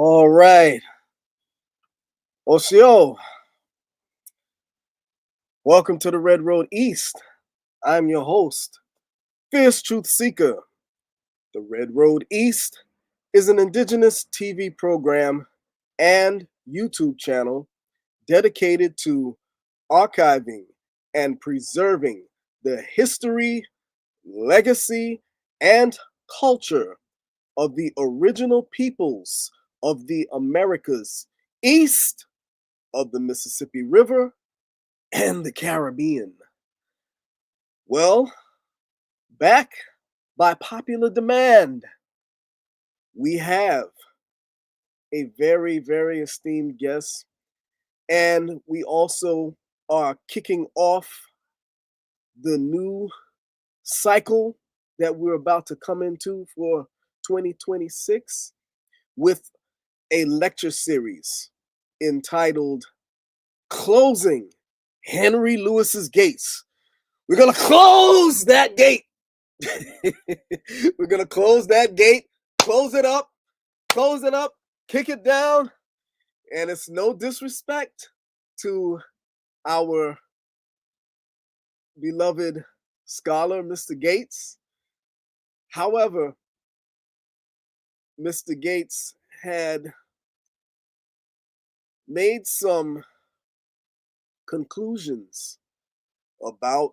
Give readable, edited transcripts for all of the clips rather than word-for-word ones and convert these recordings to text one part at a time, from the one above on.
All right. Osio, welcome to the Red Road East. I'm your host, Feerce Truth-Seeker. The Red Road East is an indigenous TV program and YouTube channel dedicated to archiving and preserving the history, legacy, and culture of the original peoples of the Americas east of the Mississippi River and the Caribbean. Well, back by popular demand, we have a very, very esteemed guest, and we also are kicking off the new cycle that we're about to come into for 2026 with a lecture series entitled Closing Henry Lewis's Gates. We're going to close that gate. We're going to close that gate, close it up, kick it down. And it's no disrespect to our beloved scholar, Mr. Gates. However, Mr. Gates had made some conclusions about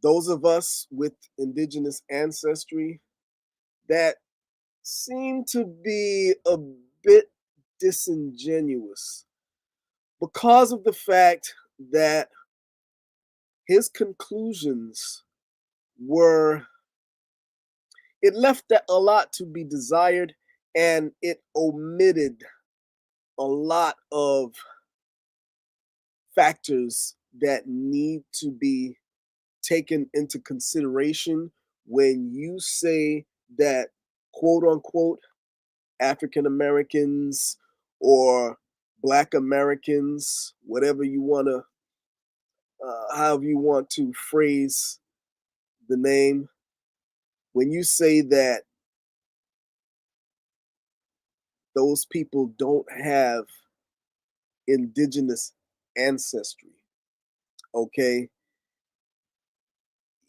those of us with indigenous ancestry that seem to be a bit disingenuous because of the fact that his conclusions it left a lot to be desired, and it omitted a lot of factors that need to be taken into consideration when you say that, quote unquote, African Americans or Black Americans, whatever you want to, however you want to phrase the name, when you say that those people don't have indigenous ancestry, okay?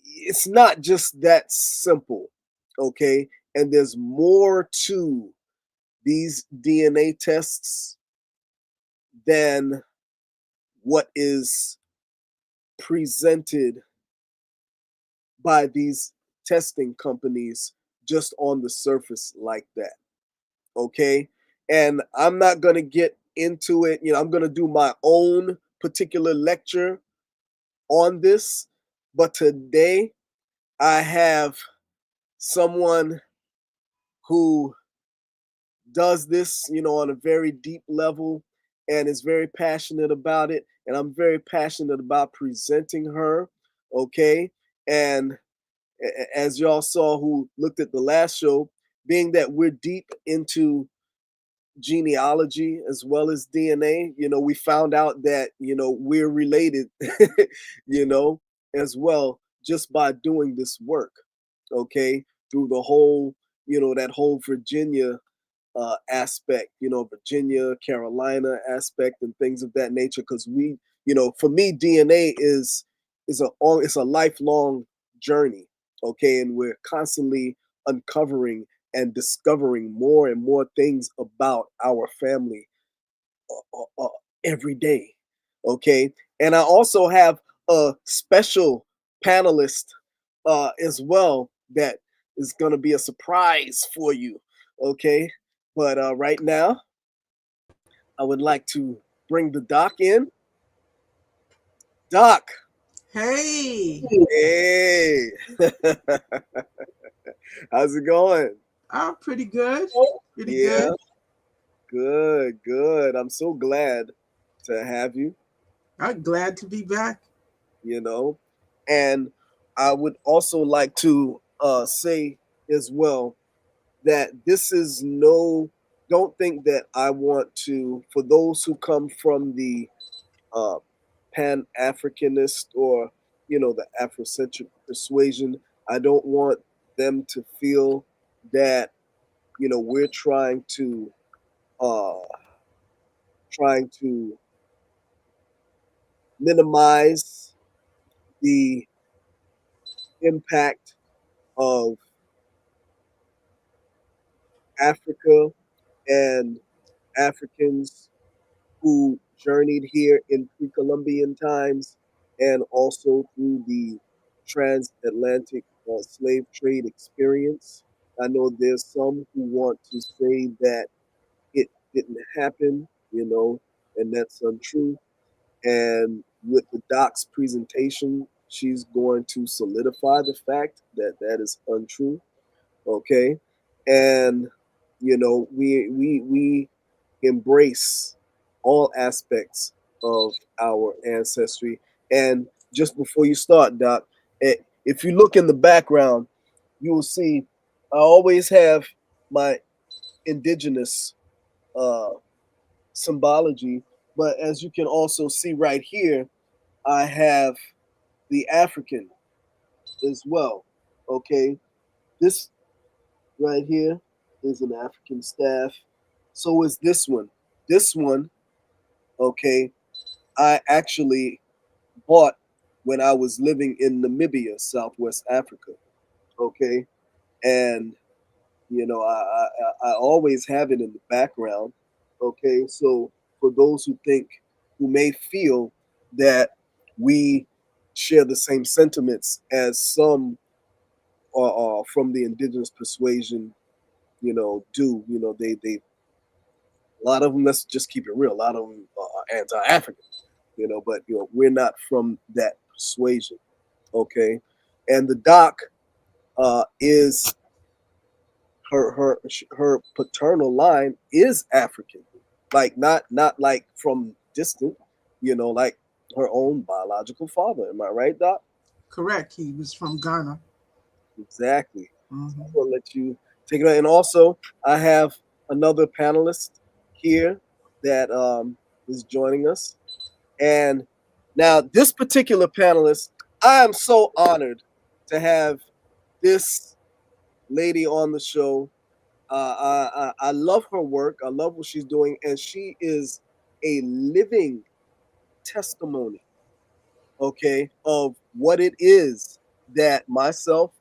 It's not just that simple, okay? And there's more to these DNA tests than what is presented by these testing companies just on the surface like that, okay? And I'm not going to get into it. I'm going to do my own particular lecture on this, but today I have someone who does this, on a very deep level and is very passionate about it. And I'm very passionate about presenting her, okay? And as y'all saw who looked at the last show, being that we're deep into genealogy as well as DNA, we found out that, we're related, as well, just by doing this work, okay? Through the whole, that whole Virginia aspect, Virginia, Carolina aspect, and things of that nature. Because for me, DNA is it's a lifelong journey, okay, and we're constantly uncovering and discovering more and more things about our family every day, okay. And I also have a special panelist as well that is going to be a surprise for you, okay. But right now, I would like to bring the doc in. Doc. Hey. Hey. How's it going? I'm pretty good. Pretty Yeah. good. Good. I'm so glad to have you, I'm glad to be back. you know. And I would also like to say as well that this is don't think that I want to, for those who come from the uh, Pan-Africanist or, the Afrocentric persuasion, I don't want them to feel that, we're trying to uh, trying to minimize the impact of Africa and Africans who journeyed here in pre-Columbian times and also through the transatlantic slave trade experience. I know there's some who want to say that it didn't happen, and that's untrue. And with the doc's presentation, she's going to solidify the fact that that is untrue. Okay, and we embrace all aspects of our ancestry. And just before you start, Doc, if you look in the background, you will see I always have my indigenous uh, symbology, but as you can also see right here, I have the African as well. Okay, this right here is an African staff. So is this one. This one, okay, I actually bought when I was living in Namibia, Southwest Africa. Okay, and I always have it in the background. Okay, so for those who may feel that we share the same sentiments as some are from the indigenous persuasion, do they a lot of them, let's just keep it real, a lot of them are anti-African, but we're not from that persuasion. Okay, and the doc is her paternal line is African, like not like from distant, like her own biological father. Am I right, Doc? Correct. He was from Ghana. Exactly. So I'm Hmm. gonna let you take it on. And also, I have another panelist here that is joining us. And now, this particular panelist, I am so honored to have this lady on the show. I love her work. I love what she's doing, and she is a living testimony, okay, of what it is that myself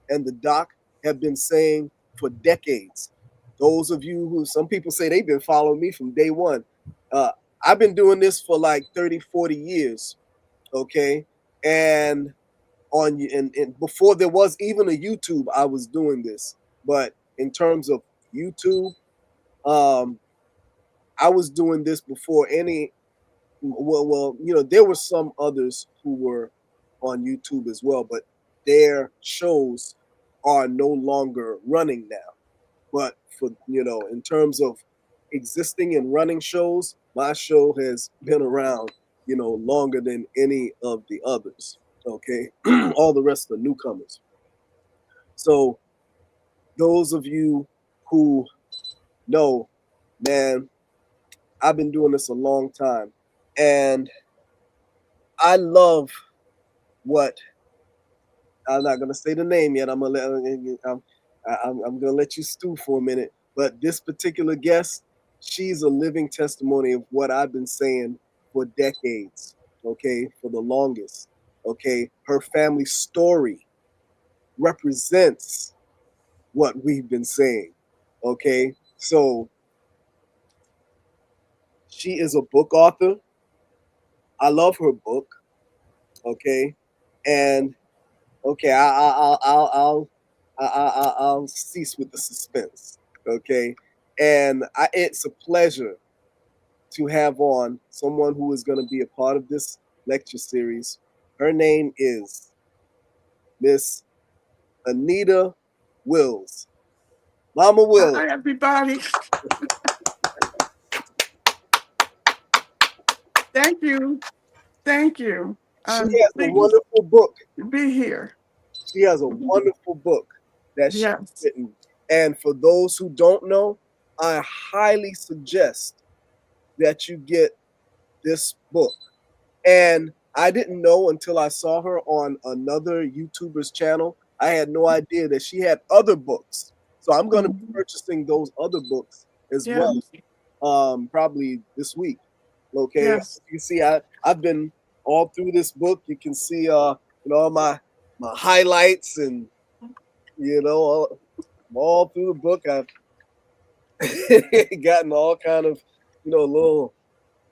and the doc have been saying for decades. Those of you who, some people say they've been following me from day one. Uh, I've been doing this for like 30, 40 years, okay? And and before there was even a YouTube, I was doing this. But in terms of YouTube, um, I was doing this before any. Well, there were some others who were on YouTube as well, but their shows are no longer running now. But for in terms of existing and running shows, my show has been around, longer than any of the others. Okay, all the rest are newcomers. So those of you who know, man, I've been doing this a long time, and I love what I'm not gonna say the name yet. I'm gonna let you stew for a minute. But this particular guest, she's a living testimony of what I've been saying for decades. Okay, for the longest. Okay, her family story represents what we've been saying. Okay, so she is a book author. I love her book. Okay, and okay, I'll cease with the suspense. Okay, and it's a pleasure to have on someone who is going to be a part of this lecture series. Her name is Miss Anita Wills. Mama Wills. Hi, everybody. Thank you. Thank you. She I'm has a pleased wonderful book. to be here. She has a wonderful book that she's Yes. written. And for those who don't know, I highly suggest that you get this book. And I didn't know until I saw her on another YouTuber's channel. I had no idea that she had other books. So I'm going to be Mhm. purchasing those other books as well. Yes. probably this week. Okay, Yes. you can see I've been all through this book. You can see all my highlights and all through the book. I've gotten all kind of little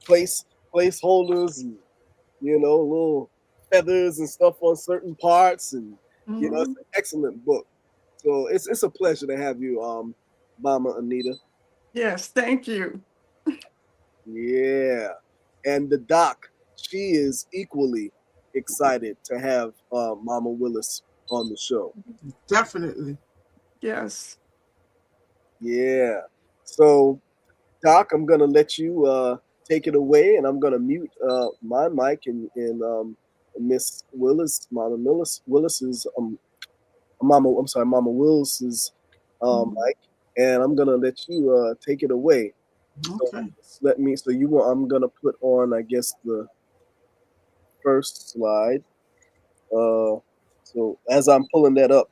placeholders and little feathers and stuff on certain parts, and it's Mhm. an excellent book. So it's a pleasure to have you, Mama Anita. Yes. Thank you. Yeah, and the doc, she is equally excited to have Mama Willis on the show. Definitely. Yes. Yeah, so Doc, I'm gonna let you take it away, and I'm gonna mute my mic and Miss Willis, Mama Willis's Mama. I'm sorry, Mama Willis's Mhm. mic, and I'm gonna let you take it away. So Okay. let me. So you want? I'm gonna put on, I guess, the first slide. So as I'm pulling that up,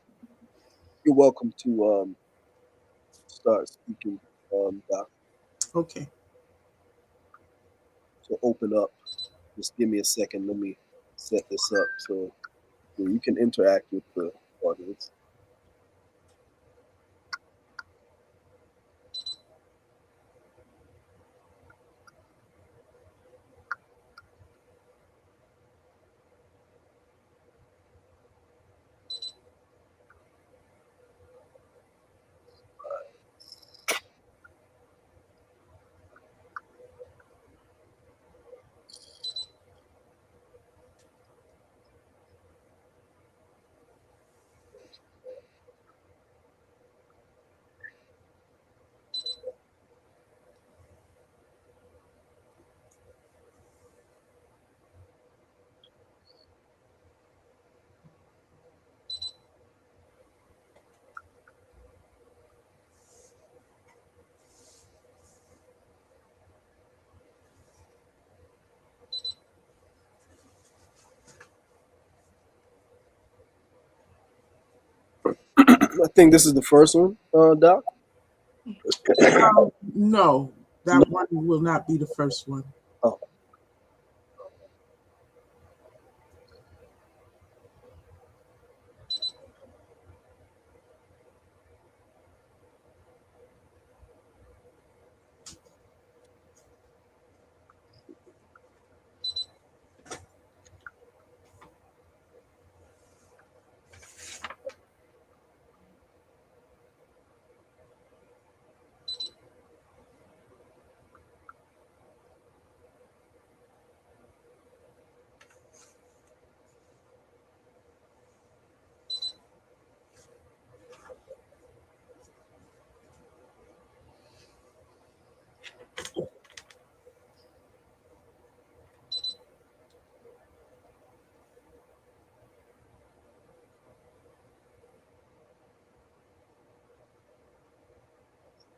you're welcome to start speaking, Doc. Okay. So open up. Just give me a second. Let me set this up so you can interact with the audience. I think this is the first one, Doc. No, No. that one will not be the first one. Oh,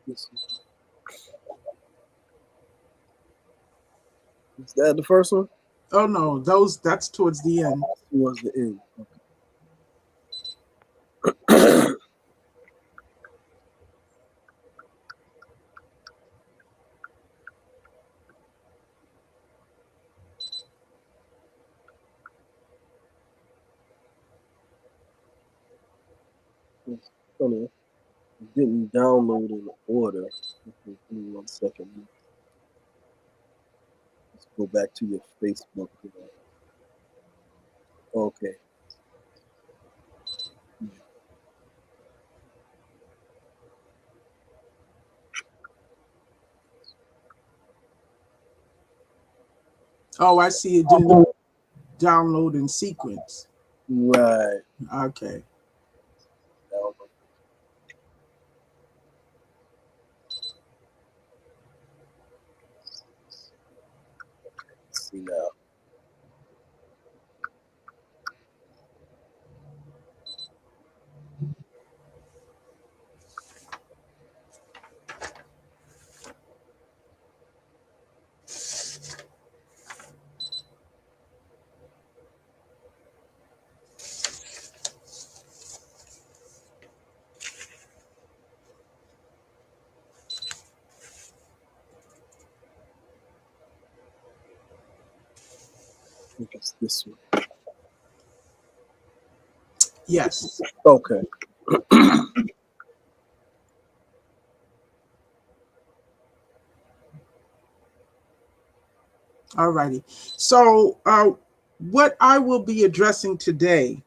is that the first one? Oh no, that's towards the end. Towards the end. Okay. It's funny. It didn't download in order. Okay, give me 1 second. Let's go back to your Facebook. Okay. Oh, I see it didn't download in sequence. Right. Okay. Download. Let's see now. think it's this one. Yes. Okay. All righty. So what I will be addressing today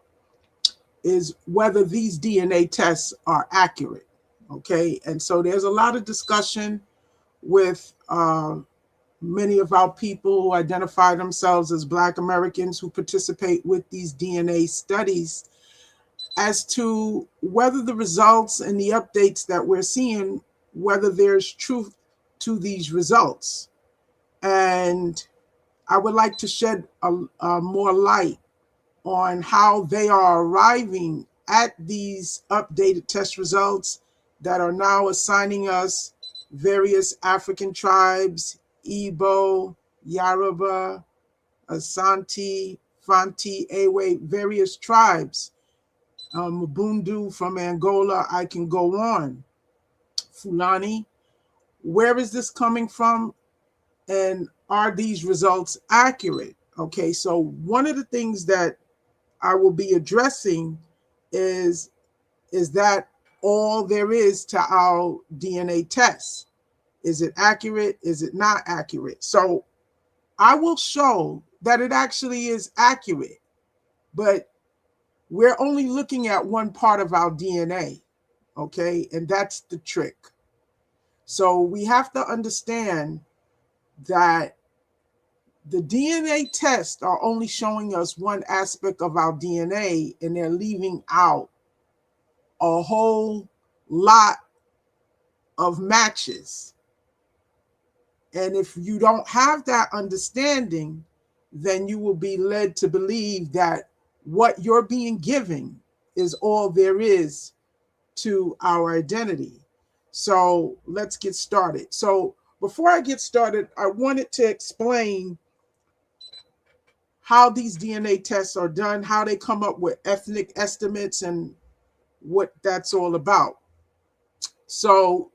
is whether these DNA tests are accurate. Okay. And so there's a lot of discussion with many of our people who identify themselves as Black Americans who participate with these DNA studies as to whether the results and the updates that we're seeing, whether there's truth to these results. And I would like to shed a more light on how they are arriving at these updated test results that are now assigning us various African tribes, Igbo, Yoruba, Asante, Fanti, Ewe, various tribes, Mabundu from Angola, I can go on, Fulani. Where is this coming from? And are these results accurate? Okay, so one of the things that I will be addressing is that all there is to our DNA tests? Is it accurate? Is it not accurate? So I will show that it actually is accurate, but we're only looking at one part of our DNA, okay? And that's the trick. So we have to understand that the DNA tests are only showing us one aspect of our DNA, and they're leaving out a whole lot of matches. And if you don't have that understanding, then you will be led to believe that what you're being given is all there is to our identity. So let's get started. So before I get started, I wanted to explain how these DNA tests are done, how they come up with ethnic estimates, and what that's all about. So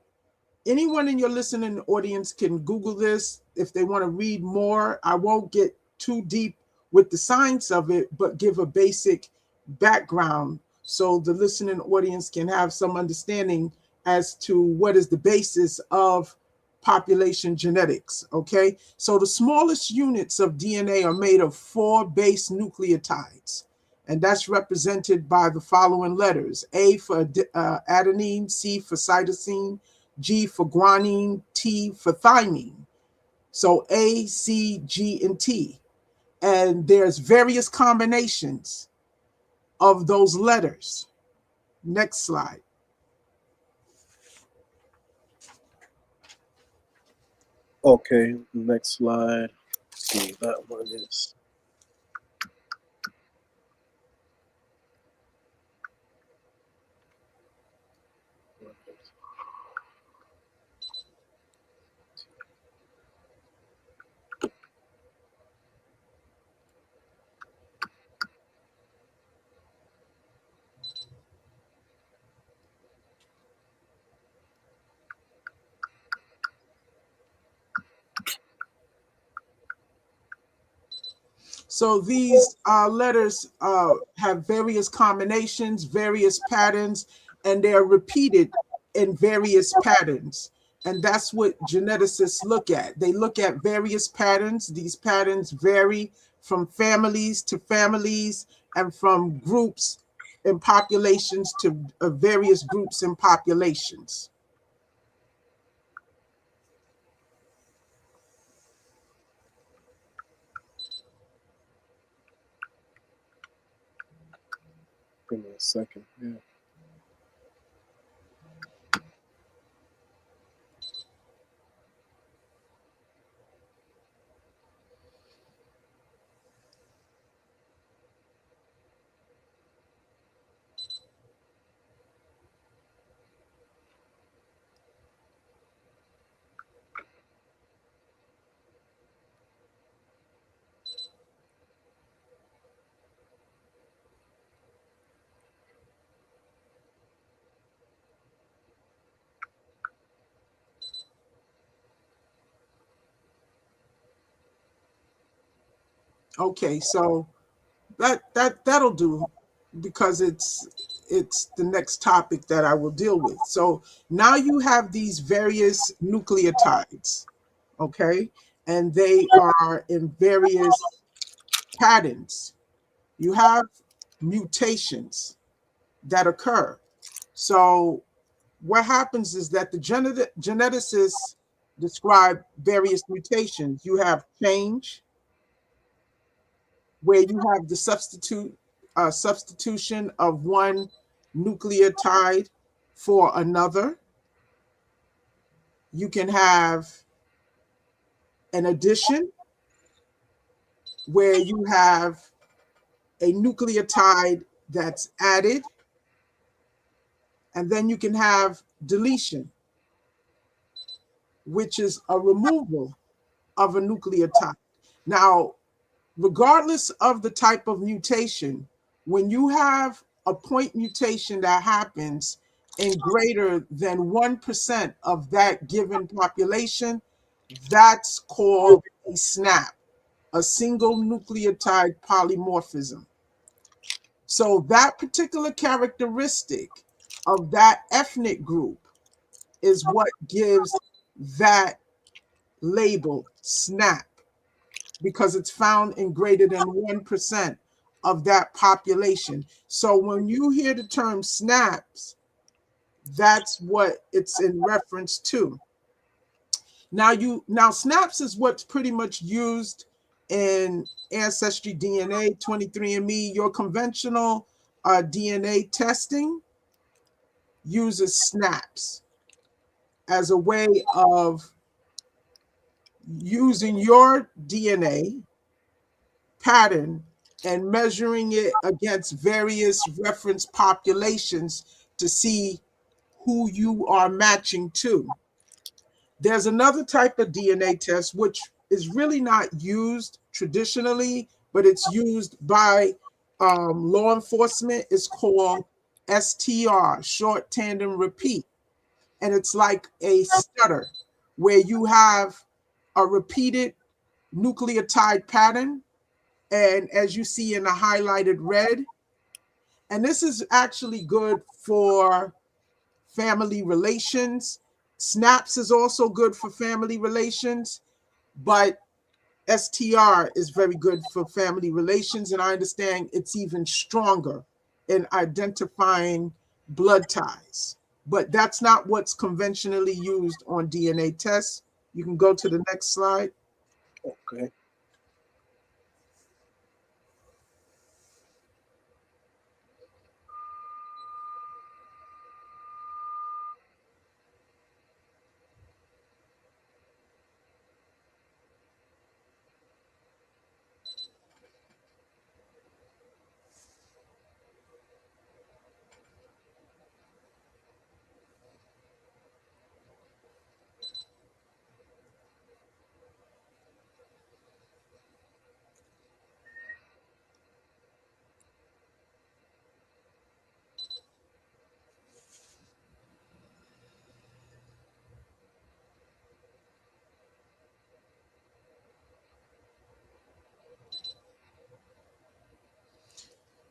anyone in your listening audience can Google this if they want to read more. I won't get too deep with the science of it, but give a basic background so the listening audience can have some understanding as to what is the basis of population genetics. Okay, so the smallest units of DNA are made of 4 base nucleotides, and that's represented by the following letters: A for adenine, C for cytosine, G for guanine, T for thymine. So A, C, G, and T. And there's various combinations of those letters. Next slide. Okay, next slide. Let's see what that one is. So these letters have various combinations, various patterns, and they're repeated in various patterns. And that's what geneticists look at. They look at various patterns. These patterns vary from families to families and from groups and populations to various groups and populations. Give me a second. Yeah. Okay, so that'll do, because it's the next topic that I will deal with. So now you have these various nucleotides, okay, and they are in various patterns. You have mutations that occur. So what happens is that the geneticists describe various mutations. You have change, where you have the substitution of one nucleotide for another. You can have an addition, where you have a nucleotide that's added, and then you can have deletion, which is a removal of a nucleotide. Now, regardless of the type of mutation, when you have a point mutation that happens in greater than 1% of that given population, that's called a SNP, a single nucleotide polymorphism. So that particular characteristic of that ethnic group is what gives that label SNP, because it's found in greater than 1% of that population. So when you hear the term SNPs, that's what it's in reference to. Now SNPs is what's pretty much used in Ancestry DNA, 23andMe. Your conventional DNA testing uses SNPs as a way of using your DNA pattern and measuring it against various reference populations to see who you are matching to. There's another type of DNA test which is really not used traditionally, but it's used by law enforcement. It's called STR, short tandem repeat. And it's like a stutter, where you have a repeated nucleotide pattern, and as you see in the highlighted red, and this is actually good for family relations. SNPs is also good for family relations, but STR is very good for family relations, and I understand it's even stronger in identifying blood ties. But that's not what's conventionally used on DNA tests. You can go to the next slide. Okay.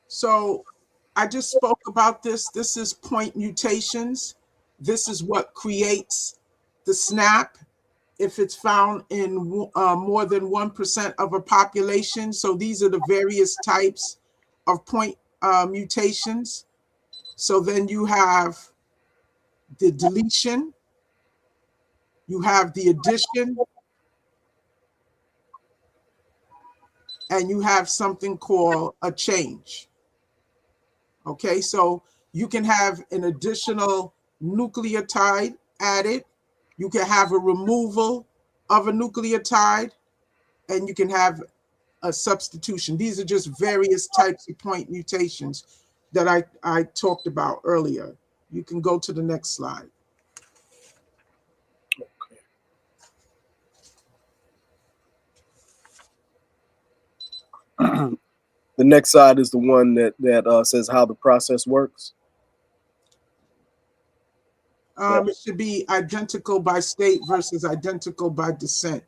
So I just spoke about this. This is point mutations. This is what creates the SNP if it's found in more than 1% of a population. So these are the various types of point mutations. So then you have the deletion, you have the addition, and you have something called a change. Okay, so you can have an additional nucleotide added, you can have a removal of a nucleotide, and you can have a substitution. These are just various types of point mutations that I talked about earlier. You can go to the next slide. Okay. The next side is the one that says how the process works. It should be identical by state versus identical by descent.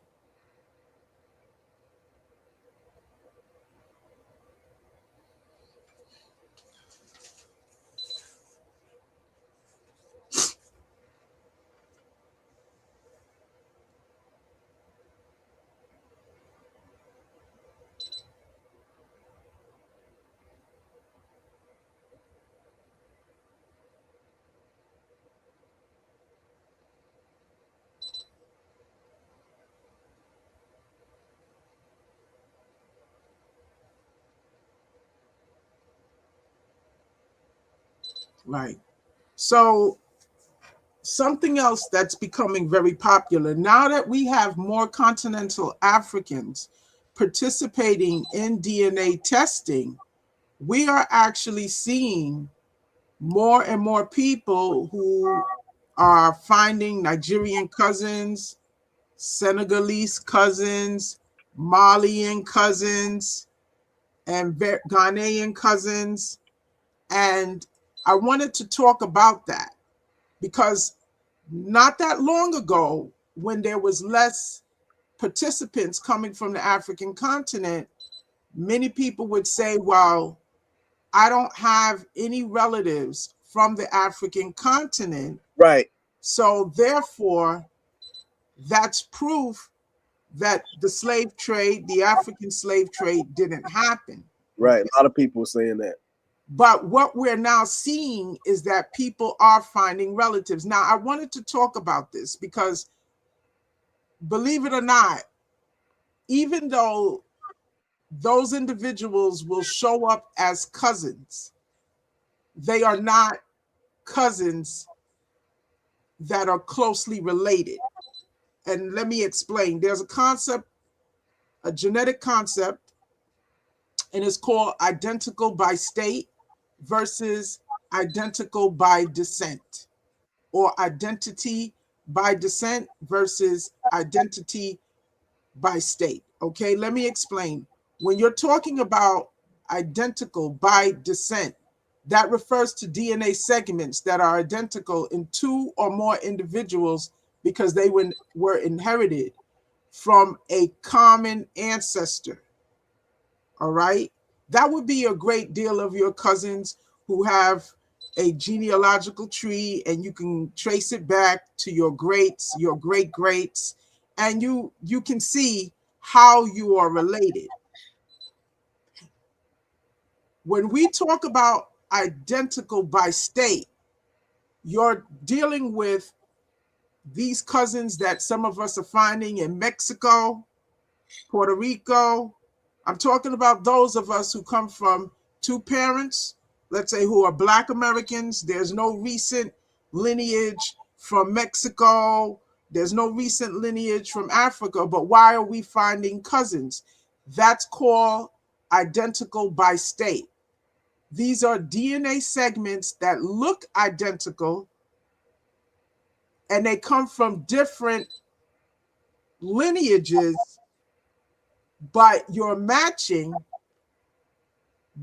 Right. So something else that's becoming very popular now that we have more continental Africans participating in DNA testing, we are actually seeing more and more people who are finding Nigerian cousins, Senegalese cousins, Malian cousins, and Ghanaian cousins. And I wanted to talk about that because not that long ago, when there was less participants coming from the African continent, many people would say, well, I don't have any relatives from the African continent. Right. So therefore, that's proof that the slave trade, the African slave trade, didn't happen. Right. A lot of people saying that. But what we're now seeing is that people are finding relatives. Now, I wanted to talk about this because, believe it or not, even though those individuals will show up as cousins, they are not cousins that are closely related. And let me explain. There's a concept, a genetic concept, and it's called identical by state versus identical by descent, or identity by descent versus identity by state. Okay, let me explain. When you're talking about identical by descent, that refers to DNA segments that are identical in two or more individuals because they were inherited from a common ancestor. All right. That would be a great deal of your cousins who have a genealogical tree, and you can trace it back to your greats, your great greats, and you can see how you are related. When we talk about identical by state, you're dealing with these cousins that some of us are finding in Mexico, Puerto Rico. I'm talking about those of us who come from two parents, let's say, who are Black Americans. There's no recent lineage from Mexico. There's no recent lineage from Africa. But why are we finding cousins? That's called identical by state. These are DNA segments that look identical, and they come from different lineages, but you're matching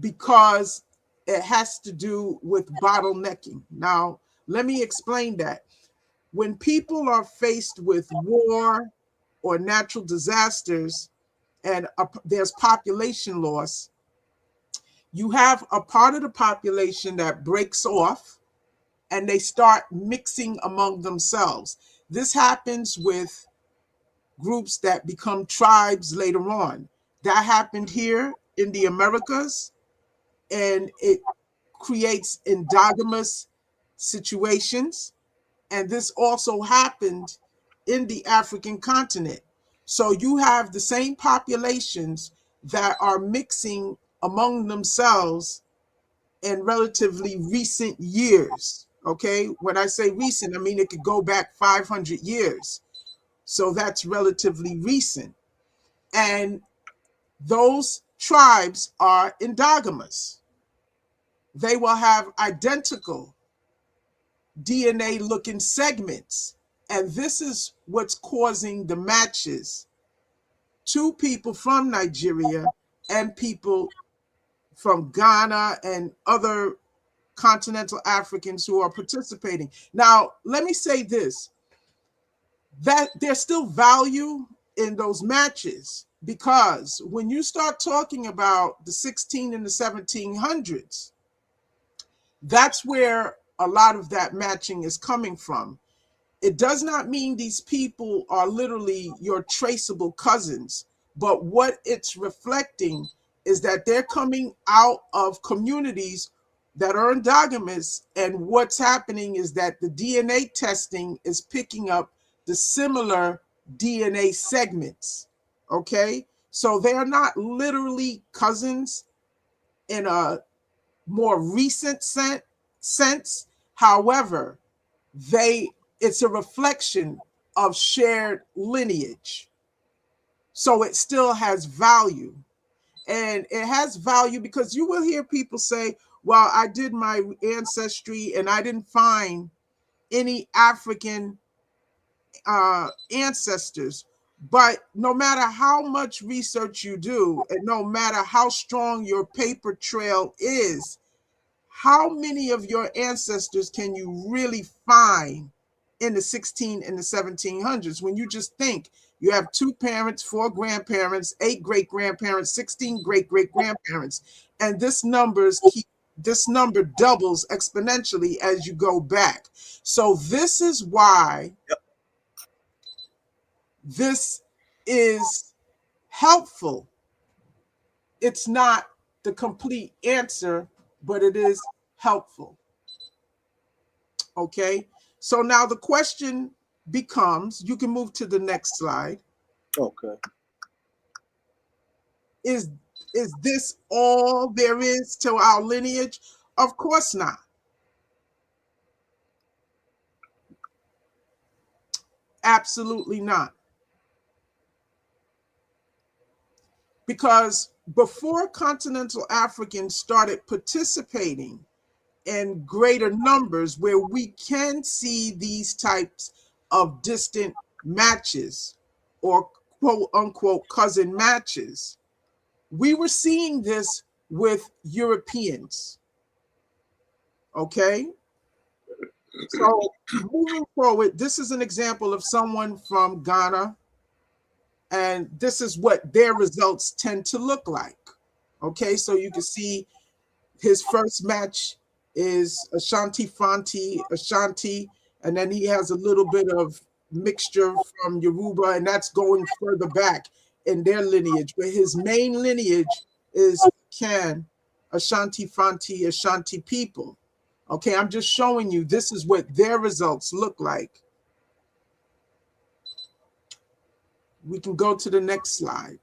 because it has to do with bottlenecking. Now, let me explain that. When people are faced with war or natural disasters and there's population loss, you have a part of the population that breaks off and they start mixing among themselves. This happens with groups that become tribes later on. That happened here in the Americas, and it creates endogamous situations. And this also happened in the African continent. So you have the same populations that are mixing among themselves in relatively recent years. Okay, when I say recent, I mean it could go back 500 years. So that's relatively recent. And those tribes are endogamous. They will have identical DNA looking segments. And this is what's causing the matches to people from Nigeria and people from Ghana and other continental Africans who are participating. Now, let me say this, that there's still value in those matches, because when you start talking about the 16 and the 1700s, that's where a lot of that matching is coming from. It does not mean these people are literally your traceable cousins, but what it's reflecting is that they're coming out of communities that are endogamous, and what's happening is that the DNA testing is picking up the similar DNA segments, okay? So they are not literally cousins in a more recent sense, sense. However, it's a reflection of shared lineage. So it still has value. And it has value because you will hear people say, well, I did my ancestry and I didn't find any African ancestors. But no matter how much research you do, and no matter how strong your paper trail is, how many of your ancestors can you really find in the 16 and the 1700s? When you just think you have 2 parents, 4 grandparents, 8 great grandparents, 16 great great grandparents, and this number doubles exponentially as you go back. So this is why this is helpful. It's not the complete answer, but it is helpful. Okay, so now the question becomes, you can move to the next slide. Okay. Is this all there is to our lineage? Of course not. Absolutely not. Because before continental Africans started participating in greater numbers where we can see these types of distant matches or quote unquote cousin matches, we were seeing this with Europeans. Okay. So moving forward, this is an example of someone from Ghana, and this is what their results tend to look like. Okay, so you can see his first match is Ashanti Fanti, Ashanti, and then he has a little bit of mixture from Yoruba, and that's going further back in their lineage. But his main lineage is Kan, Ashanti Fanti, Ashanti people. Okay, I'm just showing you this is what their results look like. We can go to the next slide.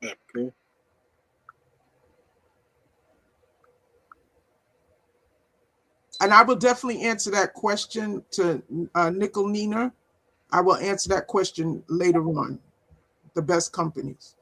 Okay. And I will definitely answer that question to Nickel Nina. I will answer that question later on. The best companies.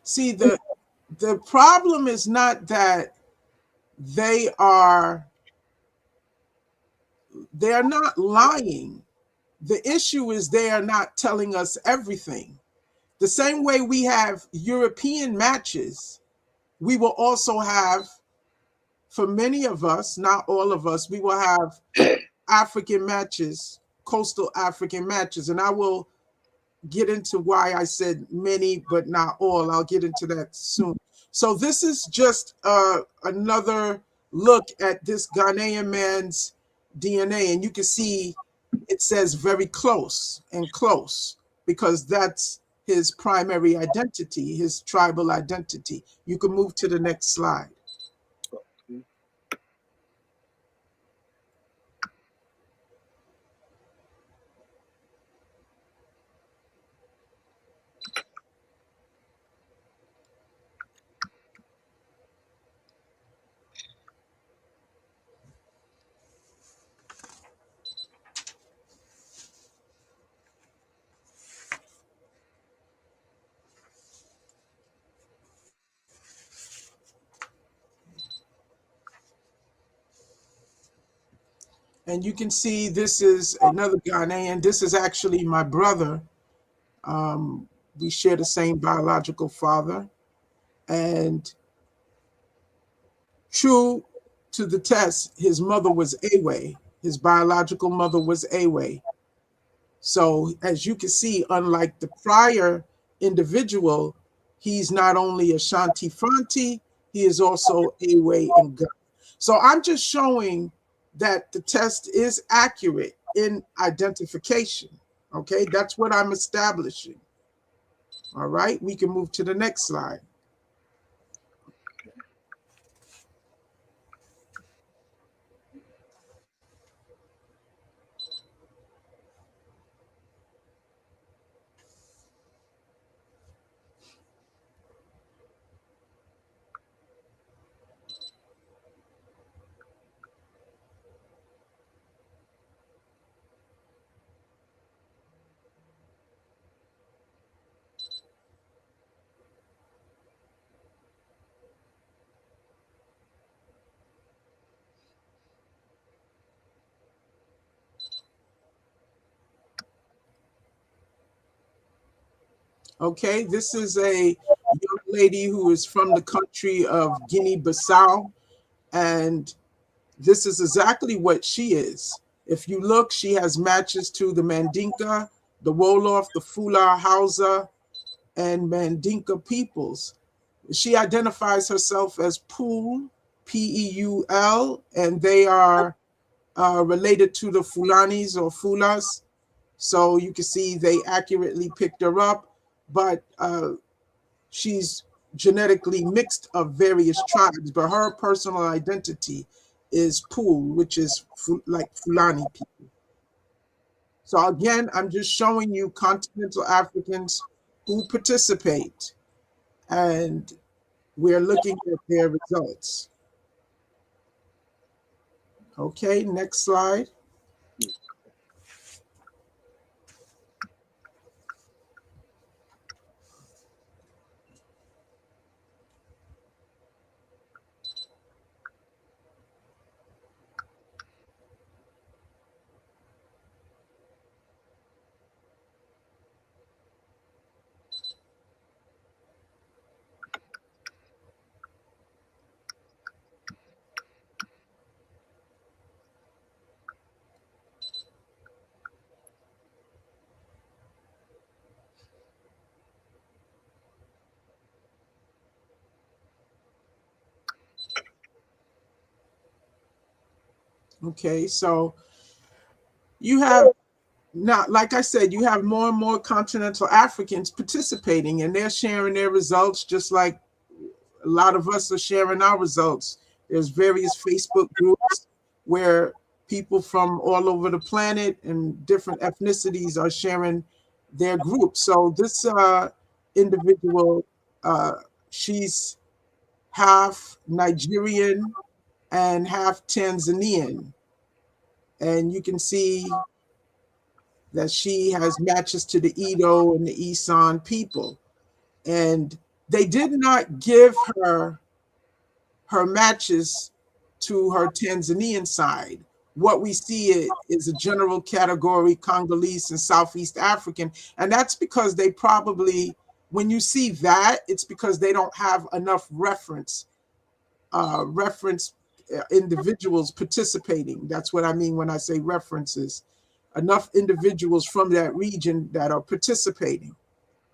See, the problem is not that they're not lying. The issue is they are not telling us everything. The same way we have European matches, we will also have, for many of us, not all of us, we will have African matches, coastal African matches. And I will get into why I said many, but not all. I'll get into that soon. So this is just another look at this Ghanaian man's DNA. And you can see it says very close and close because that's his primary identity, his tribal identity. You can move to the next slide. And you can see this is another Ghanaian. This is actually my brother. We share the same biological father. And true to the test, his mother was Awe. His biological mother was Awe. So as you can see, unlike the prior individual, he's not only Ashanti Fanti, He is also Awe and Ghana. So I'm just showing that the test is accurate in identification. Okay, that's what I'm establishing. All right, we can move to the next slide. Okay, this is a young lady who is from the country of Guinea-Bissau, and this is exactly what she is. If you look, she has matches to the Mandinka, the Wolof, the Fula, Hausa, and Mandinka peoples. She identifies herself as Pool, Peul, and they are related to the Fulanis or Fulas. So you can see they accurately picked her up, but she's genetically mixed of various tribes, but her personal identity is Pool, which is like Fulani people. So again, I'm just showing you continental Africans who participate, and we're looking at their results. Okay, next slide. Okay, so you have now, like I said, you have more and more continental Africans participating, and they're sharing their results just like a lot of us are sharing our results. There's various Facebook groups where people from all over the planet and different ethnicities are sharing their groups. So this individual, she's half Nigerian and half Tanzanian. And you can see that she has matches to the Edo and the Isan people. And they did not give her matches to her Tanzanian side. What we see is a general category Congolese and Southeast African. And that's because they probably, when you see that, it's because they don't have enough reference individuals participating. That's what I mean when I say references. Enough individuals from that region that are participating.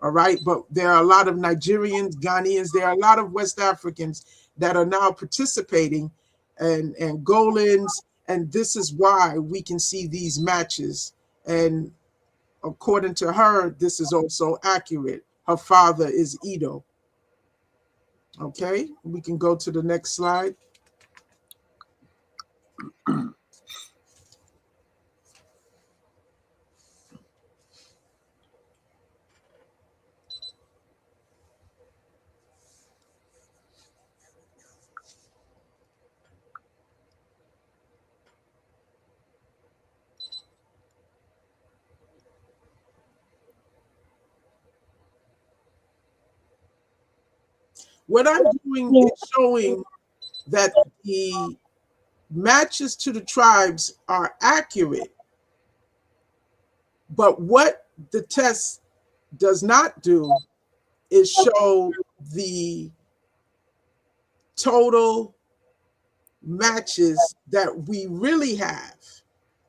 All right. But there are a lot of Nigerians, Ghanaians, there are a lot of West Africans that are now participating and Golans. And this is why we can see these matches. And according to her, this is also accurate. Her father is Edo. Okay, we can go to the next slide. What I'm doing is showing that the matches to the tribes are accurate, but what the test does not do is show the total matches that we really have.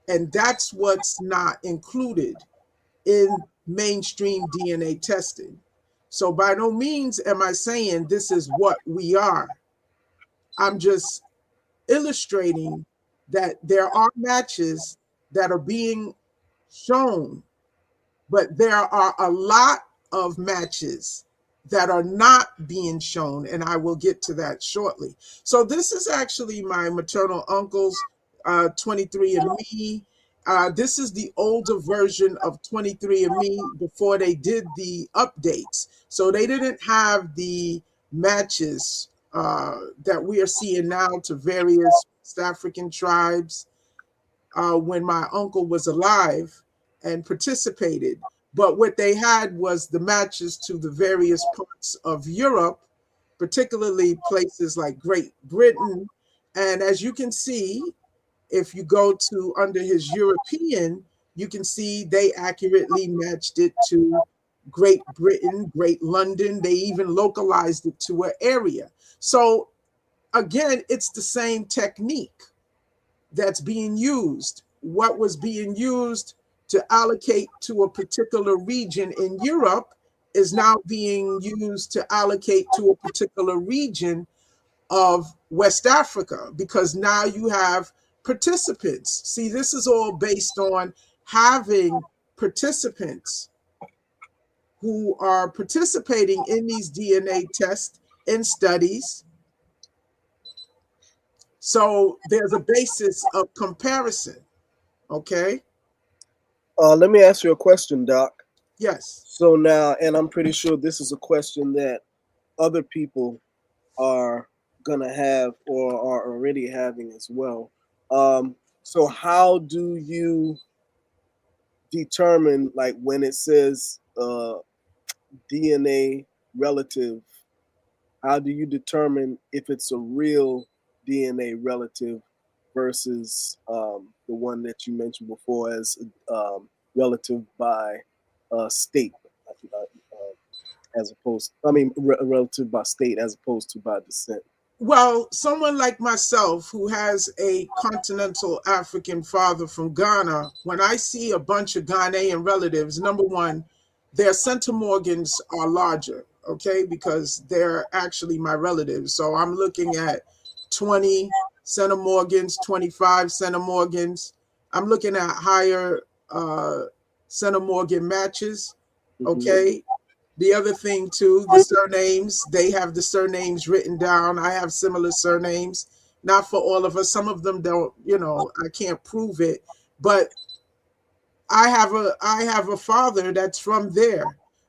And that's what's not included in mainstream DNA testing. So by no means am I saying this is what we are. I'm just illustrating that there are matches that are being shown, but there are a lot of matches that are not being shown, and I will get to that shortly. So this is actually my maternal uncle's 23andMe. This is the older version of 23andMe before they did the updates. So they didn't have the matches that we are seeing now to various West African tribes when my uncle was alive and participated. But what they had was the matches to the various parts of Europe, particularly places like Great Britain. And as you can see, if you go to under his European, you can see they accurately matched it to Great Britain, Great London. They even localized it to an area. So again, it's the same technique that's being used. What was being used to allocate to a particular region in Europe is now being used to allocate to a particular region of West Africa, because now you have participants. See, this is all based on having participants who are participating in these DNA tests and studies. So there's a basis of comparison. Okay. Let me ask you a question, Doc. Yes. So now, and I'm pretty sure this is a question that other people are gonna have or are already having as well. So how do you determine, like, when it says DNA relative? How do you determine if it's a real DNA relative versus the one that you mentioned before as relative by state, as opposed, I mean, relative by state as opposed to by descent? Well, someone like myself who has a continental African father from Ghana, when I see a bunch of Ghanaian relatives, number one, their centimorgans are larger, okay, because they're actually my relatives. So I'm looking at 20 centimorgans, 25 centimorgans. I'm looking at higher centimorgan matches, okay. The other thing too, the surnames, they have the surnames written down. I have similar surnames, not for all of us. Some of them don't, I can't prove it, but I have a father that's from there.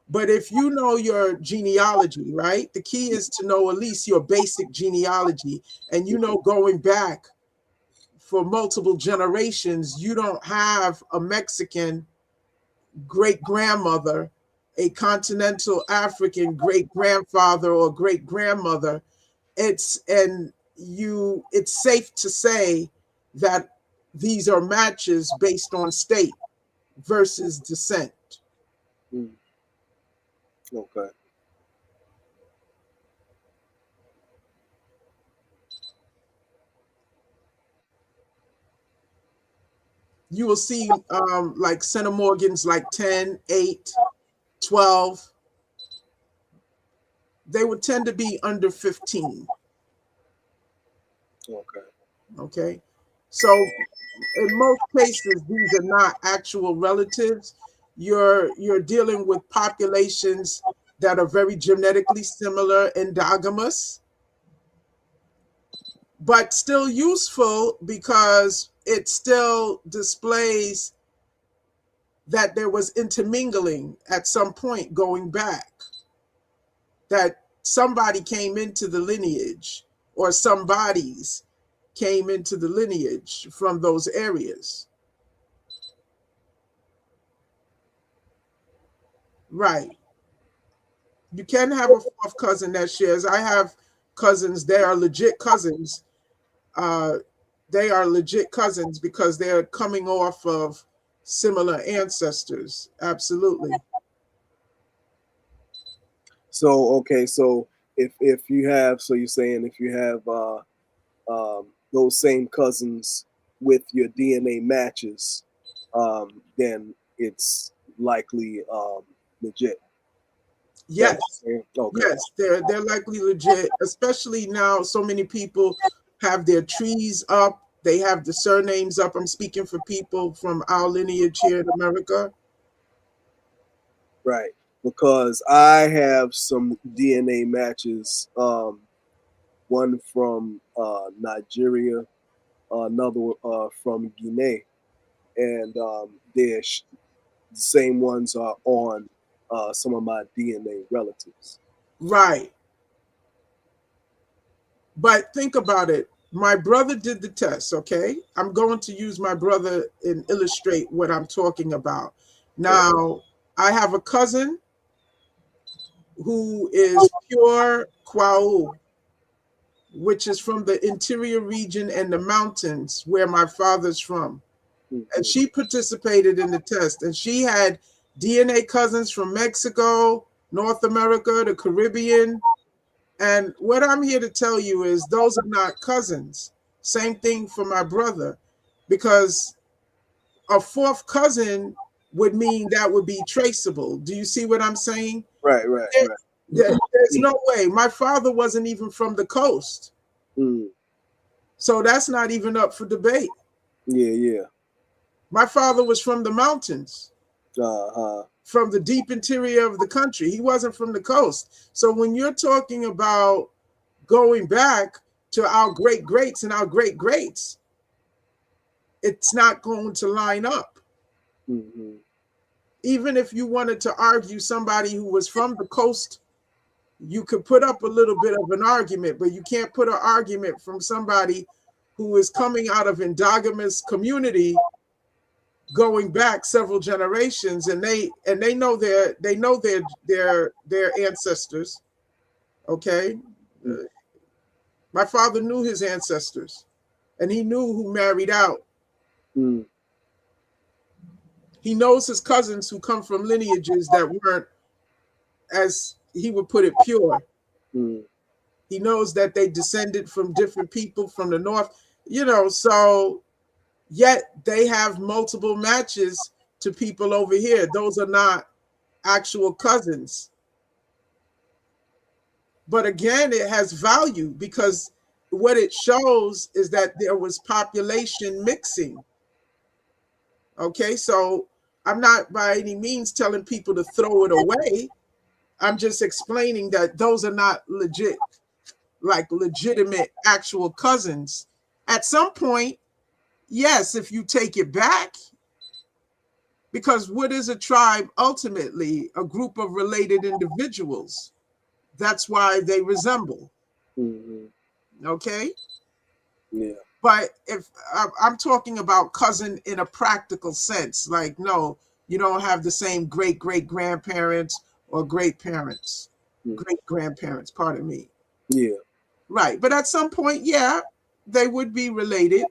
But if you know your genealogy, right? The key is to know at least your basic genealogy, and going back for multiple generations, you don't have a Mexican great grandmother, a continental African great grandfather or great grandmother. It's safe to say that these are matches based on state versus descent. Mm. Okay. You will see like centimorgans like 10, 8, 12. They would tend to be under 15. Okay. Okay. So in most cases, these are not actual relatives. You're dealing with populations that are very genetically similar, endogamous, but still useful because it still displays that there was intermingling at some point going back, that somebody came into the lineage or somebodies came into the lineage from those areas. Right. You can have a fourth cousin that shares. I have cousins, they are legit cousins. Uh, they are legit cousins because they're coming off of similar ancestors. Absolutely. So okay, so if you have, so you're saying if you have those same cousins with your DNA matches, then it's likely legit. Yes, Okay. yes, they're likely legit, especially now so many people have their trees up, they have the surnames up. I'm speaking for people from our lineage here in America. Right. Because I have some DNA matches. One from Nigeria, another from Guinea, and the same ones are on some of my DNA relatives. Right. But think about it. My brother did the test, okay? I'm going to use my brother and illustrate what I'm talking about. Now, I have a cousin who is pure Kwao, which is from the interior region and the mountains where my father's from. And Mm-hmm. she participated in the test, and she had DNA cousins from Mexico, North America, the Caribbean. And what I'm here to tell you is those are not cousins. Same thing for my brother, because a fourth cousin would mean that would be traceable. Do you see what I'm saying? Right, right, right. There's no way. My father wasn't even from the coast. Mm. So that's not even up for debate. Yeah, yeah. My father was from the mountains, Uh-huh. from the deep interior of the country. He wasn't from the coast. So when you're talking about going back to our great greats and our great greats, it's not going to line up. Mm-hmm. Even if you wanted to argue somebody who was from the coast, you could put up a little bit of an argument, but you can't put an argument from somebody who is coming out of endogamous community going back several generations, and they know their ancestors. Okay. My father knew his ancestors, and he knew who married out. Mm. He knows his cousins who come from lineages that weren't, as he would put it, pure. Mm. He knows that they descended from different people from the north, so yet they have multiple matches to people over here. Those are not actual cousins. But again, it has value because what it shows is that there was population mixing. Okay, so I'm not by any means telling people to throw it away. I'm just explaining that those are not legit, like legitimate actual cousins. At some point, yes, if you take it back, because what is a tribe ultimately? A group of related individuals. That's why they resemble. Mm-hmm. Okay. Yeah. But if I'm talking about cousin in a practical sense, like, no, you don't have the same great great grandparents or great parents, Mm. great grandparents, pardon me. Yeah. Right. But at some point, yeah, they would be related.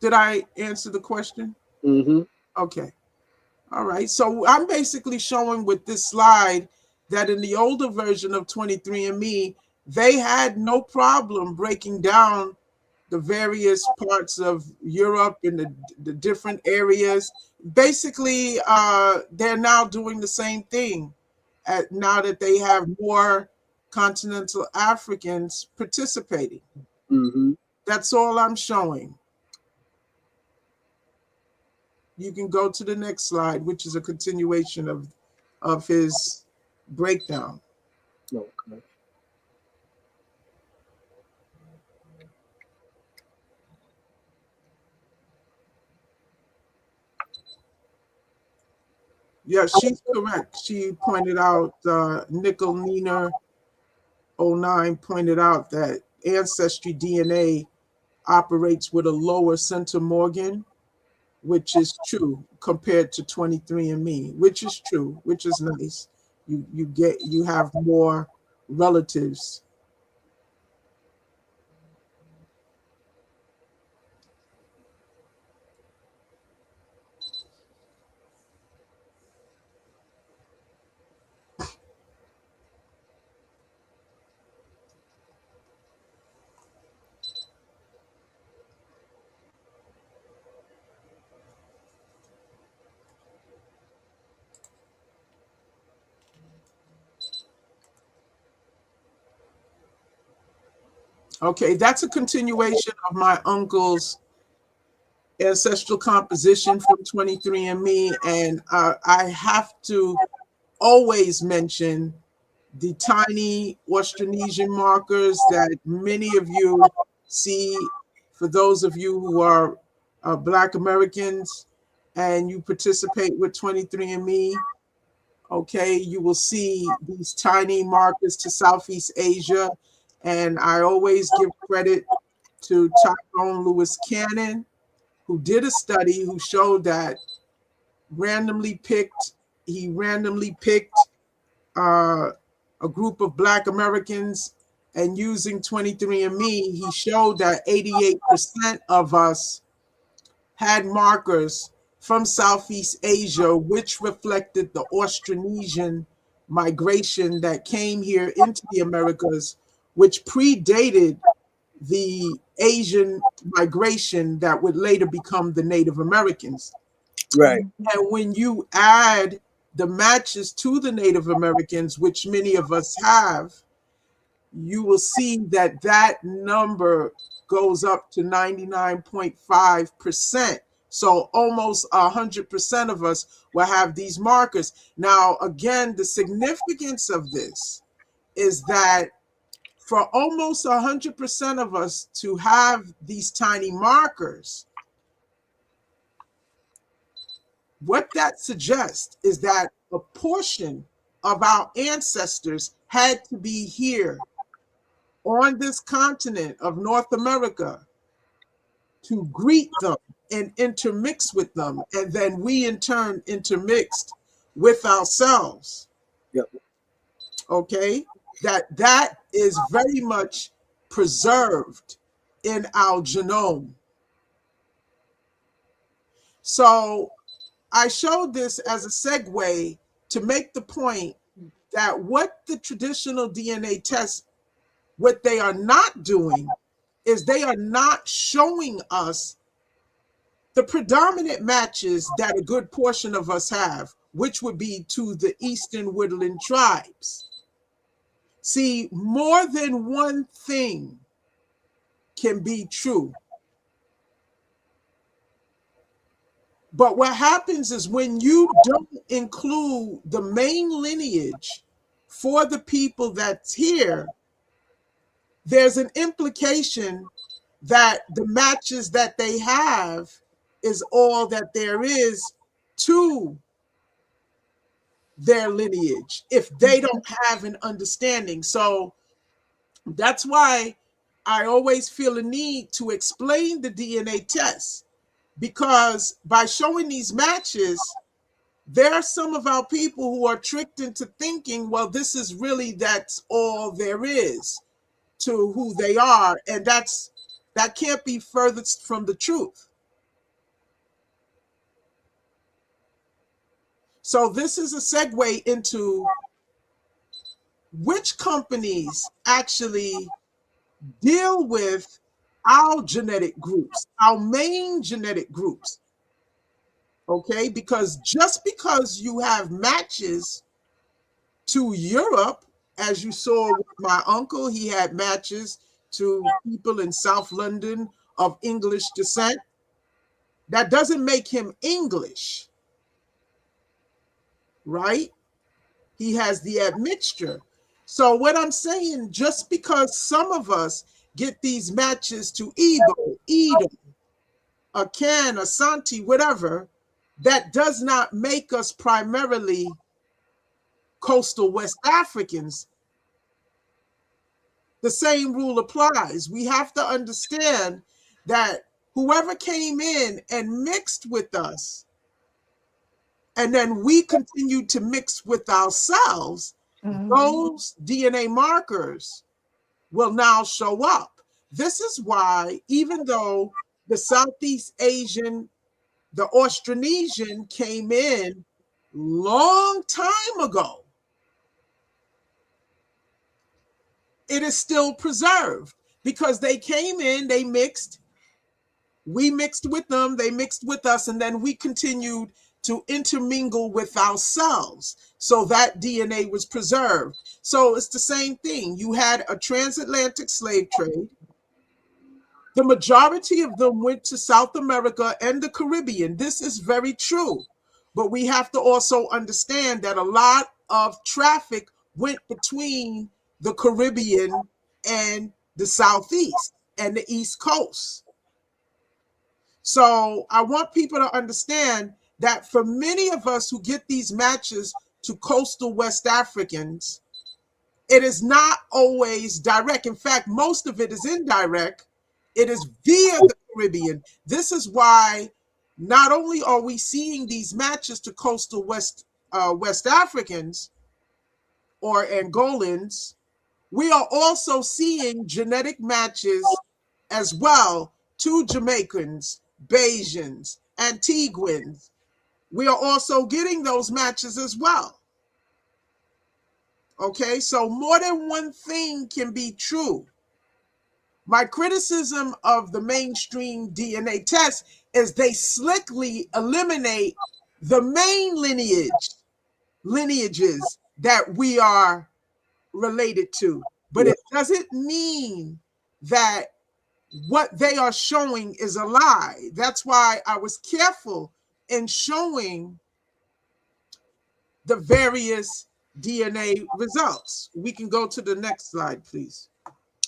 Did I answer the question? Mm-hmm. Okay. All right. So I'm basically showing with this slide that in the older version of 23andMe, they had no problem breaking down the various parts of Europe and the different areas. Basically, they're now doing the same thing now that they have more continental Africans participating. Mm-hmm. That's all I'm showing. You can go to the next slide, which is a continuation of his breakdown. Okay. Yeah, she's correct. She pointed out, Nickel Nina '09 pointed out that Ancestry DNA operates with a lower centimorgan, which is true compared to 23andMe, which is true, which is nice. You have more relatives. Okay, that's a continuation of my uncle's ancestral composition from 23andMe, and I have to always mention the tiny Austronesian markers that many of you see. For those of you who are Black Americans and you participate with 23andMe, okay, you will see these tiny markers to Southeast Asia. And I always give credit to Tyrone Lewis Cannon, who did a study who showed that he randomly picked a group of Black Americans, and using 23andMe, he showed that 88% of us had markers from Southeast Asia, which reflected the Austronesian migration that came here into the Americas, which predated the Asian migration that would later become the Native Americans. Right. And when you add the matches to the Native Americans, which many of us have, you will see that that number goes up to 99.5%. So almost 100% of us will have these markers. Now, again, the significance of this is that for almost 100% of us to have these tiny markers, what that suggests is that a portion of our ancestors had to be here on this continent of North America to greet them and intermix with them. And then we in turn intermixed with ourselves. Yep. Okay? That is very much preserved in our genome. So I showed this as a segue to make the point that what the traditional DNA tests, what they are not doing is they are not showing us the predominant matches that a good portion of us have, which would be to the Eastern Woodland tribes. See, more than one thing can be true. But what happens is when you don't include the main lineage for the people that's here, there's an implication that the matches that they have is all that there is to their lineage if they don't have an understanding. So that's why I always feel a need to explain the DNA test, because by showing these matches, there are some of our people who are tricked into thinking, well, that's all there is to who they are. And that can't be furthest from the truth. So this is a segue into which companies actually deal with our genetic groups, our main genetic groups. Okay, because just because you have matches to Europe, as you saw with my uncle, he had matches to people in South London of English descent, that doesn't make him English, right? He has the admixture. So what I'm saying, just because some of us get these matches to Igbo, Edom, Akan, Asante, whatever, that does not make us primarily coastal West Africans. The same rule applies. We have to understand that whoever came in and mixed with us, and then we continued to mix with ourselves, those DNA markers will now show up. This is why, even though the Southeast Asian, the Austronesian came in long time ago, it is still preserved because they came in, they mixed, we mixed with them, they mixed with us, and then we continued to intermingle with ourselves. So that DNA was preserved. So it's the same thing. You had a transatlantic slave trade. The majority of them went to South America and the Caribbean. This is very true. But we have to also understand that a lot of traffic went between the Caribbean and the Southeast and the East Coast. So I want people to understand that for many of us who get these matches to coastal West Africans, it is not always direct. In fact, most of it is indirect. It is via the Caribbean. This is why not only are we seeing these matches to coastal West Africans or Angolans, we are also seeing genetic matches as well to Jamaicans, Bajans, Antiguans. We are also getting those matches as well. Okay, so more than one thing can be true. My criticism of the mainstream DNA test is they slickly eliminate the main lineages that we are related to. But Yeah. it doesn't mean that what they are showing is a lie. That's why I was careful in showing the various DNA results. We can go to the next slide, please.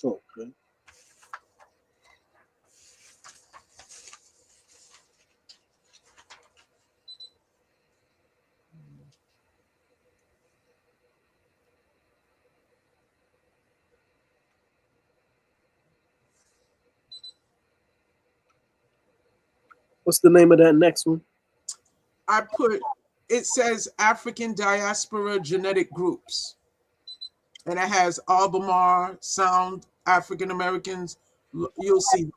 Okay. What's the name of that next one? It says African diaspora genetic groups, and it has Albemarle, Sound, African Americans. You'll see.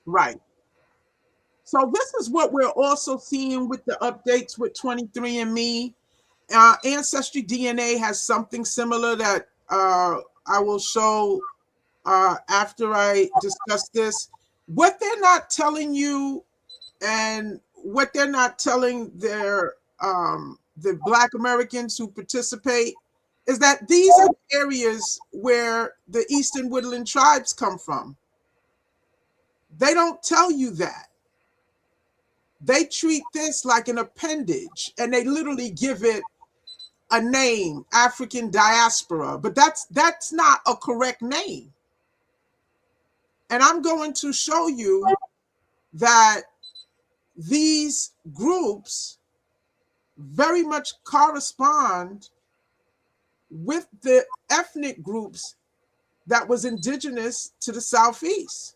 Right. So this is what we're also seeing with the updates with 23andMe. Ancestry DNA has something similar that I will show after I discuss this. What they're not telling you and what they're not telling the Black Americans who participate is that these are areas where the Eastern Woodland tribes come from. They don't tell you that. They treat this like an appendage, and they literally give it a name, African diaspora, but that's not a correct name. And I'm going to show you that these groups very much correspond with the ethnic groups that was indigenous to the Southeast.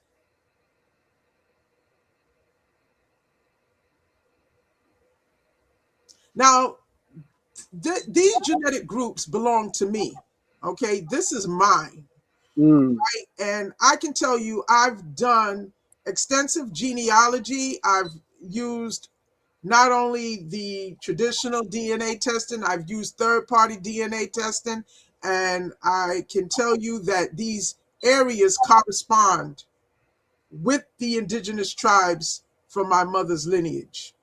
Now, these genetic groups belong to me. Okay, this is mine. Right? And I can tell you, I've done extensive genealogy. I've used not only the traditional DNA testing, I've used third-party DNA testing, and I can tell you that these areas correspond with the indigenous tribes from my mother's lineage.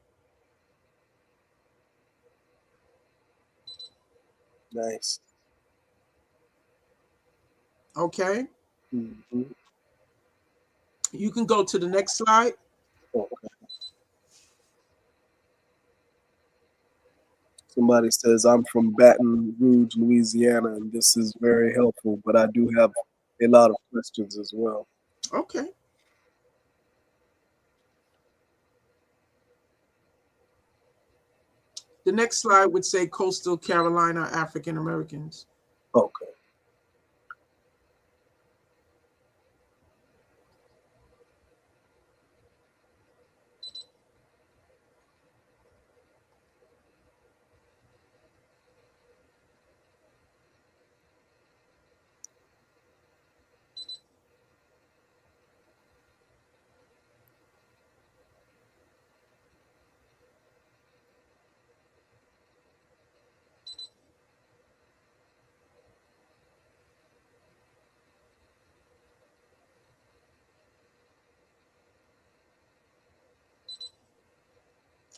Nice. Okay. Mm-hmm. You can go to the next slide. Okay. Somebody says, I'm from Baton Rouge, Louisiana, and this is very helpful, but I do have a lot of questions as well. Okay. The next slide would say Coastal Carolina African Americans. Okay.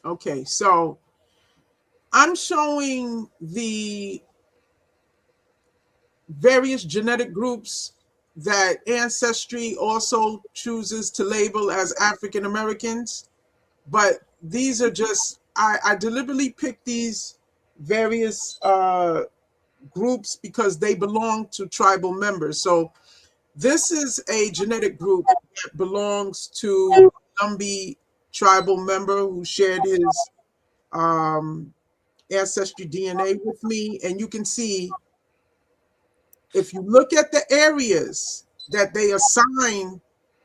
Okay, so I'm showing the various genetic groups that Ancestry also chooses to label as African Americans, but these are just, I deliberately picked these various groups because they belong to tribal members. So this is a genetic group that belongs to Lumbee tribal member who shared his um, ancestry DNA with me. And you can see, if you look at the areas that they assign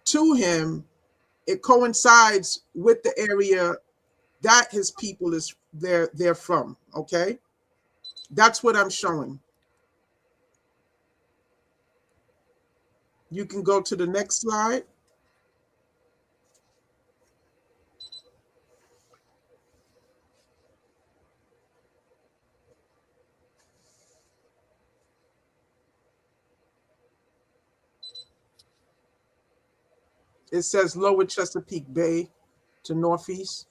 to him, it coincides with the area that his people is they're from. Okay, that's what I'm showing. You can go to the next slide. It says Lower Chesapeake Bay to northeast.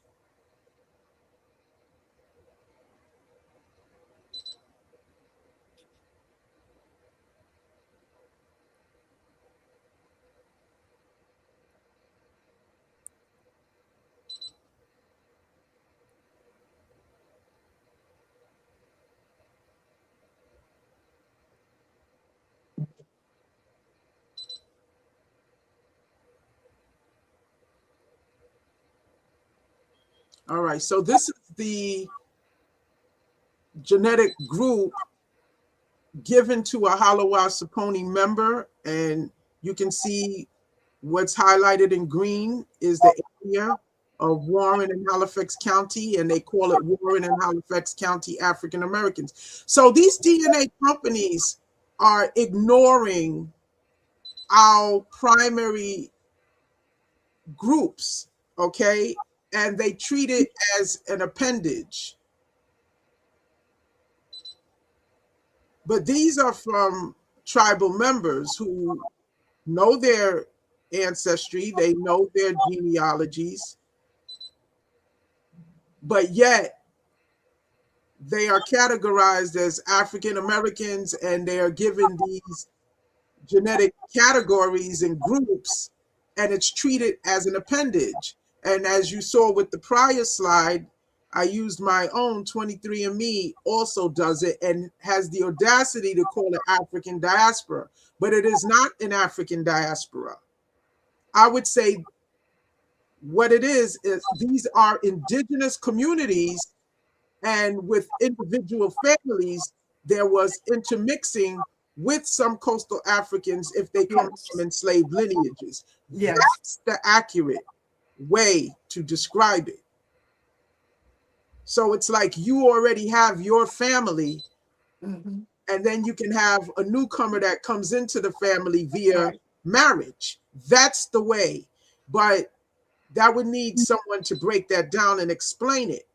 All right, so this is the genetic group given to a Halawa Saponi member, and you can see what's highlighted in green is the area of Warren and Halifax County, and they call it Warren and Halifax County African Americans. So these DNA companies are ignoring our primary groups, okay? And they treat it as an appendage. But these are from tribal members who know their ancestry, they know their genealogies, but yet they are categorized as African Americans, and they are given these genetic categories and groups, and it's treated as an appendage. And as you saw with the prior slide, I used my own 23andMe also does it and has the audacity to call it African diaspora, but it is not an African diaspora. I would say what it is these are indigenous communities, and with individual families, there was intermixing with some coastal Africans if they come from Yes. enslaved lineages. Yes. That's the accurate way to describe it. So it's like you already have your family, Mhm. and then you can have a newcomer that comes into the family via Right. marriage. That's the way. But that would need someone to break that down and explain it.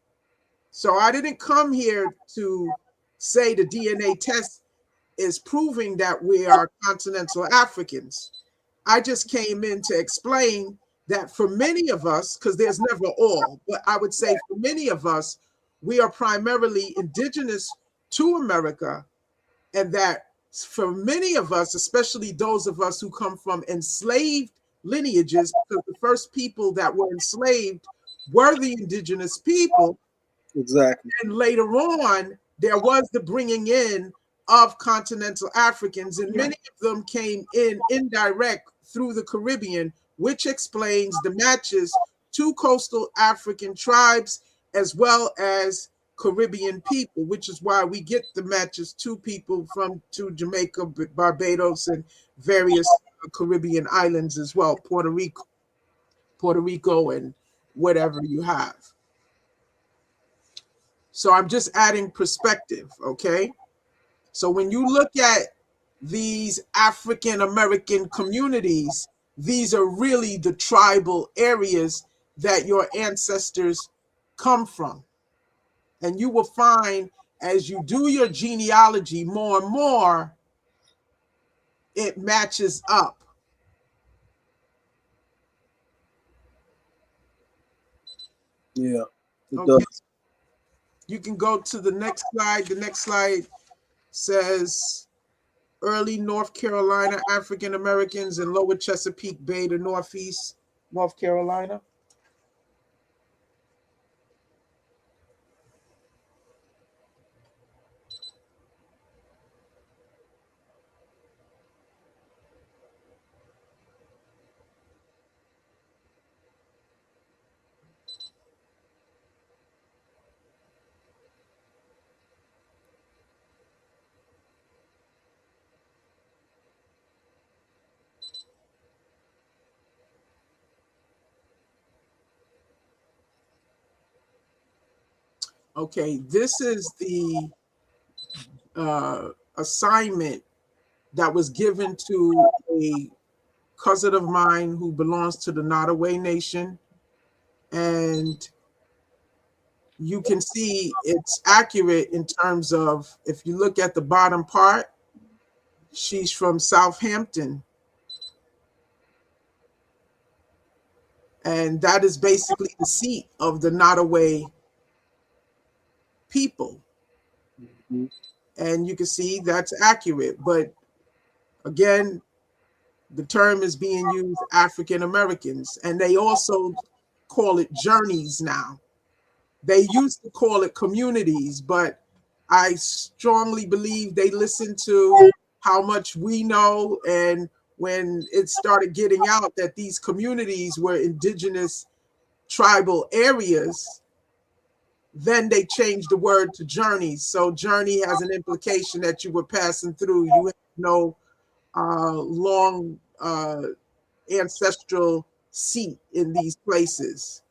So I didn't come here to say the DNA test is proving that we are continental Africans. I just came in to explain that for many of us, because there's never all, but I would say for many of us, we are primarily indigenous to America, and that for many of us, especially those of us who come from enslaved lineages, because the first people that were enslaved were the indigenous people, Exactly. and later on, there was the bringing in of continental Africans, and Yeah. many of them came in indirect through the Caribbean, which explains the matches to coastal African tribes as well as Caribbean people, which is why we get the matches to people from to Jamaica, Barbados, and various Caribbean islands as well, Puerto Rico, and whatever you have. So I'm just adding perspective, okay? So when you look at these African American communities, these are really the tribal areas that your ancestors come from. And you will find as you do your genealogy more and more, it matches up. Yeah. It Okay. does. You can go to the next slide. The next slide says early North Carolina African Americans in lower Chesapeake Bay to Northeast North Carolina. Okay, this is the assignment that was given to a cousin of mine who belongs to the Nottoway Nation. And you can see it's accurate in terms of, if you look at the bottom part, she's from Southampton. And that is basically the seat of the Nottoway people. Mm-hmm. And you can see that's accurate. But again, the term is being used African Americans, and they also call it journeys now. They used to call it communities, but I strongly believe they listened to how much we know. And when it started getting out that these communities were indigenous tribal areas, then they changed the word to journeys. So journey has an implication that you were passing through. You have no long ancestral seat in these places.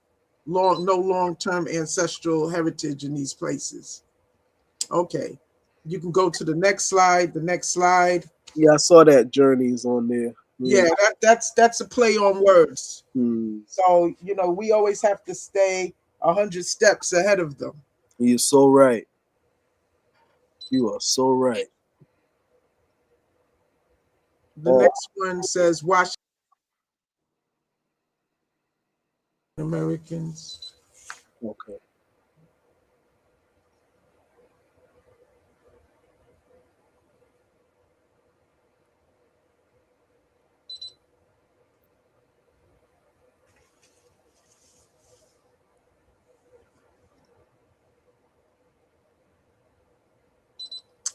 No long-term ancestral heritage in these places. Okay, you can go to the next slide. The next slide. Yeah, I saw that journeys on there. Yeah, that's a play on words. Mm. So we always have to stay 100 steps ahead of them. You're so right. You are so right. The next one says Washington Americans. Okay.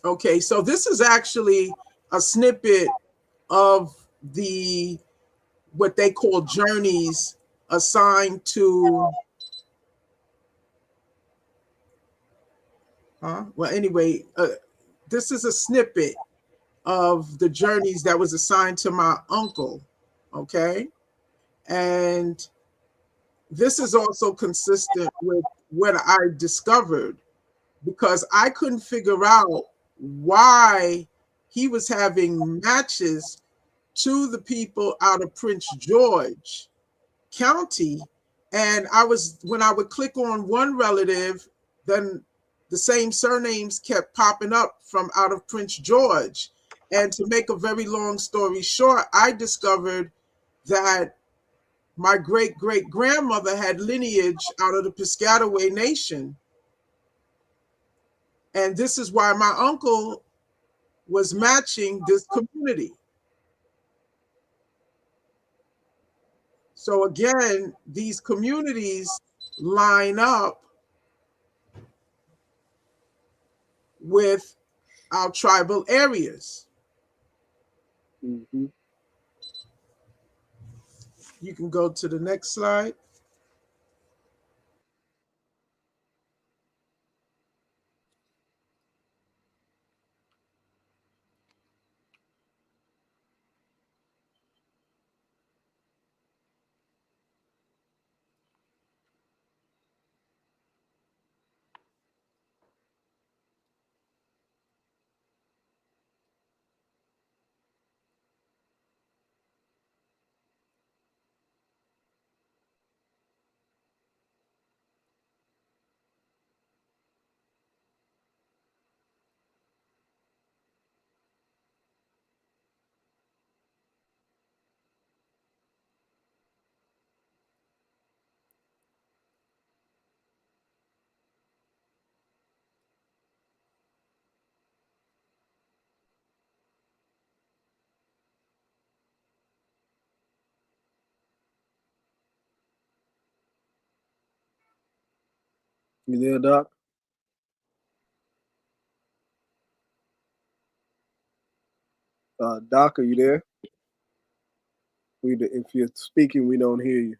Okay, so this is actually a snippet of the what they call journeys assigned to well, anyway, this is a snippet of the journeys that was assigned to my uncle. Okay, and this is also consistent with what I discovered, because I couldn't figure out why he was having matches to the people out of Prince George County. And when I would click on one relative, then the same surnames kept popping up from out of Prince George. And to make a very long story short, I discovered that my great great grandmother had lineage out of the Piscataway Nation. And this is why my uncle was matching this community. So again, these communities line up with our tribal areas. Mm-hmm. You can go to the next slide. You there, Doc? Doc, are you there? If you're speaking, we don't hear you.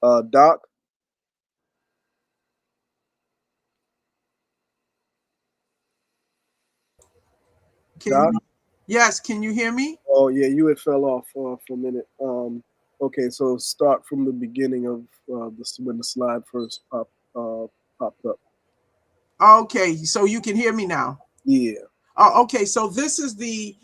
Doc? Doc? Yes, can you hear me? Oh, yeah, you had fell off for a minute. Okay, so start from the beginning of when the slide first popped up. Okay, so you can hear me now. Yeah. Okay, so this is the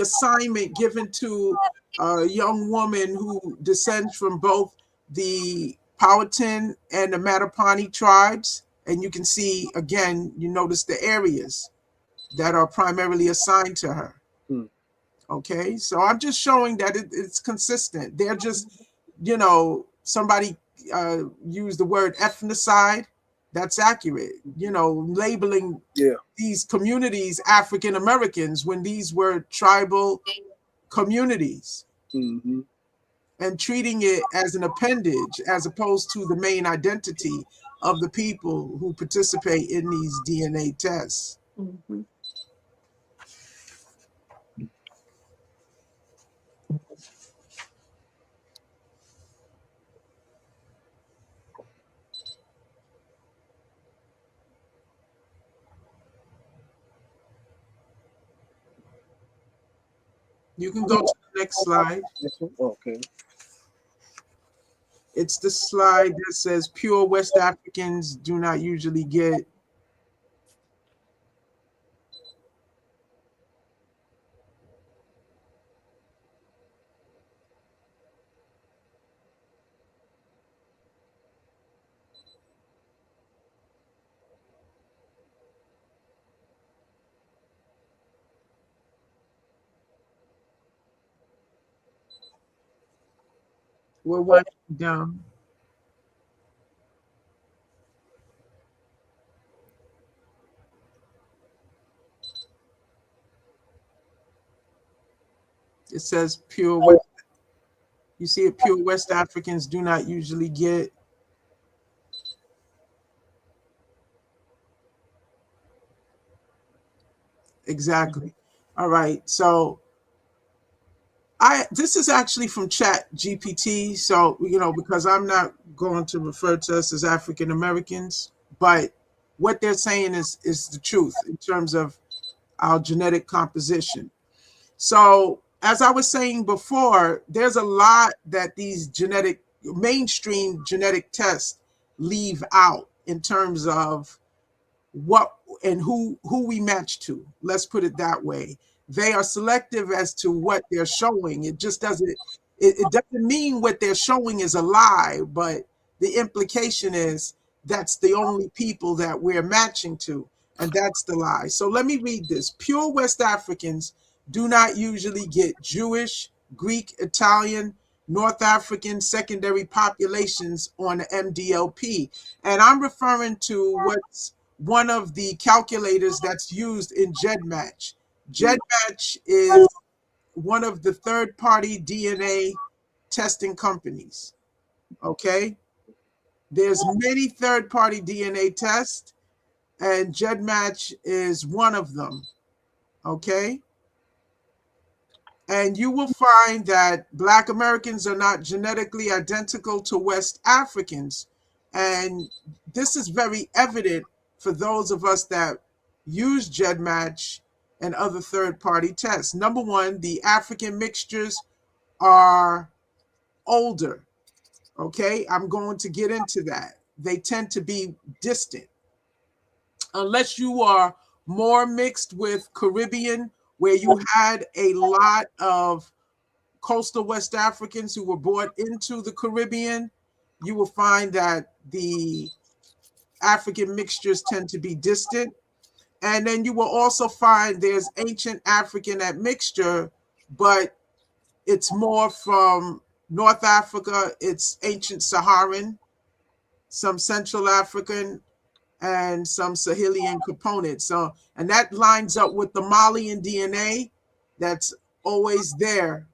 assignment given to a young woman who descends from both the Powhatan and the Mattaponi tribes. And you can see, again, you notice the areas that are primarily assigned to her. Okay, so I'm just showing that it's consistent. They're just, somebody used the word ethnocide. That's accurate. Labeling these communities African Americans when these were tribal communities, and treating it as an appendage as opposed to the main identity of the people who participate in these DNA tests. You can go to the next slide. Okay. It's the slide that says pure West Africans do not usually get. We're winding down. It says pure West. You see it, pure West Africans do not usually get. Exactly. All right. So this is actually from Chat GPT. So, because I'm not going to refer to us as African Americans, but what they're saying is the truth in terms of our genetic composition. So, as I was saying before, there's a lot that these mainstream genetic tests leave out in terms of what and who we match to. Let's put it that way. They are selective as to what they're showing. It just doesn't mean what they're showing is a lie, but the implication is that's the only people that we're matching to, and that's the lie. So let me read this. Pure West Africans do not usually get Jewish, Greek, Italian, North African secondary populations on the MDLP. And I'm referring to what's one of the calculators that's used in GEDmatch. GEDmatch is one of the third-party DNA testing companies. Okay, there's many third-party DNA tests, and GEDmatch is one of them. Okay, and you will find that Black Americans are not genetically identical to West Africans, and this is very evident for those of us that use GEDmatch and other third-party tests. Number one, the African mixtures are older. Okay, I'm going to get into that. They tend to be distant. Unless you are more mixed with Caribbean, where you had a lot of coastal West Africans who were brought into the Caribbean, you will find that the African mixtures tend to be distant. And then you will also find there's ancient African admixture, but it's more from North Africa, it's ancient Saharan, some Central African, and some Sahelian components. So, and that lines up with the Malian DNA that's always there,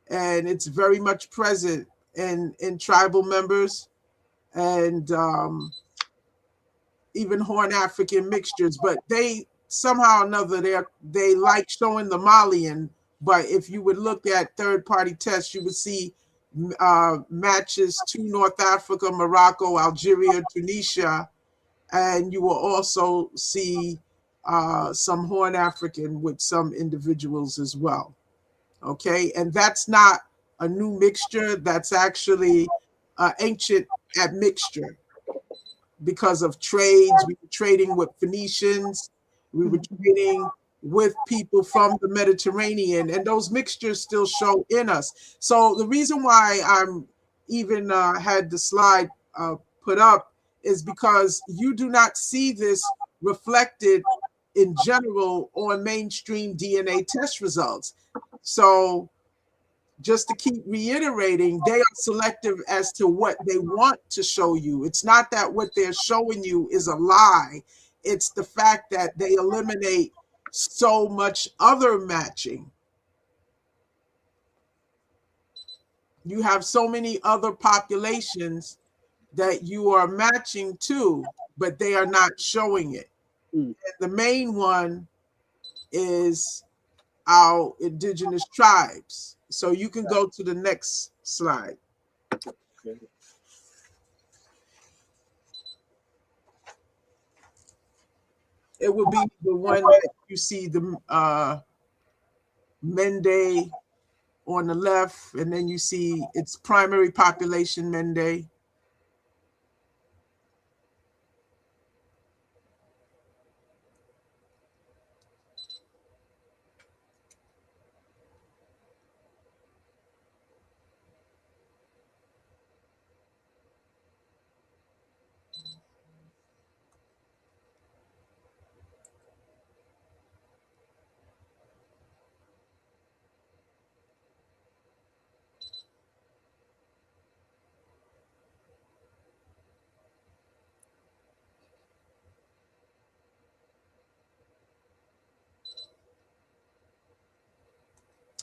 and it's very much present in tribal members, and even Horn African mixtures, but they somehow or another they like showing the Malian. But if you would look at third-party tests, you would see matches to North Africa, Morocco, Algeria, Tunisia, and you will also see some Horn African with some individuals as well. Okay, and that's not a new mixture. That's actually ancient admixture because of trades. We were trading with Phoenicians. We were trading with people from the Mediterranean, and those mixtures still show in us. So the reason why I'm even had the slide put up is because you do not see this reflected in general on mainstream DNA test results. So just to keep reiterating, they are selective as to what they want to show you. It's not that what they're showing you is a lie. It's the fact that they eliminate so much other matching. You have so many other populations that you are matching to, but they are not showing it. And the main one is our indigenous tribes. So you can go to the next slide. Okay. It will be the one that you see the Mende on the left, and then you see its primary population Mende.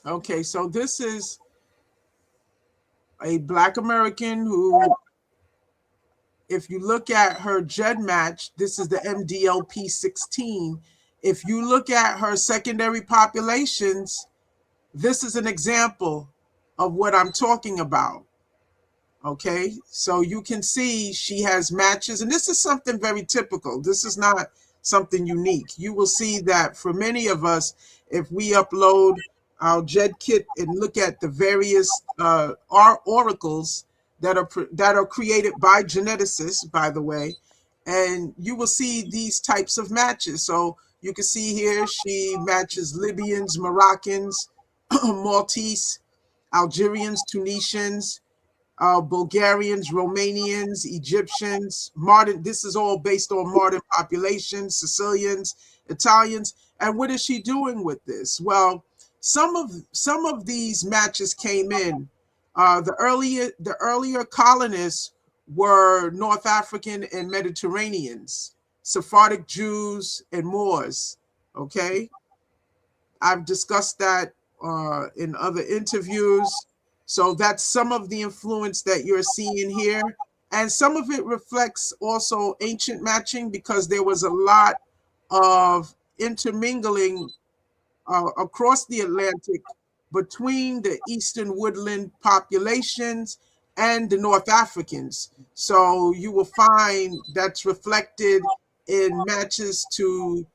Okay, so this is a Black American who, if you look at her GED match, this is the MDLP 16. If you look at her secondary populations, this is an example of what I'm talking about. Okay, so you can see she has matches, and this is something very typical. This is not something unique. You will see that for many of us, if we upload our GED kit and look at the various oracles that are created by geneticists, by the way, and you will see these types of matches. So you can see here she matches Libyans, Moroccans, Maltese, Algerians, Tunisians, Bulgarians, Romanians, Egyptians, modern. This is all based on modern populations, Sicilians, Italians. And what is she doing with this? Well, some of these matches came in. The earlier colonists were North African and Mediterraneans, Sephardic Jews and Moors. Okay, I've discussed that in other interviews. So that's some of the influence that you're seeing here. And some of it reflects also ancient matching because there was a lot of intermingling across the Atlantic between the Eastern woodland populations and the North Africans. So you will find that's reflected in matches to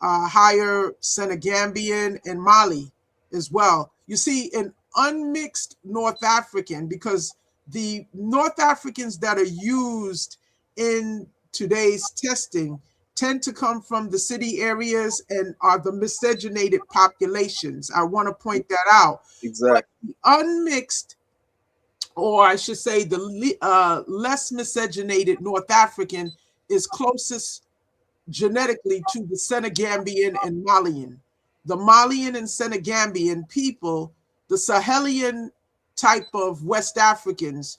higher Senegambian and Mali as well. You see, an unmixed North African, because the North Africans that are used in today's testing tend to come from the city areas and are the miscegenated populations. I want to point that out. Exactly. But the unmixed, or I should say the less miscegenated North African is closest genetically to the Senegambian and Malian. The Malian and Senegambian people, the Sahelian type of West Africans,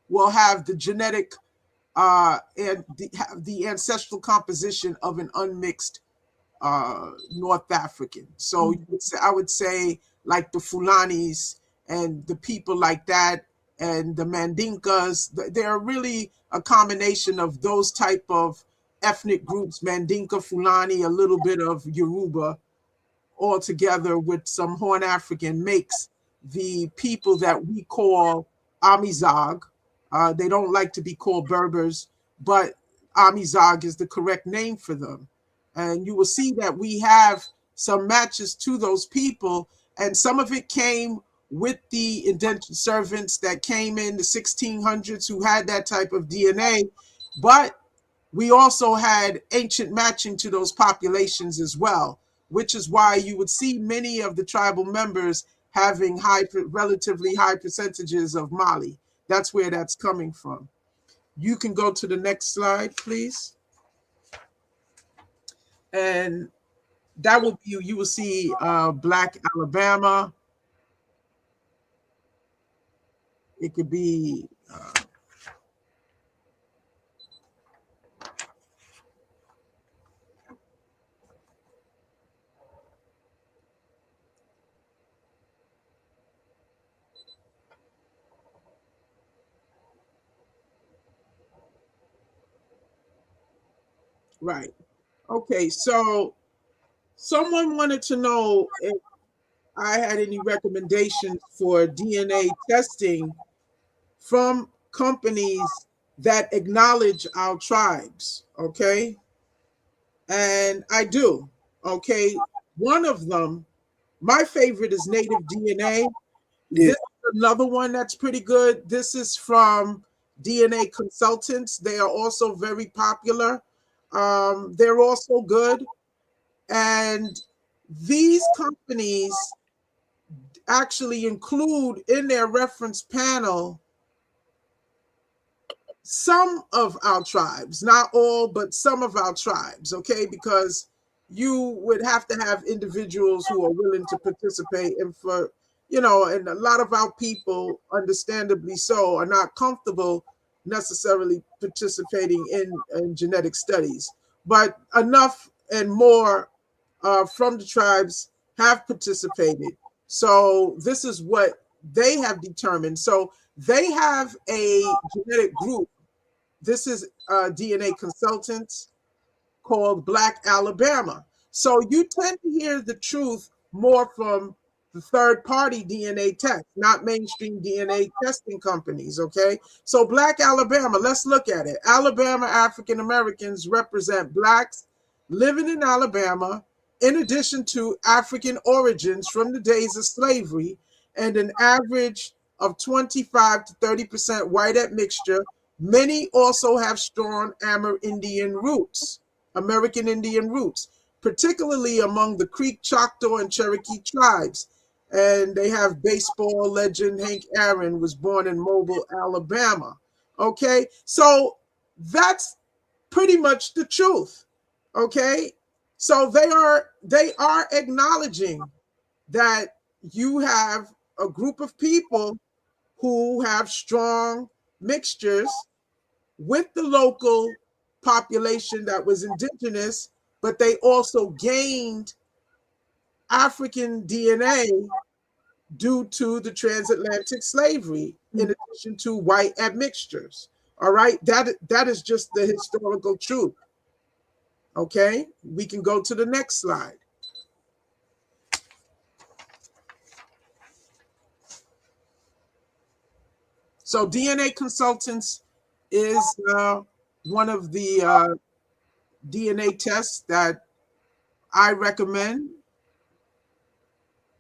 will have the genetic and the ancestral composition of an unmixed North African. So I would say like the Fulanis and the people like that, and the Mandinkas. They're really a combination of those type of ethnic groups, Mandinka, Fulani, a little bit of Yoruba, all together with some Horn African, makes the people that we call Amizag. They don't like to be called Berbers, but Amizag is the correct name for them. And you will see that we have some matches to those people, and some of it came with the indentured servants that came in the 1600s who had that type of DNA, but we also had ancient matching to those populations as well, which is why you would see many of the tribal members having relatively high percentages of Mali. That's where that's coming from. You can go to the next slide, please. And that will be, you will see Black Alabama. It could be right. Okay, so someone wanted to know if I had any recommendations for DNA testing from companies that acknowledge our tribes, okay? And I do, okay? One of them, my favorite is Native DNA. Yeah. This is another one that's pretty good. This is from DNA Consultants. They are also very popular. They're also good. And these companies actually include in their reference panel some of our tribes, not all, but some of our tribes, okay? Because you would have to have individuals who are willing to participate. And for, you know, and a lot of our people, understandably so, are not comfortable necessarily participating in genetic studies. But enough and more from the tribes have participated. So this is what they have determined. So they have a genetic group. This is DNA Consultants called Black Alabama. So you tend to hear the truth more from the third party DNA test, not mainstream DNA testing companies, okay? So Black Alabama, let's look at it. Alabama African Americans represent Blacks living in Alabama, in addition to African origins from the days of slavery, and an average of 25 to 30% white admixture. Many also have strong American Indian roots, particularly among the Creek, Choctaw, and Cherokee tribes. And they have baseball legend Hank Aaron was born in Mobile, Alabama. Okay, so that's pretty much the truth. Okay, so they are acknowledging that you have a group of people who have strong mixtures with the local population that was indigenous, but they also gained African DNA due to the transatlantic slavery, in addition to white admixtures. All right, that is just the historical truth. Okay, we can go to the next slide. So DNA Consultants is one of the DNA tests that I recommend.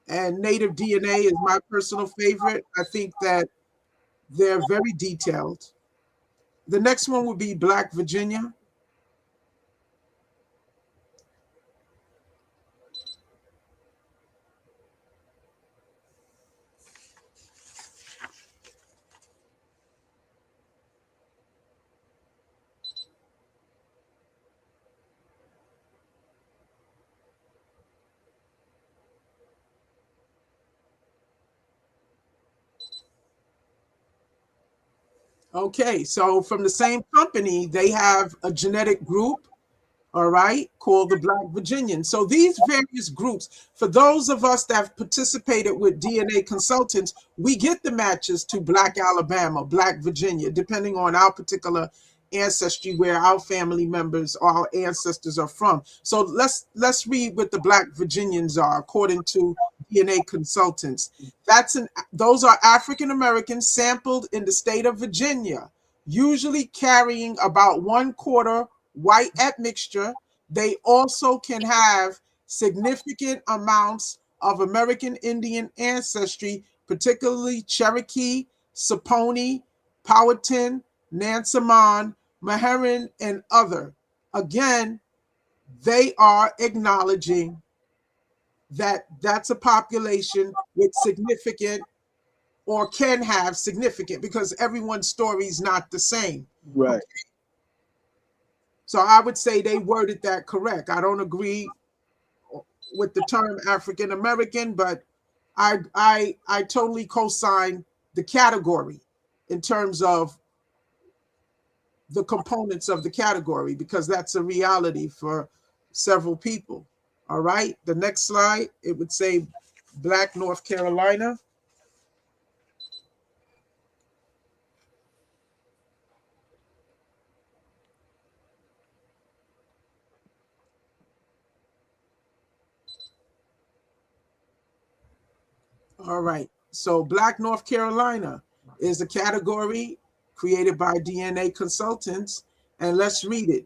And Native DNA is my personal favorite. I think that they're very detailed. The next one would be Black Virginia. Okay, so from the same company, they have a genetic group all right, called the Black Virginians. So these various groups, for those of us that have participated with DNA consultants, we get the matches to Black Alabama, Black Virginia, depending on our particular ancestry, where our family members or our ancestors are from. So let's read what the Black Virginians are according to DNA consultants. Those are African Americans sampled in the state of Virginia, usually carrying about 1/4 white admixture. They also can have significant amounts of American Indian ancestry, particularly Cherokee, Saponi, Powhatan, Nansemond, Meherrin, and other. Again, they are acknowledging that that's a population with significant or can have significant, because everyone's story is not the same. Right. Okay? So I would say they worded that correct. I don't agree with the term African American, but I totally co-sign the category in terms of the components of the category, because that's a reality for several people. All right. The next slide, it would say Black North Carolina. All right. So Black North Carolina is a category created by DNA consultants. And let's read it.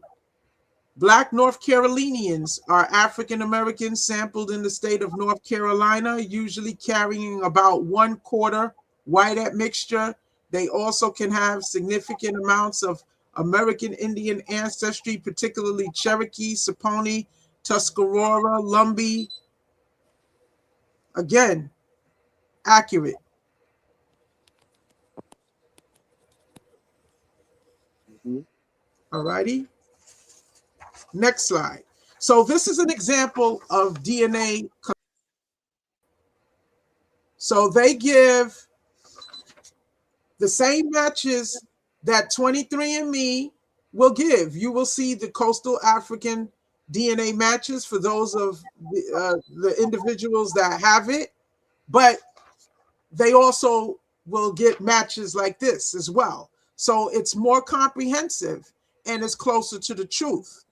Black North Carolinians are African Americans sampled in the state of North Carolina, usually carrying about 1/4 white admixture. They also can have significant amounts of American Indian ancestry, particularly Cherokee, Saponi, Tuscarora, Lumbee. Again, accurate. Mm-hmm. All righty. Next slide. So this is an example of DNA. So they give the same matches that 23andMe will give. You will see the coastal African DNA matches for those of the individuals that have it, but they also will get matches like this as well. So it's more comprehensive and it's closer to the truth.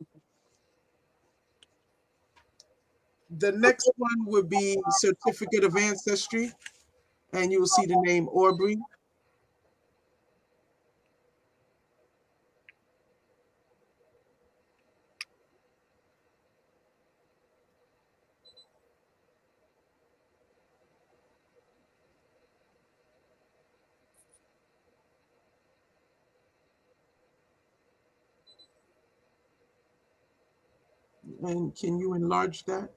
The next one would be Certificate of Ancestry, and you will see the name Aubrey. And can you enlarge that?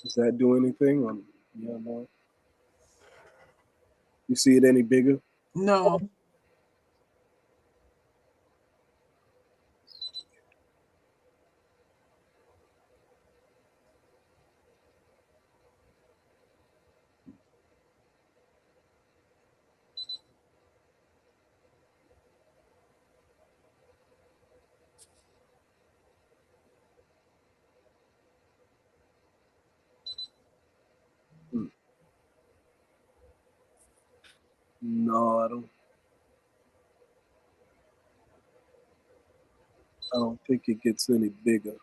Does that do anything? Yeah, no. You see it any bigger? No. No, I don't think it gets any bigger.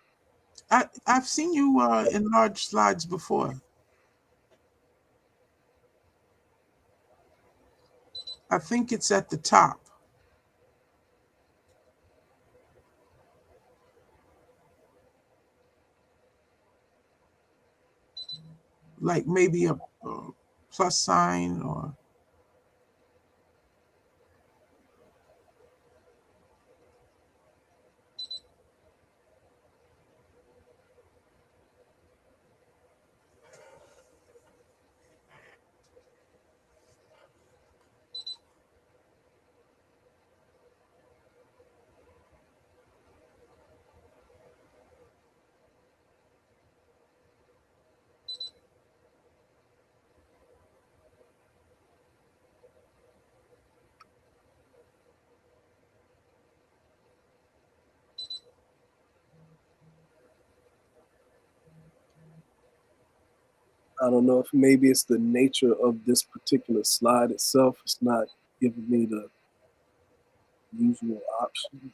I've seen you enlarge slides before. I think it's at the top. like maybe a plus sign or. I don't know if maybe it's the nature of this particular slide itself. It's not giving me the usual options.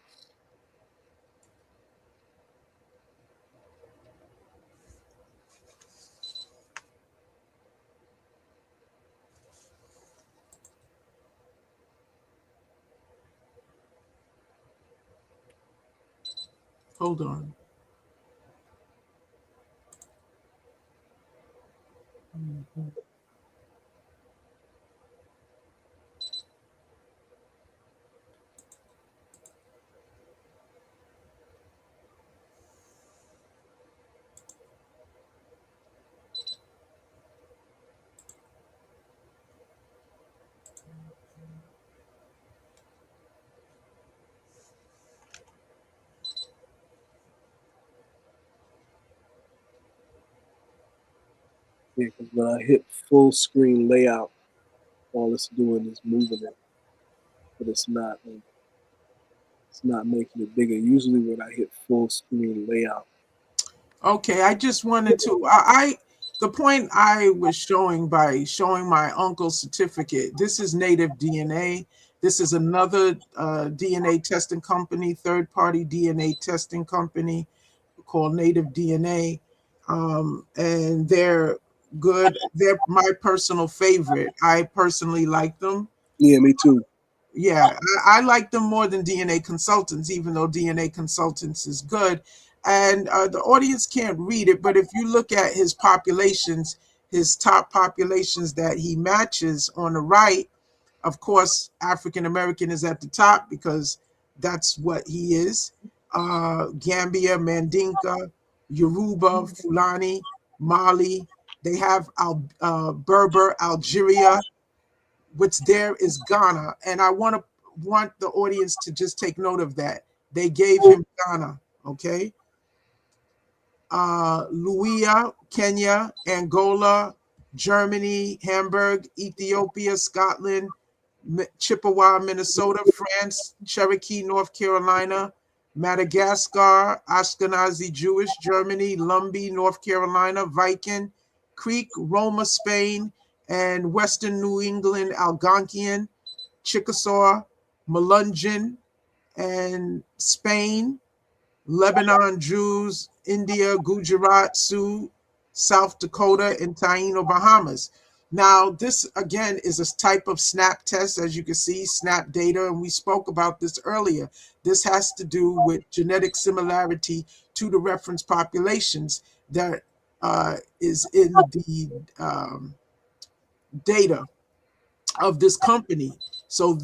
Hold on. Yeah, because when I hit full screen layout, all it's doing is moving it, but it's not. It's not making it bigger. Usually, when I hit full screen layout. Okay, I just wanted to. The point I was showing by showing my uncle's certificate. This is Native DNA. This is another DNA testing company, third-party DNA testing company called Native DNA, and they're good. They're my personal favorite. I personally like them. Yeah, me too. Yeah, I like them more than DNA Consultants, even though DNA Consultants is good. And the audience can't read it, but if you look at his populations, his top populations that he matches on the right, of course, African American is at the top because that's what he is. Gambia, Mandinka, Yoruba, Fulani, Mali. They have Berber, Algeria. What's there is Ghana, and I want the audience to just take note of that. They gave him Ghana, okay? Luia, Kenya, Angola, Germany, Hamburg, Ethiopia, Scotland, Chippewa, Minnesota, France, Cherokee, North Carolina, Madagascar, Ashkenazi Jewish, Germany, Lumbee, North Carolina, Viking, Creek, Roma, Spain, and Western New England, Algonquian, Chickasaw, Melungeon, and Spain, Lebanon Jews, India, Gujarat, Sioux, South Dakota, and Taino, Bahamas. Now, this again is a type of SNAP test, as you can see, SNAP data, and we spoke about this earlier. This has to do with genetic similarity to the reference populations that is in the data of this company. So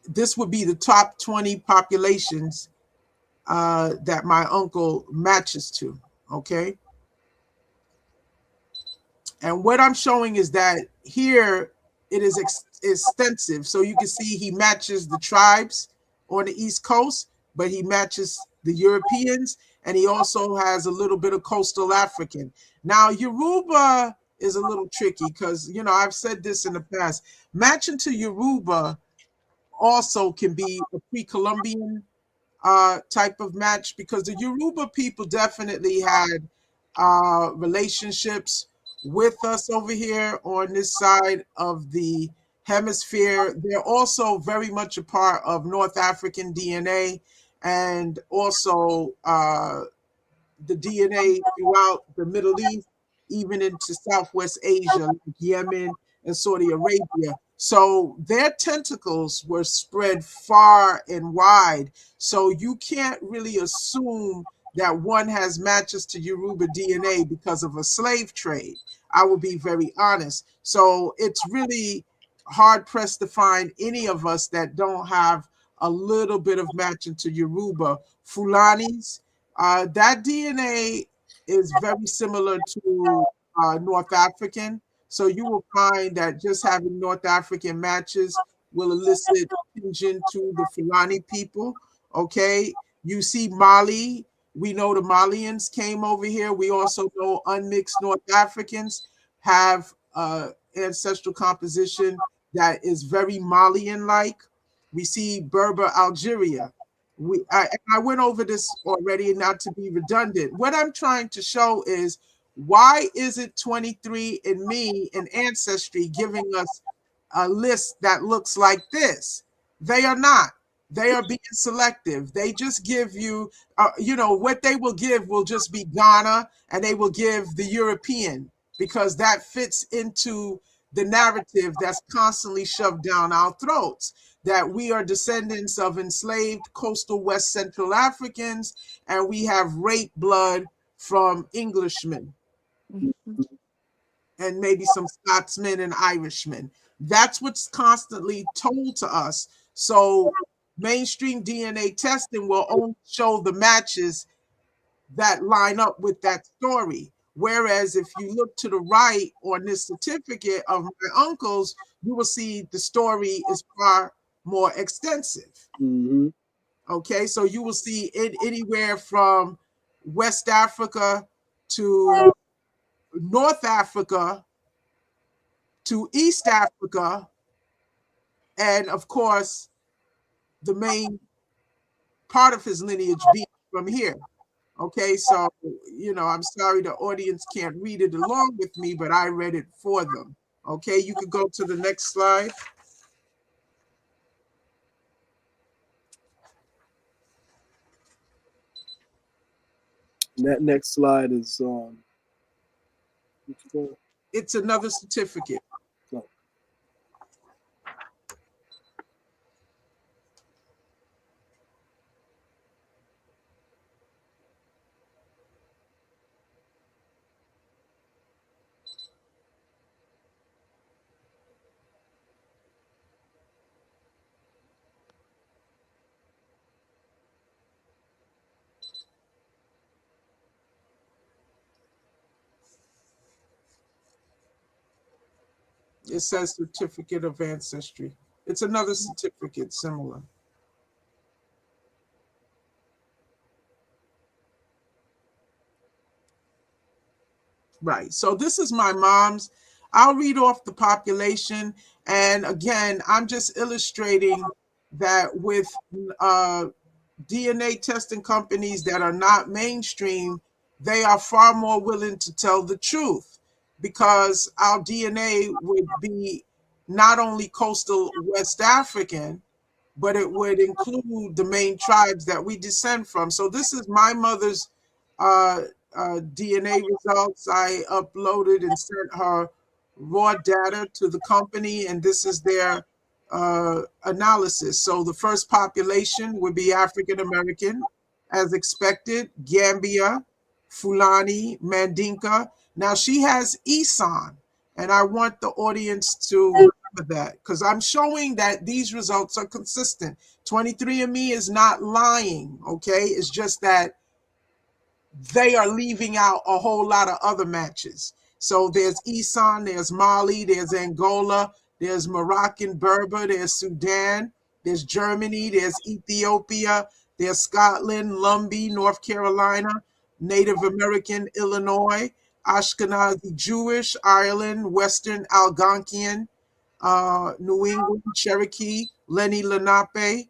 this would be the top 20 populations that my uncle matches to, okay? And what I'm showing is that here it is extensive. So you can see he matches the tribes on the East Coast, but he matches the Europeans, and he also has a little bit of coastal African. Now, Yoruba is a little tricky because, you know, I've said this in the past. Matching to Yoruba also can be a pre-Columbian type of match because the Yoruba people definitely had relationships with us over here on this side of the hemisphere. They're also very much a part of North African DNA and also the DNA throughout the Middle East, even into Southwest Asia, like Yemen and Saudi Arabia. So their tentacles were spread far and wide. So you can't really assume that one has matches to Yoruba DNA because of a slave trade. I will be very honest. So it's really hard pressed to find any of us that don't have a little bit of matching to Yoruba. Fulanis, that DNA is very similar to North African. So you will find that just having North African matches will elicit attention to the Fulani people. Okay. You see Mali. We know the Malians came over here. We also know unmixed North Africans have ancestral composition that is very Malian-like. We see Berber Algeria. I went over this already, not to be redundant. What I'm trying to show is, why is it 23andMe and Ancestry giving us a list that looks like this? They are not. They are being selective. They just give you, what they will give will just be Ghana, and they will give the European, because that fits into the narrative that's constantly shoved down our throats, that we are descendants of enslaved coastal West Central Africans, and we have rape blood from Englishmen and maybe some Scotsmen and Irishmen. That's what's constantly told to us. So mainstream DNA testing will only show the matches that line up with that story. Whereas if you look to the right on this certificate of my uncles, you will see the story is far more extensive. Mm-hmm. Okay, so you will see it anywhere from West Africa to North Africa to East Africa, and of course, the main part of his lineage being from here. Okay, so, I'm sorry the audience can't read it along with me, but I read it for them. Okay, you could go to the next slide. That next slide is It's another certificate. no. It says certificate of ancestry. It's another certificate similar. Right. So this is my mom's. I'll read off the population. And again, I'm just illustrating that with DNA testing companies that are not mainstream, they are far more willing to tell the truth, because our DNA would be not only coastal West African, but it would include the main tribes that we descend from. So this is my mother's uh, DNA results. I uploaded and sent her raw data to the company, and this is their analysis. So the first population would be African American, as expected, Gambia, Fulani, Mandinka. Now she has Isan, and I want the audience to remember that, because I'm showing that these results are consistent. 23andMe is not lying, okay? It's just that they are leaving out a whole lot of other matches. So there's Isan, there's Mali, there's Angola, there's Moroccan Berber, there's Sudan, there's Germany, there's Ethiopia, there's Scotland, Lumbee, North Carolina, Native American, Illinois, Ashkenazi Jewish, Ireland, Western Algonquian, New England, Cherokee, Lenni Lenape,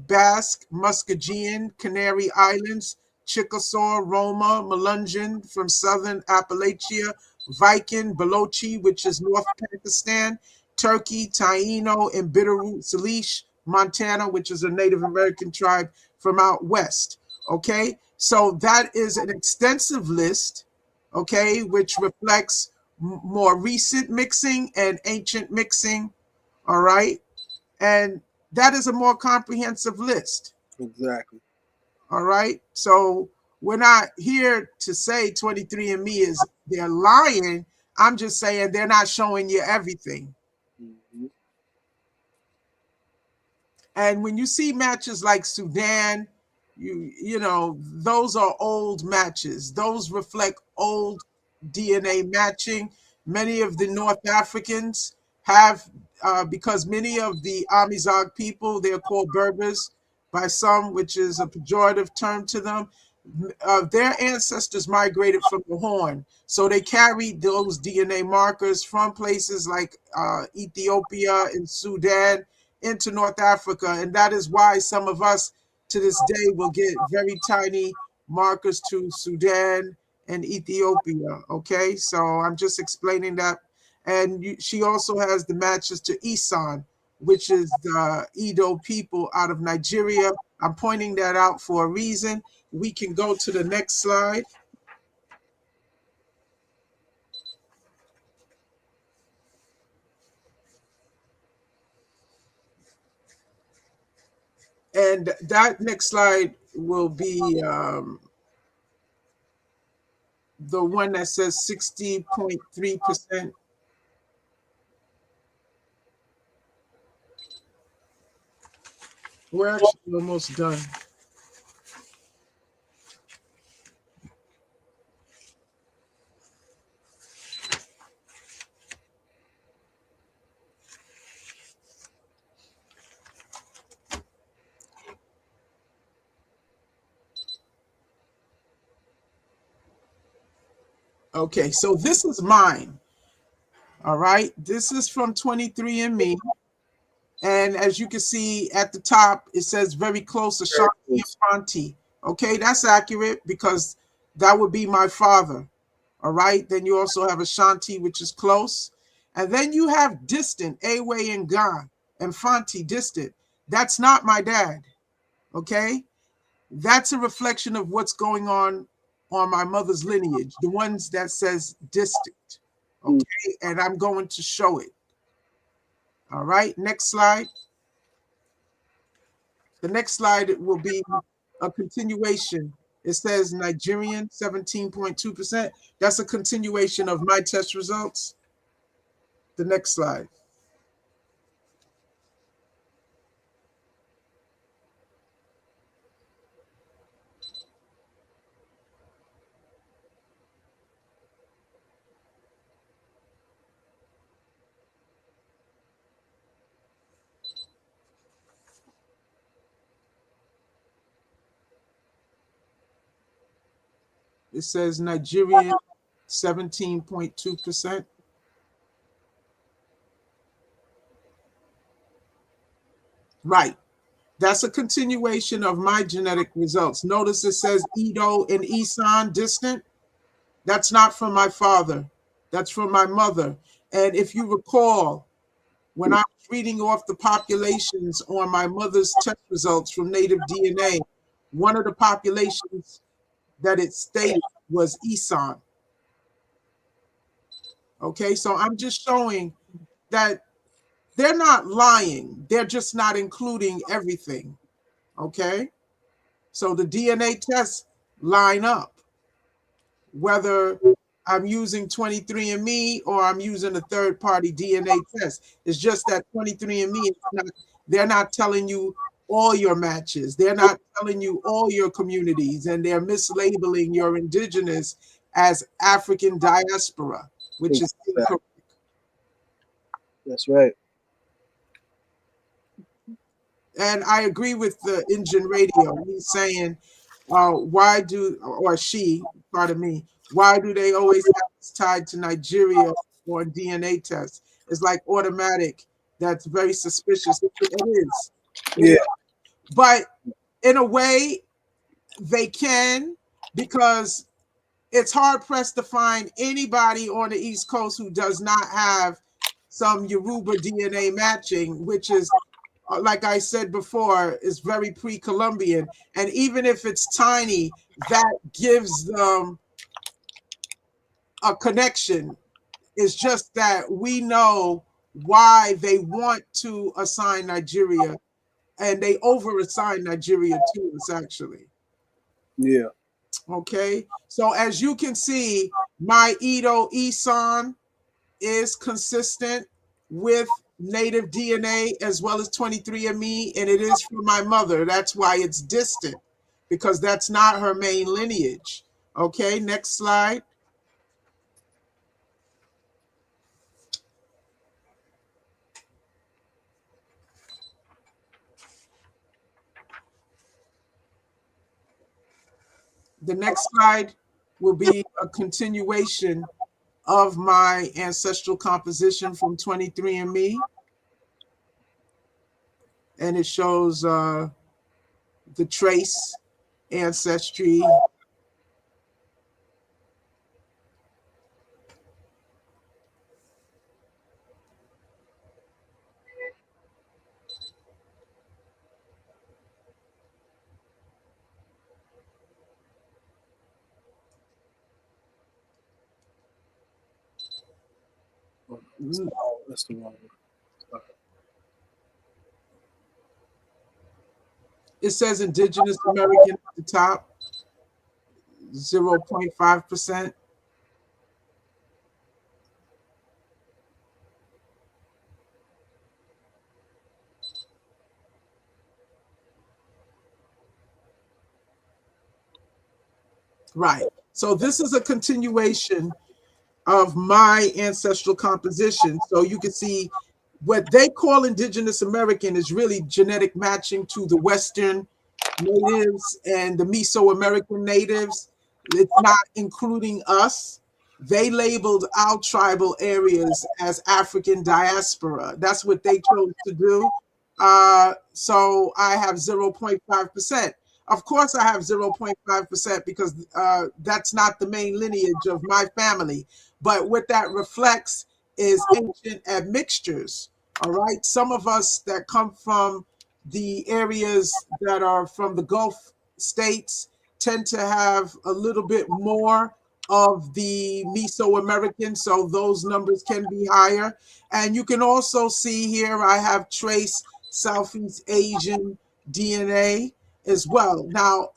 Basque, Muskegean, Canary Islands, Chickasaw, Roma, Melungeon from southern Appalachia, Viking, Balochi, which is North Pakistan, Turkey, Taino, and Bitterroot Salish, Montana, which is a Native American tribe from out west. Okay, so that is an extensive list, okay, which reflects more recent mixing and ancient mixing. All right, and that is a more comprehensive list. Exactly. All right. So we're not here to say 23andMe is they're lying. I'm just saying they're not showing you everything. Mm-hmm. And when you see matches like Sudan, you know, those are old matches. Those reflect old DNA matching. Many of the North Africans have, because many of the Amizigh people, they're called Berbers by some, which is a pejorative term to them. Their ancestors migrated from the Horn, so they carried those DNA markers from places like Ethiopia and Sudan into North Africa, and that is why some of us to this day will get very tiny markers to Sudan and Ethiopia. Okay, so I'm just explaining that. And she also has the matches to Isan, which is the Edo people out of Nigeria. I'm pointing that out for a reason. We can go to the next slide. And that next slide will be the one that says 60.3%. We're actually almost done. Okay, so this is mine. All right, this is from 23andMe. And as you can see at the top, it says very close Ashanti and Fanti. Okay, that's accurate because that would be my father. All right, then you also have Ashanti, which is close. And then you have distant, Awe and Ga, and Fanti distant. That's not my dad. Okay, that's a reflection of what's going on my mother's lineage, the ones that says distant. Okay, and I'm going to show it. All right, next slide. The next slide will be a continuation. It says Nigerian 17.2%. That's a continuation of my test results. The next slide. It says Nigerian 17.2%. Right. That's a continuation of my genetic results. Notice it says Edo and Isan distant. That's not from my father. That's from my mother. And if you recall, when I was reading off the populations on my mother's test results from native DNA, one of the populations that it stated was Isan. Okay, so I'm just showing that they're not lying. They're just not including everything. Okay, so the DNA tests line up, whether I'm using 23andMe or I'm using a third-party DNA test. It's just that 23andMe, they're not telling you all your matches. They're not telling you all your communities, and they're mislabeling your indigenous as African diaspora, which is incorrect. That's right. And I agree with the Indian radio. He's saying, why do, or she, pardon me, why do they always have this tied to Nigeria or DNA tests? It's like automatic. That's very suspicious. It is. Yeah. But in a way, they can, because it's hard pressed to find anybody on the East Coast who does not have some Yoruba DNA matching, which is, like I said before, is very pre-Columbian. And even if it's tiny, that gives them a connection. It's just that we know why they want to assign Nigeria, and they over-assign Nigeria to us, actually. Yeah. Okay, so as you can see, My Edo Isan is consistent with native DNA as well as 23andMe, and it is from my mother. That's why it's distant, because that's not her main lineage. Okay, next slide. The next slide will be a continuation of my ancestral composition from 23andMe. And it shows the trace ancestry. Oh, that's the wrong one. It says Indigenous American at the top, 0.5%. Right. So this is a continuation of my ancestral composition. So you can see what they call Indigenous American is really genetic matching to the Western natives and the Mesoamerican natives. It's not including us. They labeled our tribal areas as African diaspora. That's what they chose to do. So I have 0.5%. Of course, I have 0.5% because that's not the main lineage of my family. But what that reflects is ancient admixtures. All right. Some of us that come from the areas that are from the Gulf states tend to have a little bit more of the Mesoamerican, so those numbers can be higher. And you can also see here I have trace Southeast Asian DNA as well. Now,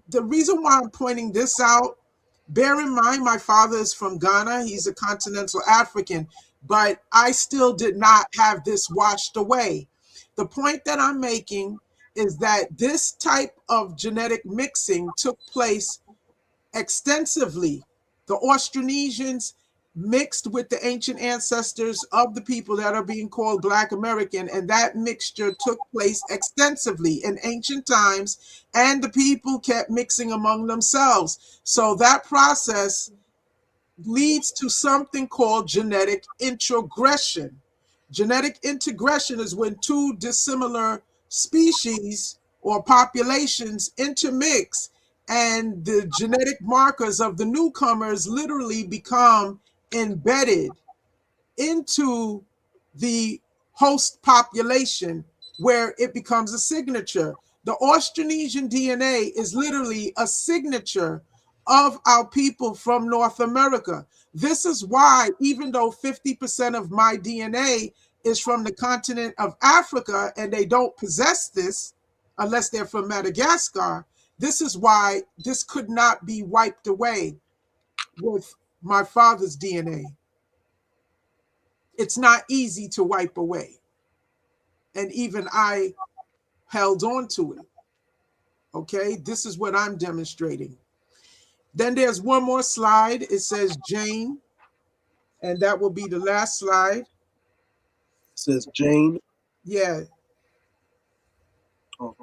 the reason why I'm pointing this out, bear in mind my father is from Ghana. He's a continental African, but I still did not have this washed away. The point that I'm making is that this type of genetic mixing took place extensively. The Austronesians mixed with the ancient ancestors of the people that are being called Black American, and that mixture took place extensively in ancient times, and the people kept mixing among themselves. So that process leads to something called genetic introgression. Genetic integration is when two dissimilar species or populations intermix, and the genetic markers of the newcomers literally become embedded into the host population, where it becomes a signature. The Austronesian DNA is literally a signature of our people from North America. This is why, even though 50% of my DNA is from the continent of Africa and they don't possess this unless they're from Madagascar, this is why this could not be wiped away with my father's DNA. It's not easy to wipe away. And even I held on to it. Okay, this is what I'm demonstrating. Then there's one more slide. It says Jane, and that will be the last slide. It says Jane. Yeah. Oh.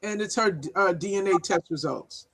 And it's her DNA test results.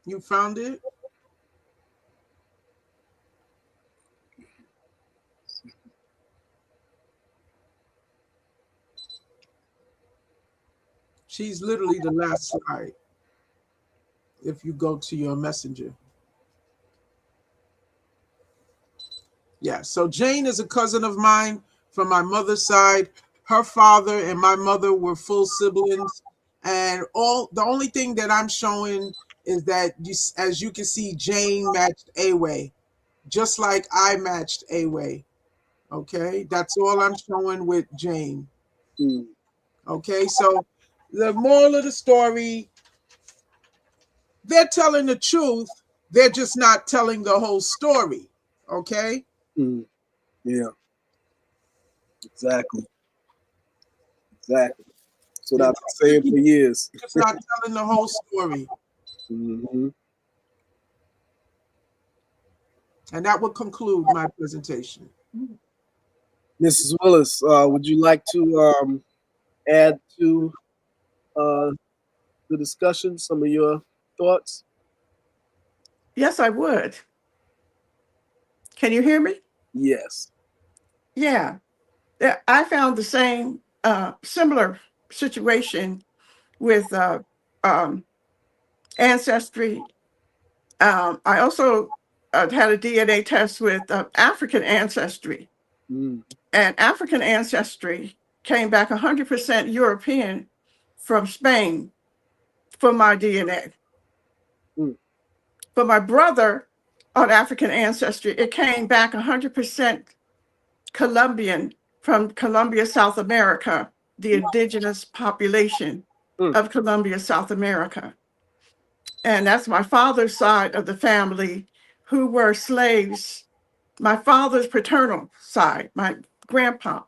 You found it? She's literally the last slide. If you go to your messenger. Yeah, so Jane is a cousin of mine from my mother's side. Her father and my mother were full siblings. And the only thing that I'm showing is that, as you can see, Jane matched Away, just like I matched Away. Okay, that's all I'm showing with Jane. Mm. Okay, so the moral of the story, they're telling the truth. They're just not telling the whole story. Okay? Mm. Yeah. Exactly. Exactly. That's what I've been saying for years. Just not telling the whole story. Mm-hmm. And that will conclude my presentation. Mrs. Willis, would you like to add to the discussion some of your thoughts? Yes, I would. Can you hear me? Yes. Yeah. I found the same similar situation with ancestry. I also had a DNA test with African ancestry, Mm. and African ancestry came back 100% European from Spain for my DNA. Mm. For my brother on African ancestry, it came back 100% Colombian from Colombia, South America, the indigenous population Mm. of Colombia, South America. And that's my father's side of the family who were slaves. My father's paternal side, my grandpa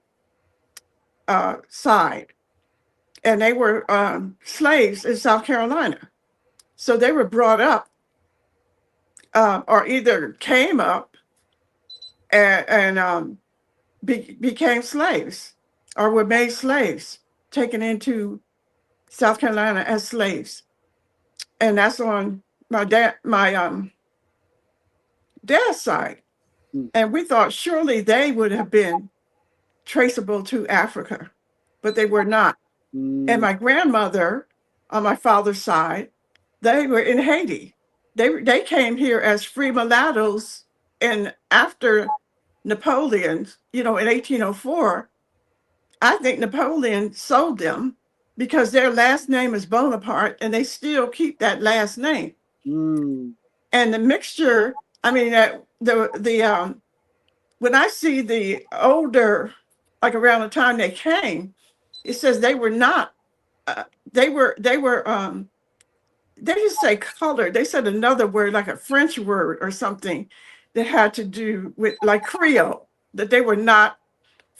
side, and they were slaves in South Carolina. So they were brought up or either came up and became slaves or were made slaves, taken into South Carolina as slaves. And that's on my dad's side. Mm. And we thought surely they would have been traceable to Africa, but they were not. And Mm. my grandmother on my father's side, they were in Haiti. They came here as free mulattoes, and after Napoleon, in 1804, I think Napoleon sold them because their last name is Bonaparte, and they still keep that last name. Mm. And the mixture, I mean, the when I see the older, like around the time they came, it says they were not. They were they didn't say colored. They said another word, like a French word or something, that had to do with like Creole. That they were not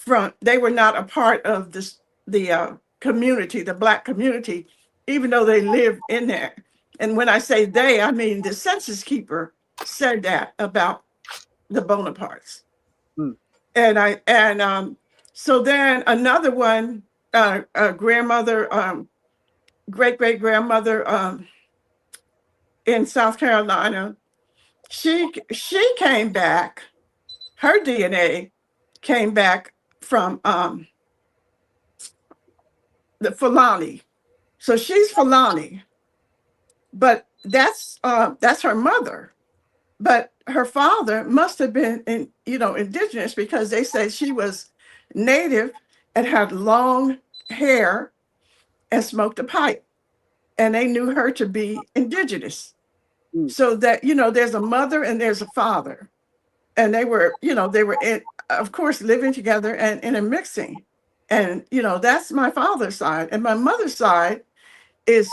a part of the community, the Black community, even though they lived in there. And when I say they, I mean the census keeper said that about the Bonapartes. Mm. And so then another one, grandmother, great great grandmother in South Carolina, she came back. Her DNA came back from the Fulani. So she's Fulani, but that's her mother. But her father must have been indigenous because they said she was native and had long hair and smoked a pipe. And they knew her to be indigenous. Mm. So that, there's a mother and there's a father. And they were of course, living together and intermixing. And, that's my father's side. And my mother's side is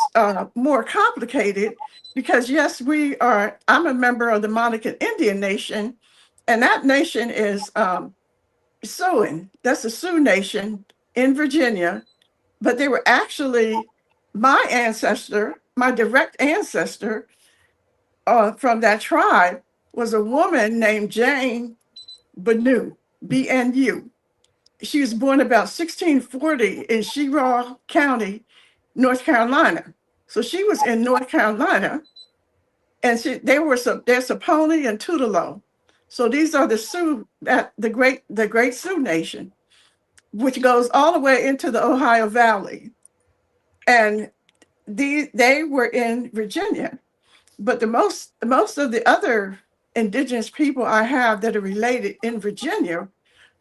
more complicated because, yes, I'm a member of the Monacan Indian Nation. And that nation is Siouan. That's a Sioux nation in Virginia. But they were actually my direct ancestor from that tribe was a woman named Jane Benu, BNU. She was born about 1640 in Cheraw County, North Carolina. So she was in North Carolina, and there's Saponi and Tutelo. So these are the Sioux, the great Sioux Nation, which goes all the way into the Ohio Valley. And they were in Virginia. But most of the other indigenous people I have that are related in Virginia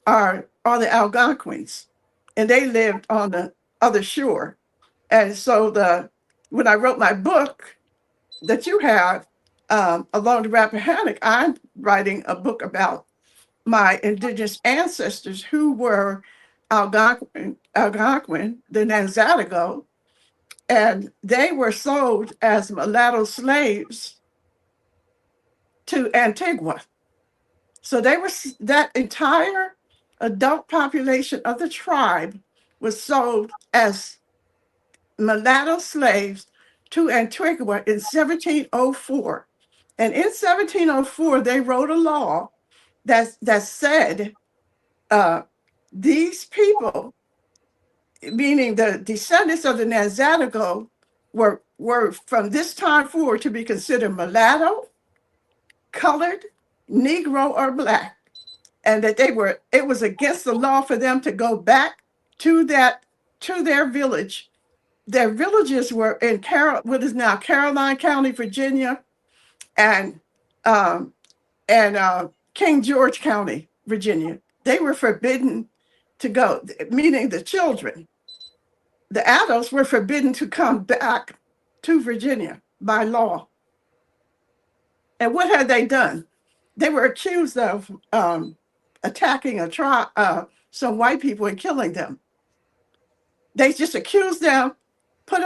are the Algonquins, and they lived on the other shore. And so when I wrote my book that you have, Along the Rappahannock, I'm writing a book about my indigenous ancestors who were Algonquin, the Nanzatico, and they were sold as mulatto slaves to Antigua. So that entire adult population of the tribe was sold as mulatto slaves to Antigua in 1704. And in 1704, they wrote a law that said these people, meaning the descendants of the Nanzatico, were from this time forward to be considered mulatto, colored, Negro, or Black, and that it was against the law for them to go back to their village. Their villages were in what is now Caroline County, Virginia, and um, King George County, Virginia. They were forbidden to go, meaning the children. The adults were forbidden to come back to Virginia by law. And what had they done? They were accused of attacking some white people and killing them. They just accused them, put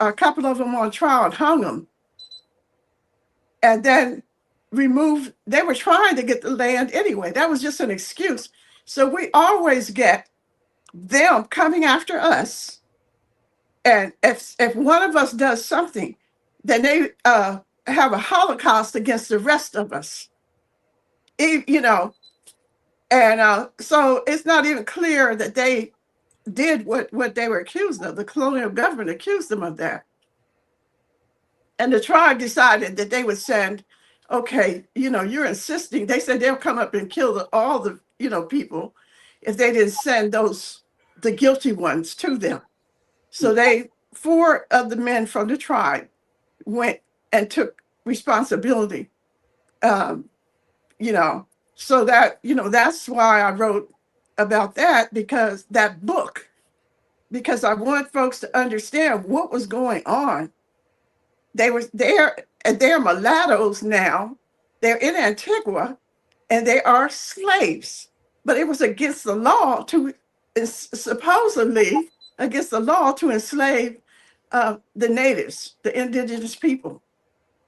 a couple of them on trial and hung them, and then removed. They were trying to get the land anyway. That was just an excuse. So we always get them coming after us, and if one of us does something, then they have a holocaust against the rest of us. You know, and so it's not even clear that they did what they were accused of. The colonial government accused them of that. And the tribe decided that they would send, okay, you're insisting. They said they'll come up and kill all the, people if they didn't send the guilty ones to them. So 4 of the men from the tribe went and took responsibility. Um, you know, so that's why I wrote about that, because I want folks to understand what was going on. They were there, and they're mulattoes now. They're in Antigua, and they are slaves. But it was against the law supposedly against the law to enslave the natives, the indigenous people.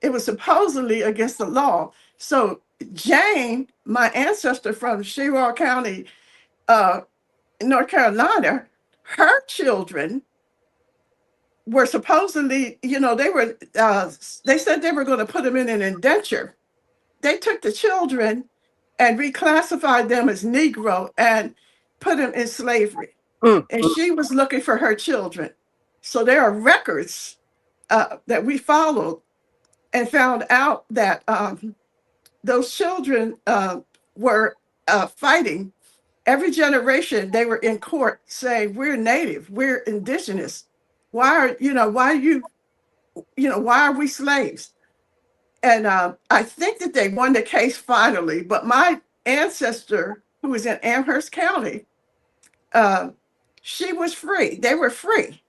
It was supposedly against the law. So Jane, my ancestor from Sherwood County, North Carolina, her children were supposedly, they said they were going to put them in an indenture. They took the children and reclassified them as Negro and put them in slavery. And she was looking for her children. So there are records that we followed and found out that those children were fighting. Every generation, they were in court saying, we're native, we're indigenous. Why are we slaves? And I think that they won the case finally, but my ancestor, who was in Amherst County, she was free. They were free,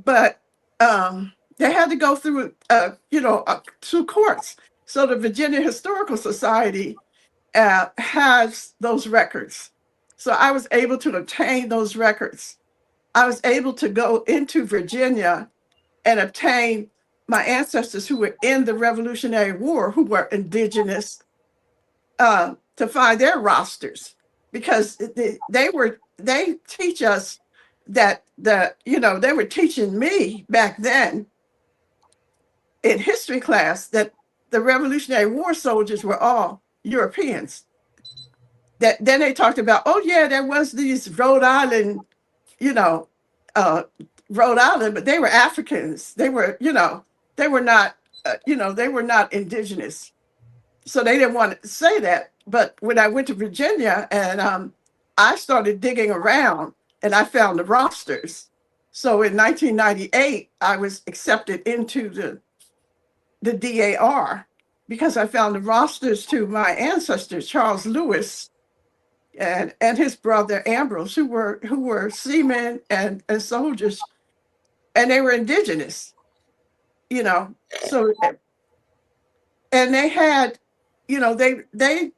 but they had to go through, 2 courts. So the Virginia Historical Society has those records. So I was able to obtain those records. I was able to go into Virginia and obtain my ancestors who were in the Revolutionary War, who were indigenous, to find their rosters, because they teach us that they were teaching me back then in history class that the Revolutionary War soldiers were all Europeans. That then they talked about, oh yeah, there was these Rhode Island, Rhode Island, but they were Africans. They were not they were not indigenous. So they didn't want to say that. But when I went to Virginia and I started digging around and I found the rosters. So in 1998, I was accepted into the DAR because I found the rosters to my ancestors, Charles Lewis and his brother Ambrose, who were seamen and soldiers, and they were indigenous, you know. So and they had, they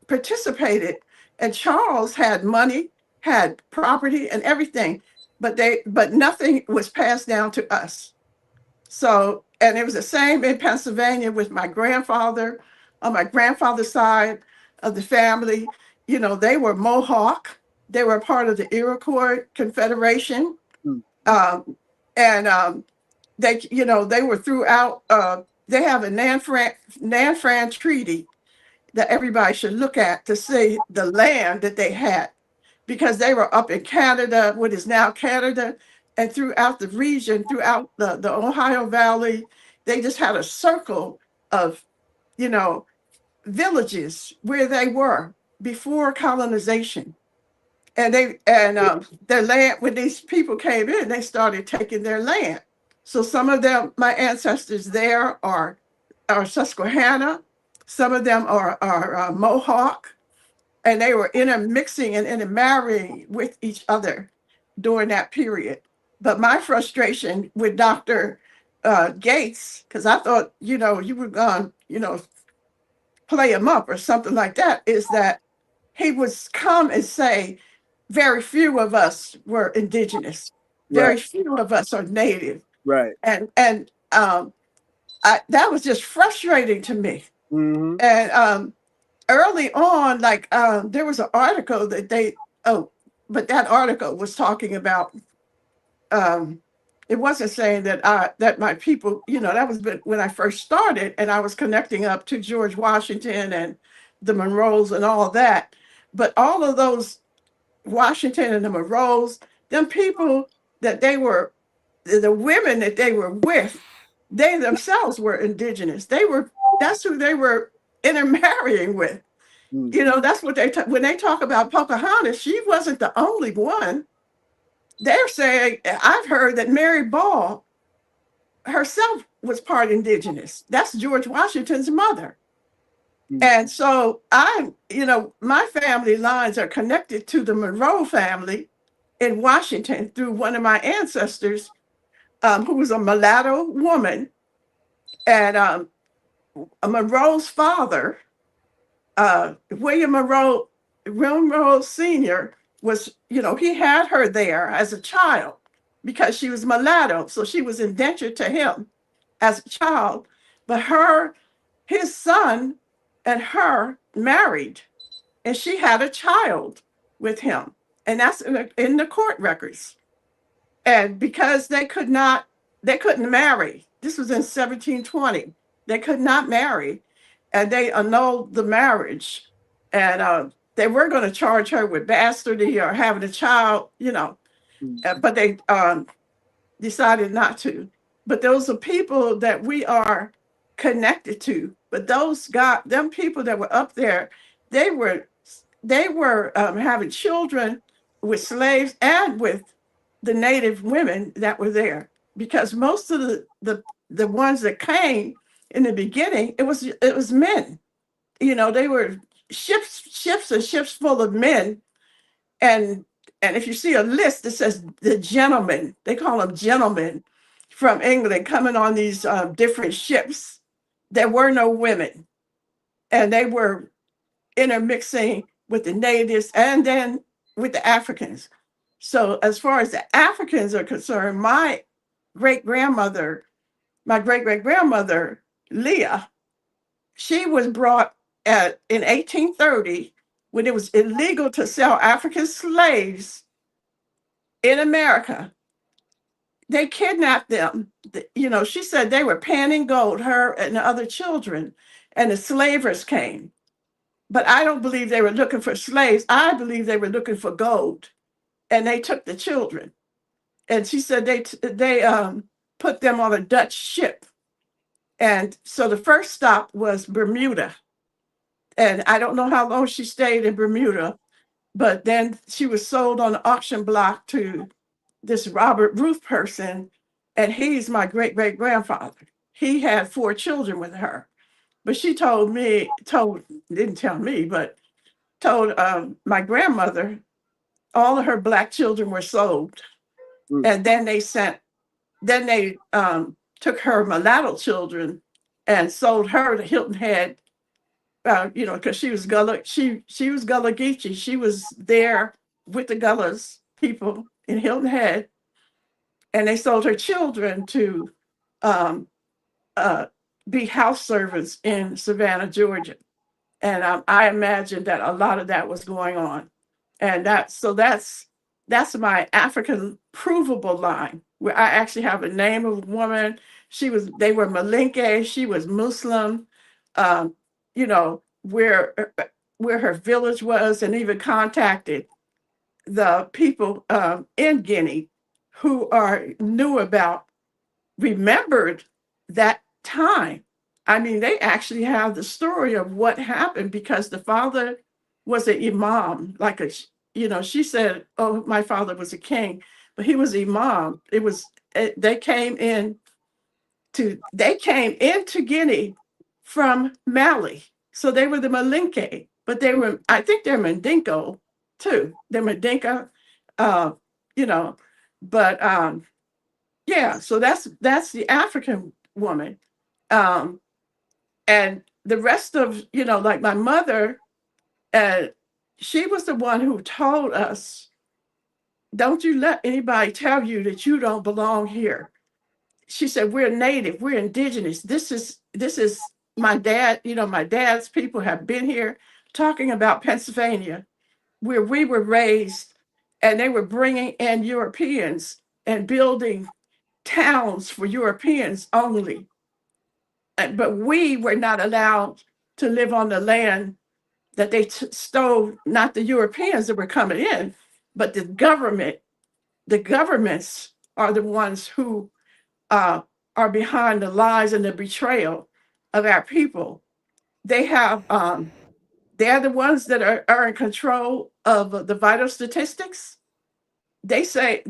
participated, and Charles had money, had property and everything, but nothing was passed down to us. So, and it was the same in Pennsylvania with my grandfather. On my grandfather's side of the family, they were Mohawk. They were part of the Iroquois Confederation. Mm. And they were throughout. They have a Nan Fran Treaty that everybody should look at to see the land that they had, because they were up in Canada, what is now Canada, and throughout the region, throughout the Ohio Valley. They just had a circle of, you know, villages where they were before colonization. And their land, when these people came in, they started taking their land. So some of them, my ancestors there are Susquehanna, some of them are Mohawk, and they were intermixing and intermarrying with each other during that period. But my frustration with Dr. Gates, because I thought, you were going, play him up or something like that, is that he would come and say, very few of us were indigenous. Right. Very few of us are native. Right. And that was just frustrating to me. Mm-hmm. And early on, like there was an article that but that article was talking about. Um, it wasn't saying that my people, that was when I first started, and I was connecting up to George Washington and the Monroes and all that. But all of those Washington and the Monroes, them people that they were, the women that they were with, they themselves were indigenous. That's who they were intermarrying with. Mm. That's what when they talk about Pocahontas, she wasn't the only one. They're saying, I've heard that Mary Ball herself was part indigenous. That's George Washington's mother. Mm. And so my family lines are connected to the Monroe family in Washington through one of my ancestors, who was a mulatto woman. And a Monroe's father, William Monroe Sr., was, he had her there as a child because she was mulatto. So she was indentured to him as a child. But his son and her married, and she had a child with him. And that's in the court records. And because they couldn't marry, this was in 1720, they could not marry, and they annulled the marriage. And they were going to charge her with bastardy or having a child, Mm. but they decided not to. But those are people that we are connected to. But them people that were up there, they were having children with slaves and with the native women that were there, because most of the ones that came in the beginning, it was men. They were ships and ships full of men. And if you see a list that says the gentlemen, they call them gentlemen from England coming on these different ships, there were no women, and they were intermixing with the natives and then with the Africans. So as far as the Africans are concerned, great my great great grandmother, Leah, she was brought in 1830, when it was illegal to sell African slaves in America. They kidnapped them. She said they were panning gold, her and the other children, and the slavers came. But I don't believe they were looking for slaves. I believe they were looking for gold, and they took the children. And she said they put them on a Dutch ship, And so the first stop was Bermuda. And I don't know how long she stayed in Bermuda, but then she was sold on the auction block to this Robert Ruth person. And he's my great great grandfather. He had 4 children with her. But she didn't tell me, but told my grandmother all of her Black children were sold. Mm. And then they took her mulatto children and sold her to Hilton Head, because she was she was Gullah Geechee. She was there with the Gullahs people in Hilton Head, and they sold her children to um, uh, be house servants in Savannah, Georgia. And I imagine that a lot of that was going on, and that's my African provable line, where I actually have a name of a woman. They were Malinke. She was Muslim. You know where her village was, and even contacted the people in Guinea who knew about, remembered that time. I mean, they actually have the story of what happened because the father was an imam, she said, oh, my father was a king, but he was imam. They came into Guinea from Mali. So they were the Malinke, but I think they're Mandingo too. They're Mandinka, uh, you know, but yeah, so that's the African woman. Um, and the rest of, like my mother, uh, she was the one who told us, don't you let anybody tell you that you don't belong here. She said, we're native, we're indigenous. This is my dad, my dad's people have been here talking about Pennsylvania, where we were raised, and they were bringing in Europeans and building towns for Europeans only. But we were not allowed to live on the land that they stole, not the Europeans that were coming in, but the government. The governments are the ones who are behind the lies and the betrayal of our people. They have, they're the ones that are in control of the vital statistics. They said,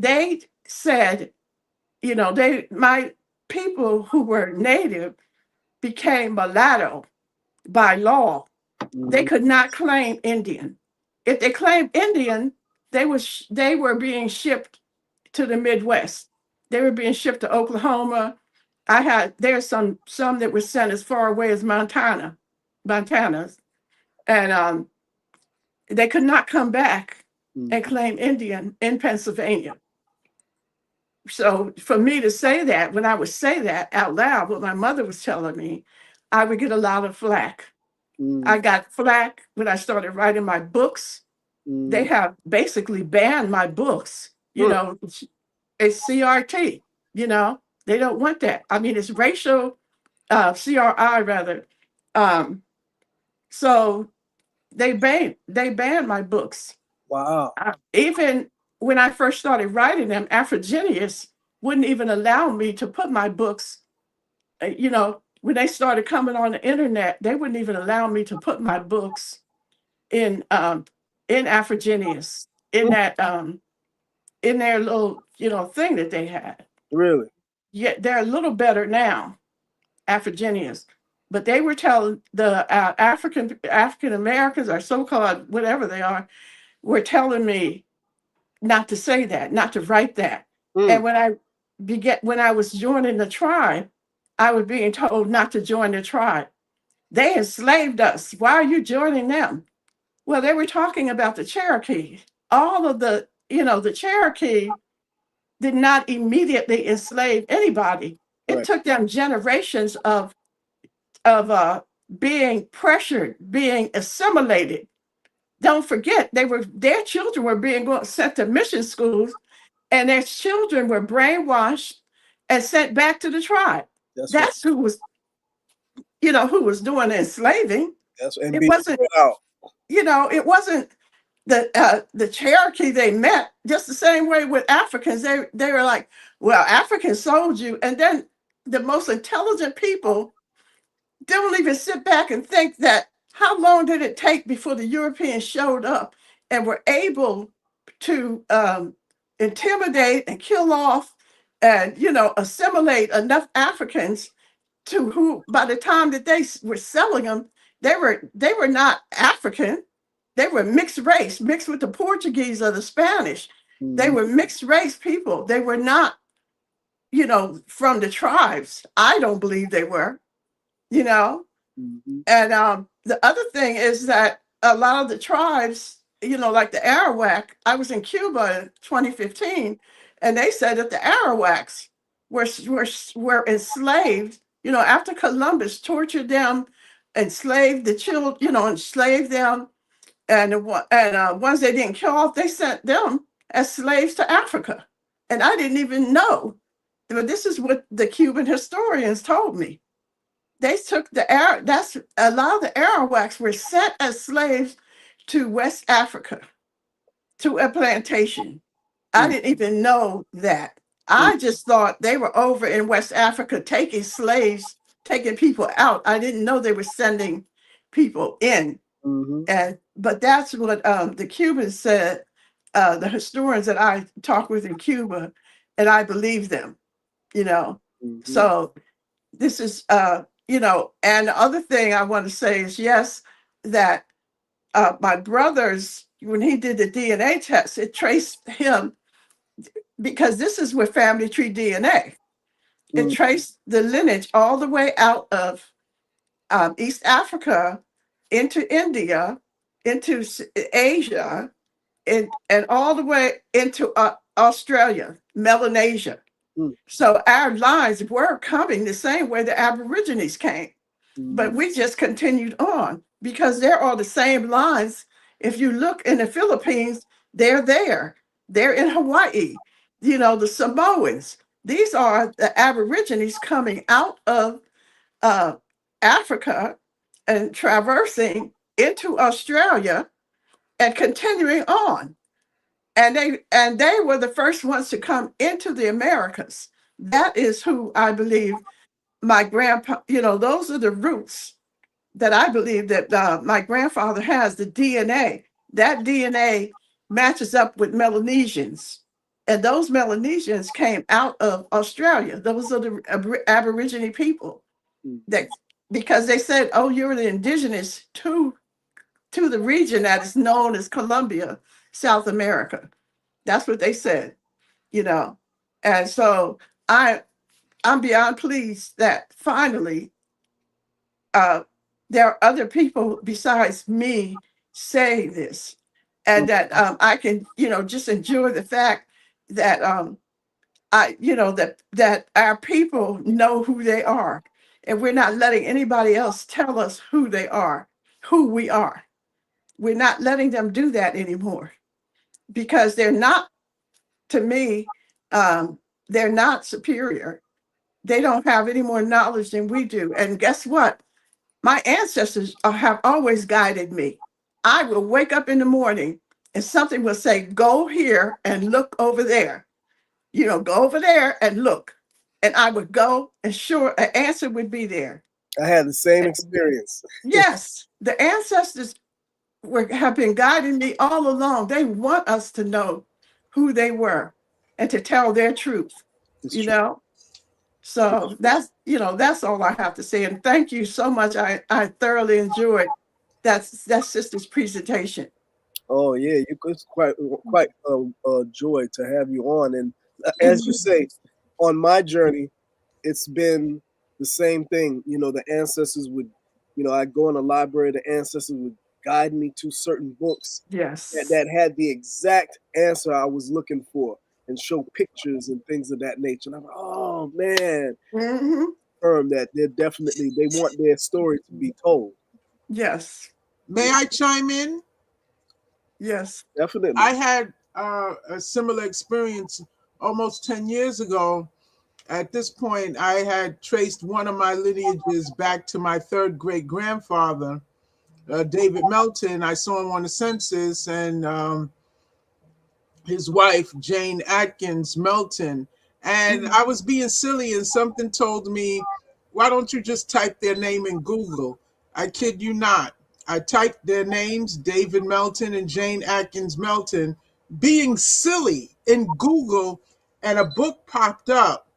my people who were native became mulatto by law. They could not claim Indian. If they claimed Indian, they were being shipped to the Midwest. They were being shipped to Oklahoma. There's some that were sent as far away as Montana, and they could not come back and claim Indian in Pennsylvania. So for me to say that, when I would say that out loud, what my mother was telling me, I would get a lot of flack. I got flack when I started writing my books. They have basically banned my books. It's CRT. They don't want that. I mean, it's racial, CRI rather. So they banned my books. Wow. Even when I first started writing them, Afrogenius wouldn't even allow me to put my books. When they started coming on the internet, they wouldn't even allow me to put my books in Afrogenius, in that in their little thing that they had. Really? Yeah, they're a little better now, Afrogenius, but they were telling the African Americans, or so-called whatever they are, were telling me not to say that, not to write that. And when I was joining the tribe, I was being told not to join the tribe. They enslaved us. Why are you joining them? Well, they were talking about the Cherokee. All of the Cherokee did not immediately enslave anybody. It took them generations of being pressured, being assimilated. Don't forget, their children were being sent to mission schools, and their children were brainwashed and sent back to the tribe. That's who was doing the enslaving. It wasn't, it wasn't the Cherokee they met. Just the same way with Africans. They were like, well, Africans sold you. And then the most intelligent people don't even sit back and think that how long did it take before the Europeans showed up and were able to intimidate and kill off and assimilate enough Africans to who by the time that they were selling them, they were not African. They were mixed race, mixed with the Portuguese or the Spanish. They Mhm. were mixed race people. They were not, from the tribes. I don't believe they were, you know. Mhm. And the other thing is that a lot of the tribes, like the Arawak, I was in Cuba in 2015, and they said that the Arawaks were enslaved, after Columbus tortured them, enslaved the children, enslaved them. And once they didn't kill off, they sent them as slaves to Africa. And I didn't even know. But this is what the Cuban historians told me. They took that's a lot of the Arawaks were sent as slaves to West Africa, to a plantation. I Mhm. didn't even know that. I just thought they were over in West Africa taking slaves, taking people out. I didn't know they were sending people in. Mhm. But that's what the Cubans said, the historians that I talked with in Cuba, and I believe them, you know. Mhm. So this is, and the other thing I want to say is yes, that my brother's, when he did the DNA test, it traced him because this is with family tree DNA. It Mhm. traced the lineage all the way out of East Africa into India, into Asia, and all the way into Australia, Melanesia. Mhm. So our lines were coming the same way the Aborigines came, but Mhm. we just continued on because they're all the same lines. If you look in the Philippines, they're there. They're in Hawaii, the Samoans. These are the Aborigines coming out of uh, Africa and traversing into Australia and continuing on. And they were the first ones to come into the Americas. That is who I believe my grandpa, those are the roots that I believe that my grandfather has, the DNA. That DNA matches up with Melanesians. And those Melanesians came out of Australia. Those are the Aborigine people that, because they said, oh, you're the indigenous to the region that is known as Colombia, South America. That's what they said, you know. And so I I'm beyond pleased that finally uh, there are other people besides me saying this, and that I can, just enjoy the fact that that our people know who they are, and we're not letting anybody else tell us who they are, who we are. We're not letting them do that anymore because they're not, to me, um, they're not superior. They don't have any more knowledge than we do. And guess what? My ancestors have always guided me. I will wake up in the morning and something will say, go here and look over there. Go over there and look. And I would go, and sure, an answer would be there. I had the same experience. Yes, the ancestors have been guiding me all along. They want us to know who they were and to tell their truth, It's you true. know? So that's all I have to say. And thank you so much. I thoroughly enjoyed that sister's presentation. Oh yeah, it's quite a joy to have you on. And as you say, on my journey, it's been the same thing. The ancestors would, I'd go in the library, the ancestors would guide me to certain books Yes. that had the exact answer I was looking for and show pictures and things of that nature. And I'm like, oh man, Hmm. confirm that they want their story to be told. Yes. May I chime in? Yes. Definitely. I had a similar experience almost 10 years ago. At this point, I had traced one of my lineages back to my third great grandfather, David Melton. I saw him on the census, and his wife, Jane Atkins Melton. And I was being silly, and something told me why don't you just type their name in Google? I kid you not. I typed their names, David Melton and Jane Atkins Melton, being silly in Google, and a book popped up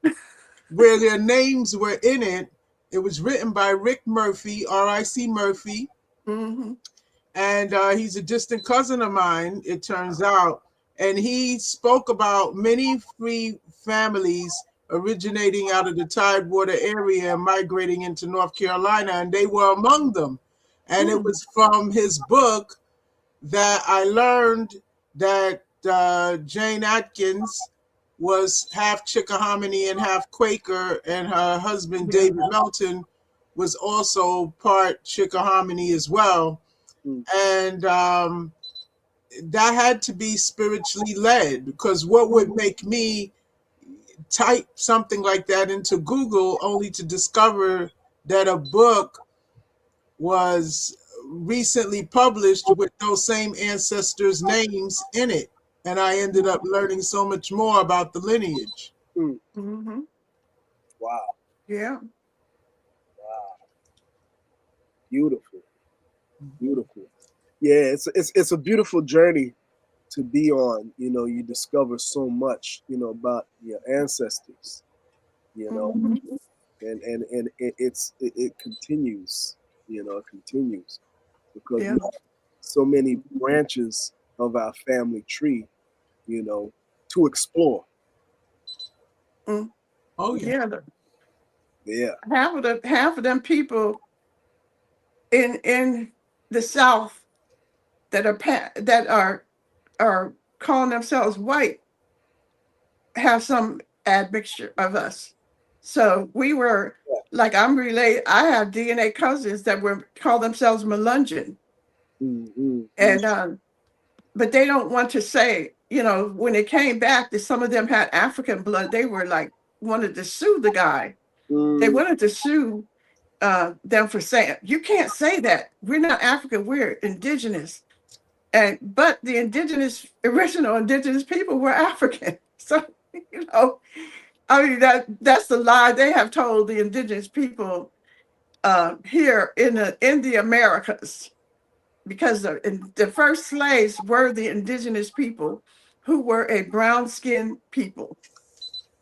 where their names were in it. It was written by Rick Murphy, R.I.C. Murphy, Mm-hmm. and he's a distant cousin of mine, it turns out. And he spoke about many free families originating out of the Tidewater area and migrating into North Carolina, and they were among them. And it Mm. was from his book that I learned that Jane Atkins was half Chickahominy and half Quaker, and her husband, Yeah. David Melton, was also part Chickahominy as well. Mm. And that had to be spiritually led, because what would make me type something like that into Google only to discover that a book was recently published with those same ancestors' names in it. And I ended up learning so much more about the lineage. Mm. Mm-hmm. Wow. Yeah. Wow. Beautiful. Beautiful. Yeah, it's a beautiful journey to be on. You know, you discover so much, you know, about your ancestors, you know, Mm-hmm. and it continues, you know, it continues because Yeah. we have so many branches of our family tree, you know, to explore. Mm. Oh, yeah. Yeah. Yeah. Half of them people in the South that are calling themselves white have some admixture of us. So we were like I'm related. I have DNA cousins that were call themselves Melungeon, Mm-hmm. and but they don't want to say. When they came back, that some of them had African blood. They were like wanted to sue the guy. They Mm-hmm. wanted to sue them for saying you can't say that. We're not African. We're indigenous. But the original indigenous people were African. So you know, I mean that's the lie they have told the indigenous people here in the Americas, because the first slaves were the indigenous people who were a brown skinned people.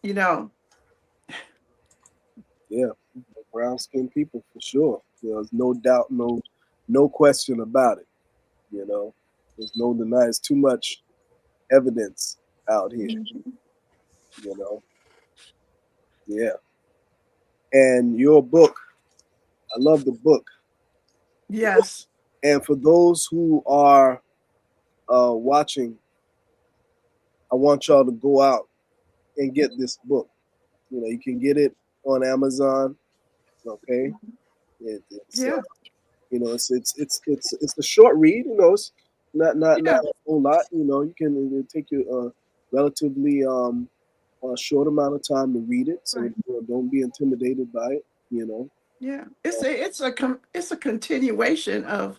You know, Yeah. Brown skinned people for sure. You know, there's no doubt, no question about it. You know, there's no denying. There's too much evidence out here. Mhm. You know, yeah. And your book, I love the book. Yes, And for those who are watching, I want y'all to go out and get this book. You know, you can get it on Amazon. Okay, it's yeah, you know, it's a short read. You know, it's not yeah, a whole lot. You know, you can it'll take you a relatively a short amount of time to read it. So right. you know, don't be intimidated by it. You know. Yeah, it's a continuation of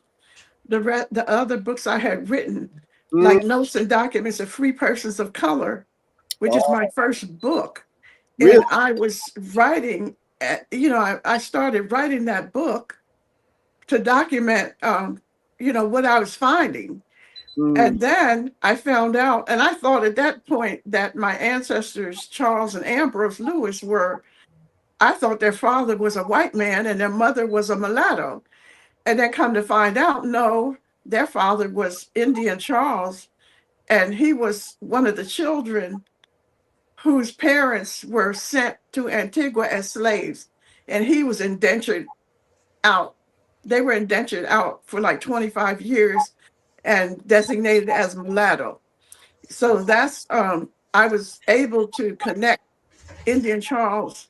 the other books I had written, Mm, like Notes and Documents of Free Persons of Color, which is my oh, first book. really? And I was writing, I started writing that book to document, what I was finding. Mm, And then I found out, and I thought at that point that my ancestors, Charles and Ambrose Lewis, I thought their father was a white man and their mother was a mulatto. And then come to find out, no, their father was Indian Charles, and he was one of the children whose parents were sent to Antigua as slaves, and he was indentured out. They were indentured out for like 25 years and designated as mulatto. So that's I was able to connect Indian Charles,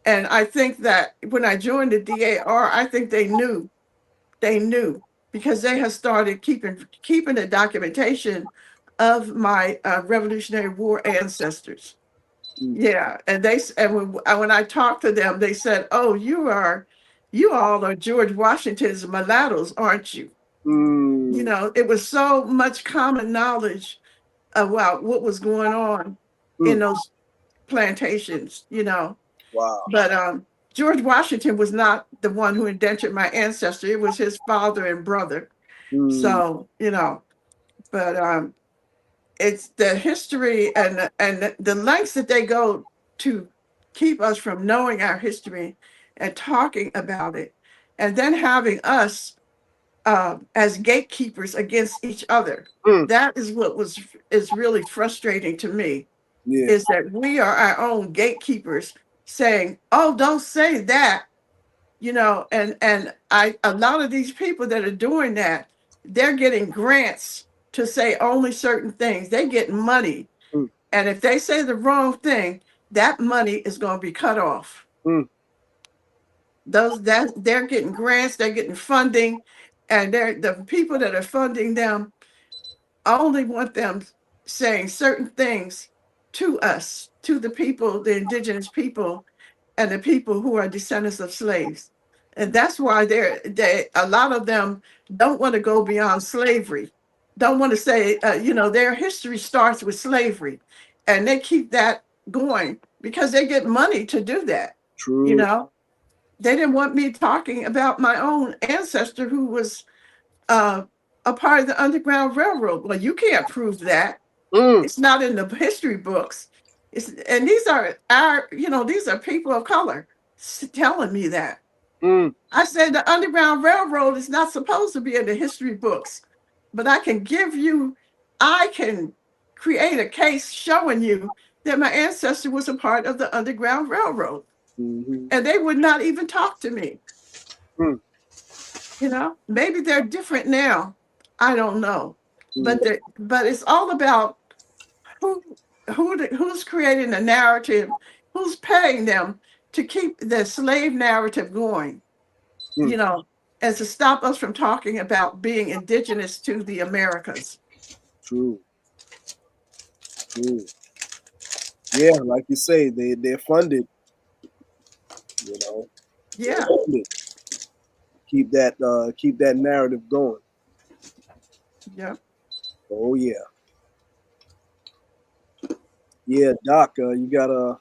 and I think that when I joined the DAR, I think they knew because they had started keeping the documentation of my Revolutionary War ancestors. mm, Yeah, and when I talked to them, they said, "Oh, you all are George Washington's mulattoes, aren't you?" mm, It was so much common knowledge about what was going on in mm. those plantations. Wow. But George Washington was not the one who indentured my ancestry. It was his father and brother. Mm, So, but it's the history and the lengths that they go to keep us from knowing our history and talking about it, and then having us as gatekeepers against each other. mm, That is what is really frustrating to me, yeah. is that we are our own gatekeepers saying, "Oh, don't say that," and a lot of these people that are doing that, they're getting grants to say only certain things. They get money, Mm, and if they say the wrong thing, that money is going to be cut off. mm, Those that they're getting grants, they're getting funding, and the people that are funding them only want them saying certain things to us, to the people, the indigenous people, and the people who are descendants of slaves. And that's why a lot of them don't want to go beyond slavery, don't want to say, their history starts with slavery, and they keep that going because they get money to do that. You true. know, they didn't want me talking about my own ancestor who was uh, a part of the Underground Railroad. Well, you can't prove that. Mm, It's not in the history books. And these are people of color telling me that. mm, I said the Underground Railroad is not supposed to be in the history books, but I can create a case showing you that my ancestor was a part of the Underground Railroad. mhm, And they would not even talk to me. mm, Maybe they're different now. I don't know. mm, But it's all about who who's creating the narrative, who's paying them to keep the slave narrative going, mm, you know, and to stop us from talking about being indigenous to the Americas. true. True. Yeah, like you say, they're funded. You know, they're Yeah, funded. Keep that narrative going. yeah, Oh yeah, yeah, Doc. You got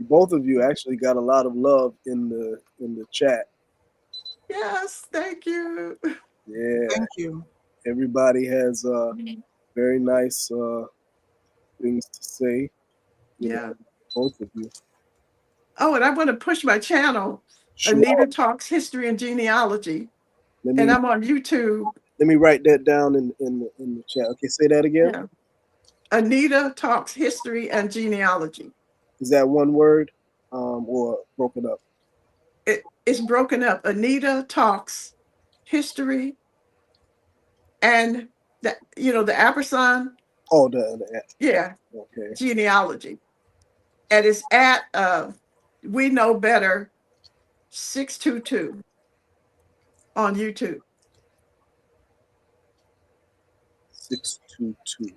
both of you actually got a lot of love in the chat. yes, thank you. Yeah, Thank you. everybody has very nice things to say. You Yeah. know, both of you. Oh, and I want to push my channel, Anita Sure. Talks History and Genealogy, Let and me I'm on YouTube. let me write that down in the chat. Okay, say that again. Yeah, Anita Talks History and Genealogy. Is that one word, or broken up? It's broken up. Anita Talks History and the ampersand. Oh, the Yeah, okay. genealogy, and it's at We Know Better 622 on YouTube. 622.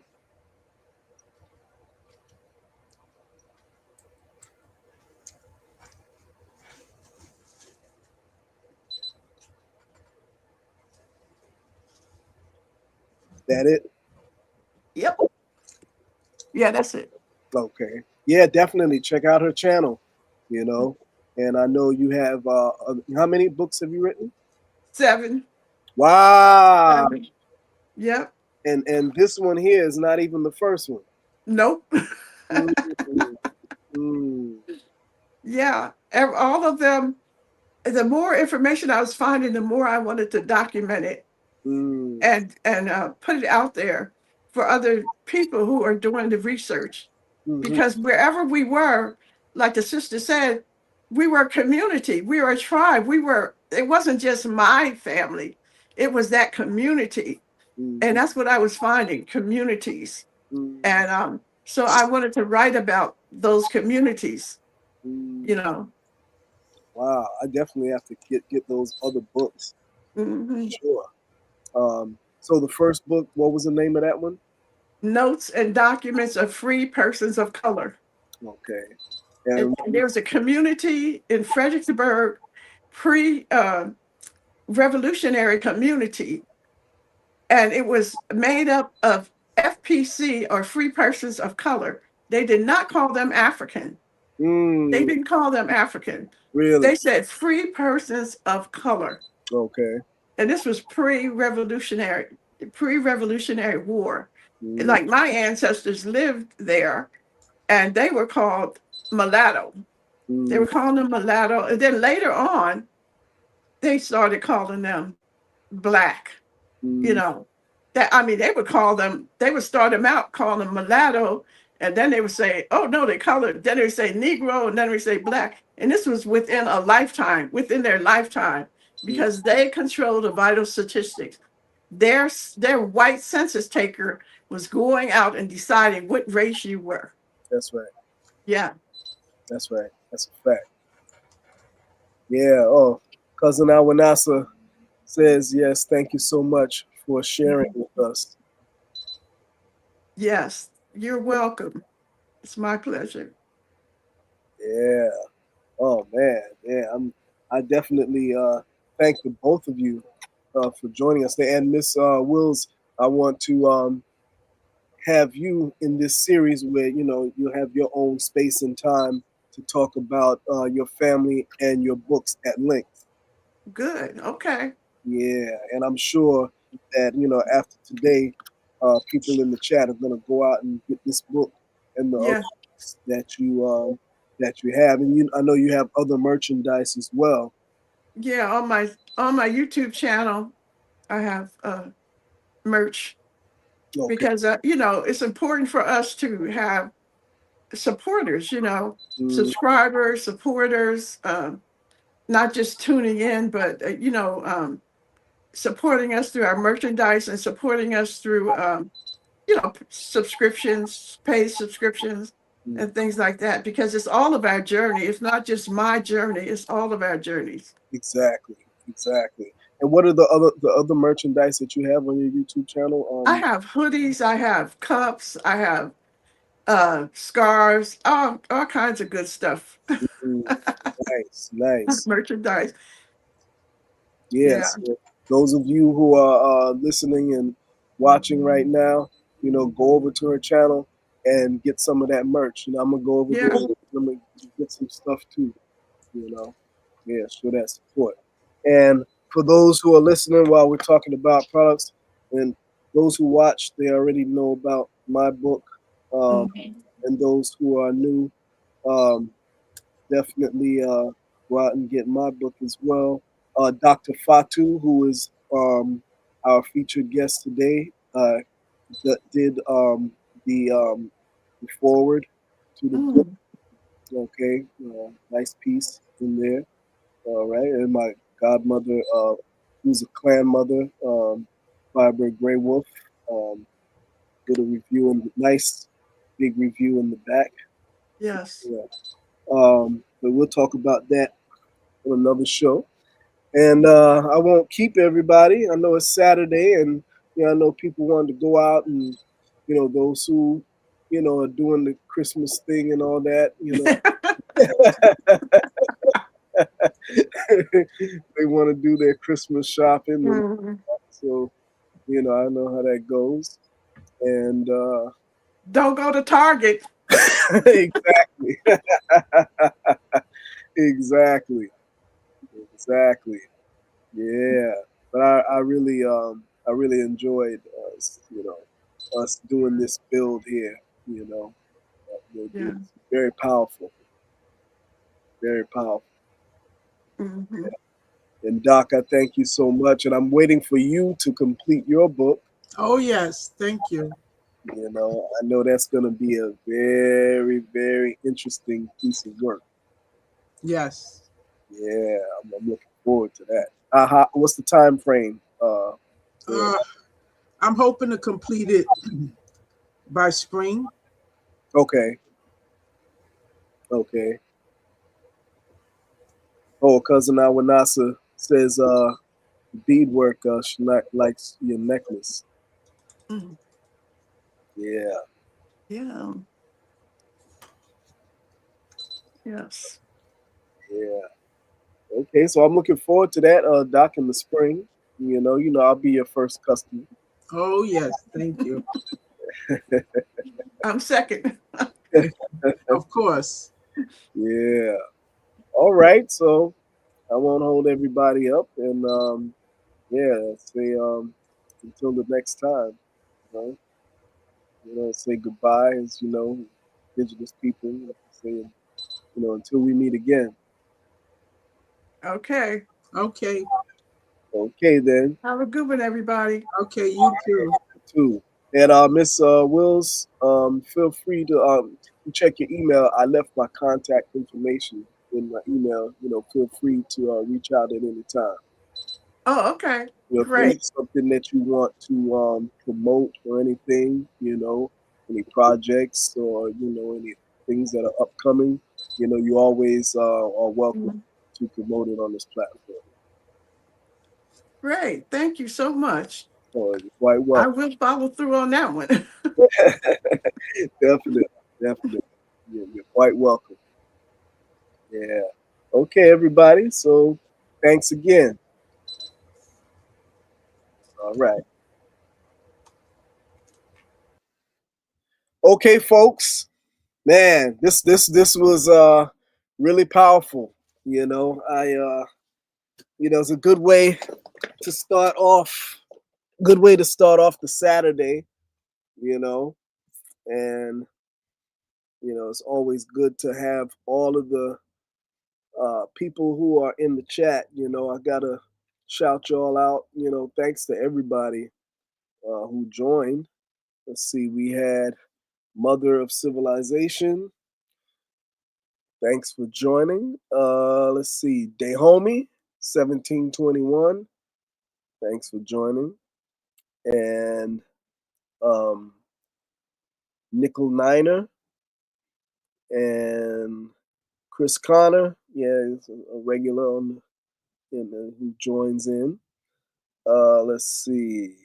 That it? Yep. Yeah, that's it. Okay. Yeah, definitely check out her channel. You know, and I know you have. How many books have you written? Seven. Wow. Seven. Yep. And this one here is not even the first one. Nope. Mm, mm, Yeah. All of them. The more information I was finding, the more I wanted to document it mm, and put it out there for other people who are doing the research. mhm, Because wherever we were, like the sister said, we were a community, we were a tribe, it wasn't just my family, it was that community. And mhm, that's what I was finding, communities. mm, And so I wanted to write about those communities, mm. you know. Wow, I definitely have to get those other books. Mhm. Sure. So the first book, what was the name of that one? Notes and documents of free persons of color. Okay. And there was a community in Fredericksburg, pre-revolutionary community, and it was made up of FPC or free persons of color. They did not call them African. They Mm, didn't call them African. really? They said free persons of color. Okay. And this was pre-Revolutionary War. Mm, Like my ancestors lived there, and they were called mulatto. They mm, were calling them mulatto, and then later on, they started calling them black. You mm, know, that I mean, they would call them. They would start them out calling them mulatto, and then they would say, "Oh no, they colored." Then they would say Negro, and then they would say black. And this was within a lifetime, within their lifetime, mm. because they control the vital statistics. Their white census taker was going out and deciding what race you were. That's right. Yeah, That's right. That's a fact. Yeah. Oh, cousin Awanasa says yes. Thank you so much for sharing mhm. with us. Yes, you're welcome. It's my pleasure. Yeah. Oh man. Yeah. I definitely thank the both of you for joining us. And Miss Wills, I want to have you in this series where you have your own space and time to talk about your family and your books at length. Good. Okay. Yeah, and I'm sure that after today, people in the chat are gonna go out and get this book and the other Yeah. books that you have, and I know you have other merchandise as well. Yeah. On my YouTube channel, I have merch Okay. because it's important for us to have supporters. Mm, Subscribers, supporters, not just tuning in, but supporting us through our merchandise and supporting us through subscriptions, paid subscriptions, mm, and things like that. Because it's all of our journey. It's not just my journey. It's all of our journeys. exactly. Exactly. And what are the other merchandise that you have on your YouTube channel? I have hoodies. I have cups. I have scarves. All kinds of good stuff. Mm, nice, nice. Merchandise. Yeah. Yes, those of you who are listening and watching right now, go over to her channel and get some of that merch. I'm gonna go over there. Yeah. I'm gonna get some stuff too. Yeah, show that support. And for those who are listening while we're talking about products, and those who watch, they already know about my book. Um, Mhm. and those who are new, um, definitely go out and get my book as well. Dr. Fatou, who is our featured guest today, that did the forward to the book. Mm. Okay, nice piece in there. All right, and my godmother, who's a clan mother, Barbara Grey Wolf, um, did a review and nice big review in the back. Yes. Yeah. But we'll talk about that on another show. And I won't keep everybody. I know it's Saturday, and I know people want to go out, and those who are doing the Christmas thing and all that. They want to do their Christmas shopping, and Mhm. so I know how that goes. And Don't go to Target. exactly, exactly, exactly. Yeah, but I really enjoyed us doing this build here. Yeah. It's very powerful, very powerful. Hmm. And Doc, I thank you so much, and I'm waiting for you to complete your book. Oh, yes. Thank you. I know that's going to be a very, very interesting piece of work. Yes. Yeah, I'm looking forward to that. What's the time frame? For it? Uh, I'm hoping to complete it by spring. Okay, okay. Oh, cousin Awanasa says beadwork. She likes your necklace. Mm. Yeah, Yeah. Yes. yeah. Okay, so I'm looking forward to that, Doc, in the spring. I'll be your first customer. Oh, yes. Thank you. I'm second. Of course. Yeah. All right. So I won't hold everybody up, and yeah, say until the next time. You know, say goodbye, as indigenous people. Say, until we meet again. Okay. Okay. Okay, then. Have a good one, everybody. Okay, you too. Too. And Miss Wills, feel free to check your email. I left my contact information in my email. Feel free to reach out at any time. Oh, okay. If Great. there's something that you want to promote or anything, any projects or any things that are upcoming, you always are welcome Mhm. to promote it on this platform. Great. Thank you so much. So you're quite I welcome. will follow through on that one. Definitely, definitely. You're quite welcome. Yeah. Okay, everybody. So thanks again. All right. Okay, folks. Man, this was really powerful. It's a good way to start off. Good way to start off the Saturday. You know, and it's always good to have all of the people who are in the chat. I gotta shout y'all out. Thanks to everybody who joined. Let's see, we had Mother of Civilization. Thanks for joining. Let's see, Dahomey, 1721. Thanks for joining. And Nickel Niner and Chris Connor. Yeah, he's a regular on who joins in. Let's see.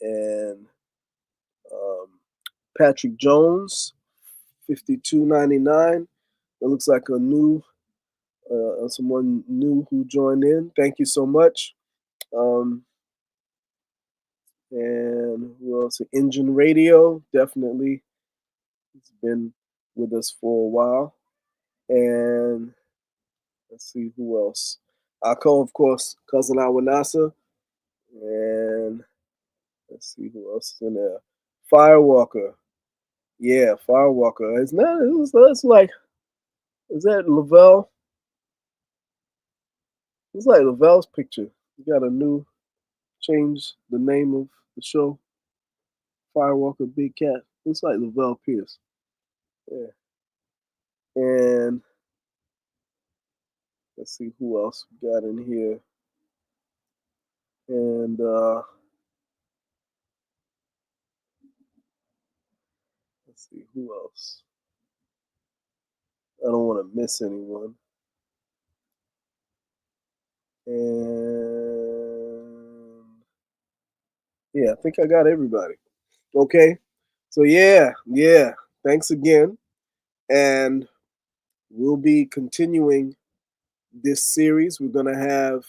And um, Patrick Jones, 52.99. It looks like a new someone new who joined in. Thank you so much. Um, and who else? Engine Radio, definitely. It's been with us for a while. And let's see who else. Ako, of course, Cousin Awanasa. And let's see who else is in there. Firewalker. Yeah, Firewalker. It's not, it's like, is that Lavelle? It's like Lavelle's picture. You got a new change the name of the show. Firewalker Big Cat. Looks like Lavelle Pierce. Yeah. And let's see who else we got in here. And let's see who else. I don't want to miss anyone. And yeah, I think I got everybody. Okay. So yeah. Thanks again. And we'll be continuing this series. We're gonna have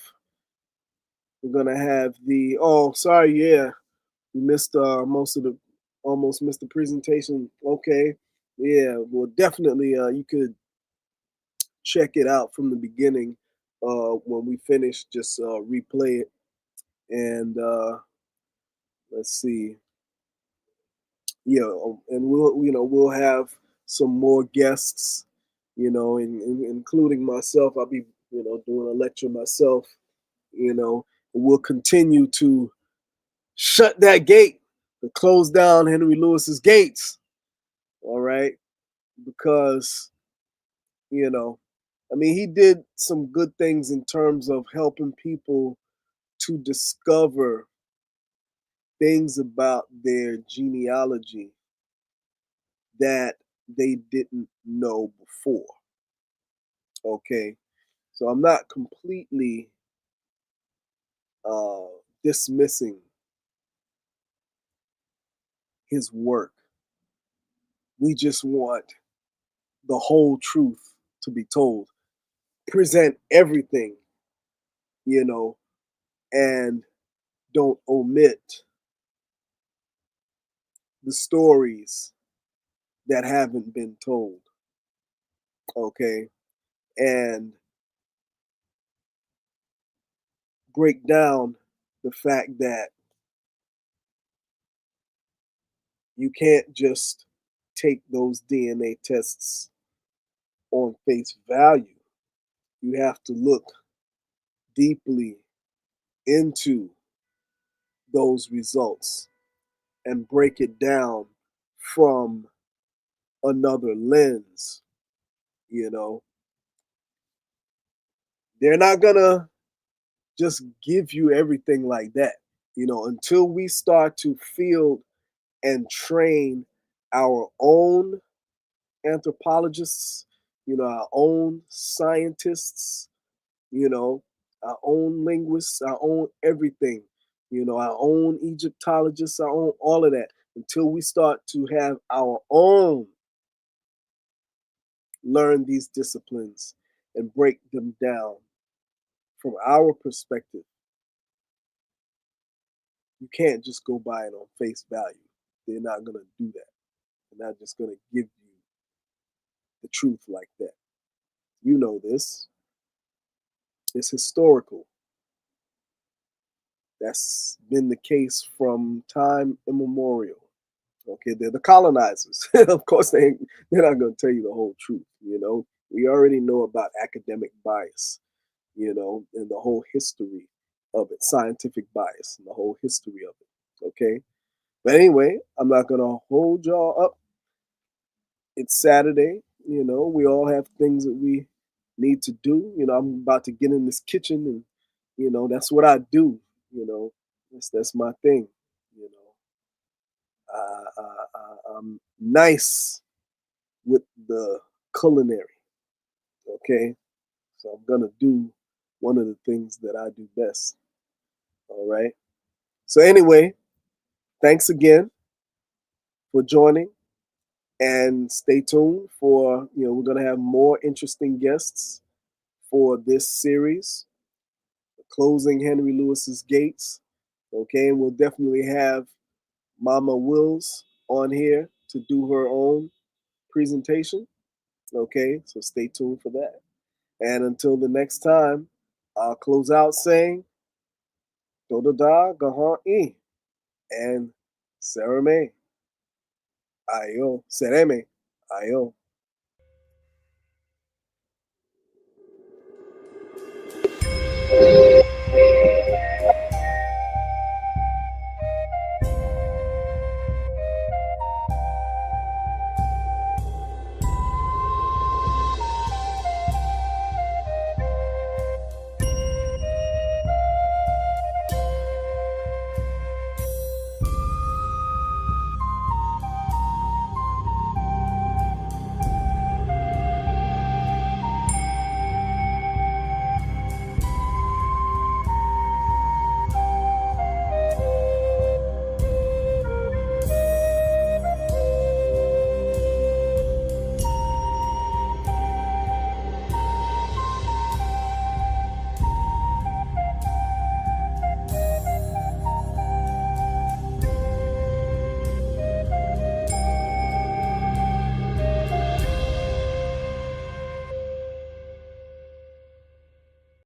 the sorry, yeah. We missed almost missed the presentation. Okay. Yeah, well definitely you could check it out from the beginning when we finish, just replay it and let's see. Yeah, and we'll have some more guests, including myself. I'll be doing a lecture myself. We'll continue to shut that gate, to close down Henry Lewis's gates. All right, because he did some good things in terms of helping people to discover things about their genealogy that they didn't know before. Okay, so I'm not completely uh, dismissing his work. We just want the whole truth to be told, present everything, you know, and don't omit the stories that haven't been told. okay, and break down the fact that you can't just take those DNA tests on face value. You have to look deeply into those results and break it down from another lens. You know, they're not gonna just give you everything like that. You know, until we start to field and train our own anthropologists, you know, our own scientists, you know, our own linguists, our own everything, you know, our own Egyptologists, our own all of that, until we start to have our own learn these disciplines and break them down from our perspective. You can't just go by it on face value. They're not going to do that. They're not just going to give you the truth like that. You know this. It's historical. That's been the case from time immemorial. Okay, they're the colonizers. Of course, they're not going to tell you the whole truth. You know, we already know about academic bias, you know, and the whole history of it, scientific bias, and the whole history of it. Okay, but anyway, I'm not going to hold y'all up. It's Saturday. You know, we all have things that we need to do. You know, I'm about to get in this kitchen, and you know, that's what I do. You know, that's my thing. You know, I'm nice with the culinary. Okay, so I'm gonna do one of the things that I do best. All right. So anyway, thanks again for joining, and stay tuned for we're gonna have more interesting guests for this series, closing Henry Lewis's gates. Okay, and we'll definitely have Mama Wills on here to do her own presentation. Okay, so stay tuned for that. And until the next time, I'll close out saying Dododa Gahan E and Sereme Ayo Sereme Ayo.